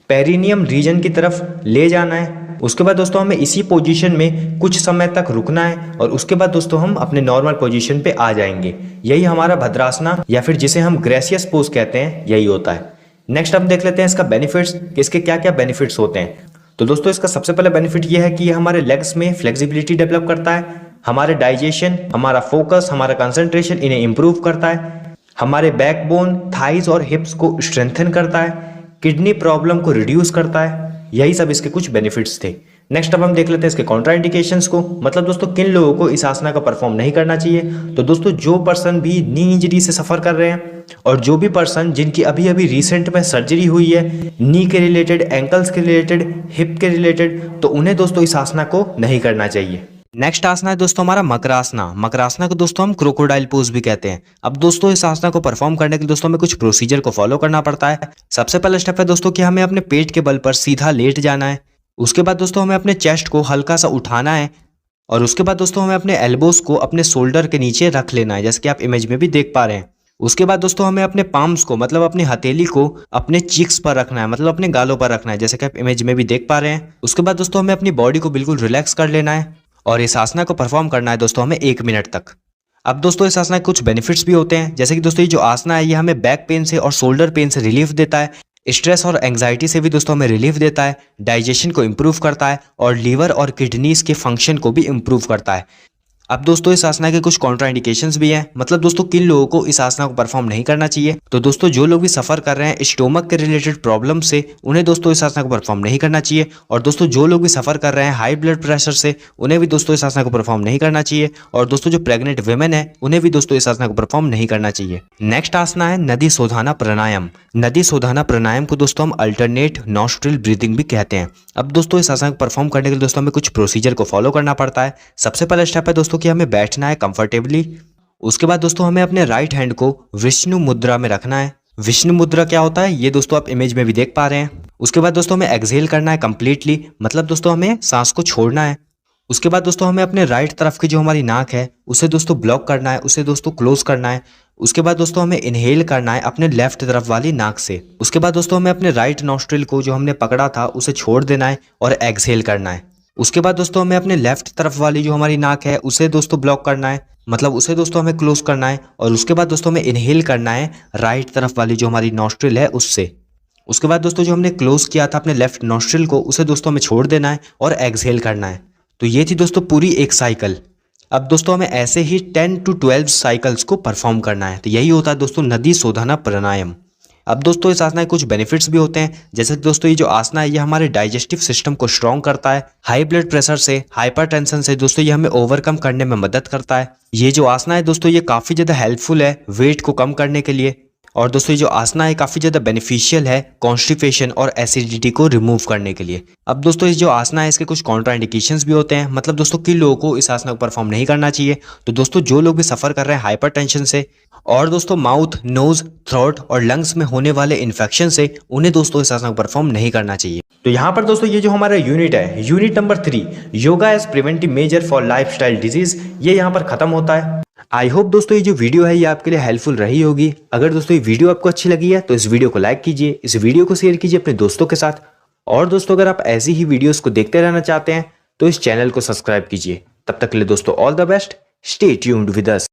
पेरिनियम रीजन की तरफ ले जाना है। उसके बाद दोस्तों हमें इसी पोजीशन में कुछ समय तक रुकना है और उसके बाद दोस्तों हम अपने नॉर्मल पोजीशन पे आ जाएंगे। यही हमारा भद्रासना या फिर जिसे हम ग्रेसियस पोज कहते हैं, यही होता है। नेक्स्ट हम देख लेते हैं इसका बेनिफिट्स कि इसके क्या क्या बेनिफिट्स होते हैं। तो दोस्तों इसका सबसे पहला बेनिफिट ये है कि ये हमारे लेग्स में फ्लेक्सिबिलिटी डेवलप करता है, हमारे डाइजेशन, हमारा फोकस, हमारा कंसंट्रेशन इन्हें इंप्रूव करता है, हमारे बैकबोन, थाइज और हिप्स को स्ट्रेंथन करता है, किडनी प्रॉब्लम को रिड्यूस करता है। यही सब इसके कुछ बेनिफिट्स थे। नेक्स्ट अब हम देख लेते हैं इसके कॉन्ट्रा इंडिकेशंस को, मतलब दोस्तों किन लोगों को इस आसना का परफॉर्म नहीं करना चाहिए। तो दोस्तों जो पर्सन भी नी इंजरी से सफर कर रहे हैं और जो भी पर्सन जिनकी अभी अभी रिसेंट में सर्जरी हुई है नी के रिलेटेड, एंकल्स के रिलेटेड, हिप के रिलेटेड, तो उन्हें दोस्तों इस आसना को नहीं करना चाहिए। नेक्स्ट आसना है दोस्तों हमारा मकरासना। मकरासना को दोस्तों हम क्रोकोडाइल पोज भी कहते हैं। अब दोस्तों इस आसना को परफॉर्म करने के लिए दोस्तों हमें कुछ प्रोसीजर को फॉलो करना पड़ता है। सबसे पहला स्टेप है दोस्तों कि हमें अपने पेट के बल पर सीधा लेट जाना है। उसके बाद दोस्तों हमें अपने चेस्ट को हल्का सा उठाना है और उसके बाद दोस्तों हमें अपने एल्बोज को अपने शोल्डर के नीचे रख लेना है, जैसे कि आप इमेज में भी देख पा रहे हैं। उसके बाद दोस्तों हमें अपने पाम्स को मतलब अपनी हथेली को अपने चीक्स पर रखना है, मतलब अपने गालों पर रखना है, जैसे कि आप इमेज में भी देख पा रहे हैं। उसके बाद दोस्तों हमें अपनी बॉडी को बिल्कुल रिलैक्स कर लेना है और इस आसना को परफॉर्म करना है दोस्तों हमें 1 मिनट तक। अब दोस्तों इस आसना के कुछ बेनिफिट्स भी होते हैं, जैसे कि दोस्तों ये जो आसना है ये हमें बैक पेन से और शोल्डर पेन से रिलीफ देता है, स्ट्रेस और एंग्जाइटी से भी दोस्तों हमें रिलीफ देता है, डाइजेशन को इम्प्रूव करता है और लीवर और किडनीज के फंक्शन को भी इम्प्रूव करता है। अब दोस्तों इस आसना के कुछ कॉन्ट्राइंडिकेशंस भी हैं, मतलब दोस्तों किन लोगों को इस आसना को परफॉर्म नहीं करना चाहिए। तो दोस्तों जो लोग भी सफर कर रहे हैं स्टोमक के रिलेटेड प्रॉब्लम से, उन्हें दोस्तों इस आसना को परफॉर्म नहीं करना चाहिए। और दोस्तों जो लोग भी सफर कर रहे हैं हाई ब्लड प्रेशर से, उन्हें भी दोस्तों इस आसना को परफॉर्म नहीं करना चाहिए। और दोस्तों जो प्रेग्नेंट वुमेन है उन्हें भी दोस्तों इस आसना को परफॉर्म नहीं करना चाहिए। नेक्स्ट आसना है नदी शोधाना प्राणायाम। नदी शोधाना प्राणायाम को दोस्तों हम अल्टरनेट नॉस्ट्रिल ब्रीदिंग भी कहते हैं। अब दोस्तों इस आसन को परफॉर्म करने के लिए दोस्तों हमें कुछ प्रोसीजर को फॉलो करना पड़ता है। सबसे पहला स्टेप है दोस्तों कि हमें बैठना है कंफर्टेबली। उसके बाद दोस्तों हमें अपने राइट हैंड को विष्णु मुद्रा में रखना है। विष्णु मुद्रा क्या होता है ये दोस्तों आप इमेज में भी देख पा रहे हैं। उसके बाद दोस्तों हमें एक्सहेल करना है कंप्लीटली, मतलब दोस्तों हमें सांस को छोड़ना है। उसके बाद दोस्तों हमें अपने राइट तरफ की जो हमारी नाक है उसे दोस्तों ब्लॉक करना है, उसे दोस्तों क्लोज करना है। उसके बाद दोस्तों हमें इनहेल करना है अपने लेफ्ट तरफ वाली नाक से। उसके बाद दोस्तों हमें अपने राइट नॉस्ट्रिल को जो हमने पकड़ा था उसे छोड़ देना है और एक्सहेल करना है। उसके बाद दोस्तों हमें अपने लेफ्ट तरफ वाली जो हमारी नाक है उसे दोस्तों ब्लॉक करना है, मतलब उसे दोस्तों हमें क्लोज करना है। और उसके बाद दोस्तों हमें इनहेल करना है राइट तरफ वाली जो हमारी नॉस्ट्रिल है उससे। उसके बाद दोस्तों जो हमने क्लोज किया था अपने लेफ्ट नॉस्ट्रिल को उसे दोस्तों हमें छोड़ देना है और एक्सहेल करना है। तो ये थी दोस्तों पूरी एक साइकिल। अब दोस्तों हमें ऐसे ही 10 to 12 साइकिल्स को परफॉर्म करना है। तो यही होता है दोस्तों नदी शोधाना प्राणायाम। अब दोस्तों इस आसना के कुछ बेनिफिट्स भी होते हैं, जैसे दोस्तों ये जो आसना है ये हमारे डाइजेस्टिव सिस्टम को स्ट्रॉन्ग करता है। हाई ब्लड प्रेशर से, हाइपरटेंशन से दोस्तों ये हमें ओवरकम करने में मदद करता है। ये जो आसना है दोस्तों ये काफ़ी ज़्यादा हेल्पफुल है वेट को कम करने के लिए। और दोस्तों ये जो आसना है काफ़ी ज़्यादा बेनिफिशियल है कॉन्स्टिपेशन और एसिडिटी को रिमूव करने के लिए। अब दोस्तों इस जो आसना है इसके कुछ कॉन्ट्राइंडिकेशंस भी होते हैं, मतलब दोस्तों किन लोगों को इस आसना को परफॉर्म नहीं करना चाहिए। तो दोस्तों जो लोग भी सफ़र कर रहे हैं हाइपरटेंशन से और दोस्तों माउथ, नोज, थ्रोट और लंग्स में होने वाले इन्फेक्शन से, उन्हें दोस्तों इस आसना को परफॉर्म नहीं करना चाहिए। तो यहाँ पर दोस्तों ये जो हमारा यूनिट है, unit number 3 yoga as preventive measure for lifestyle disease, ये यहाँ पर खत्म होता है। आई होप दोस्तों ये जो वीडियो है ये आपके लिए हेल्पफुल रही होगी। अगर दोस्तों ये वीडियो आपको अच्छी लगी है तो इस वीडियो को लाइक कीजिए, इस वीडियो को शेयर कीजिए अपने दोस्तों के साथ। और दोस्तों अगर आप ऐसी ही वीडियोस को देखते रहना चाहते हैं तो इस चैनल को सब्सक्राइब कीजिए। तब तक के लिए दोस्तों all the best, stay tuned with us.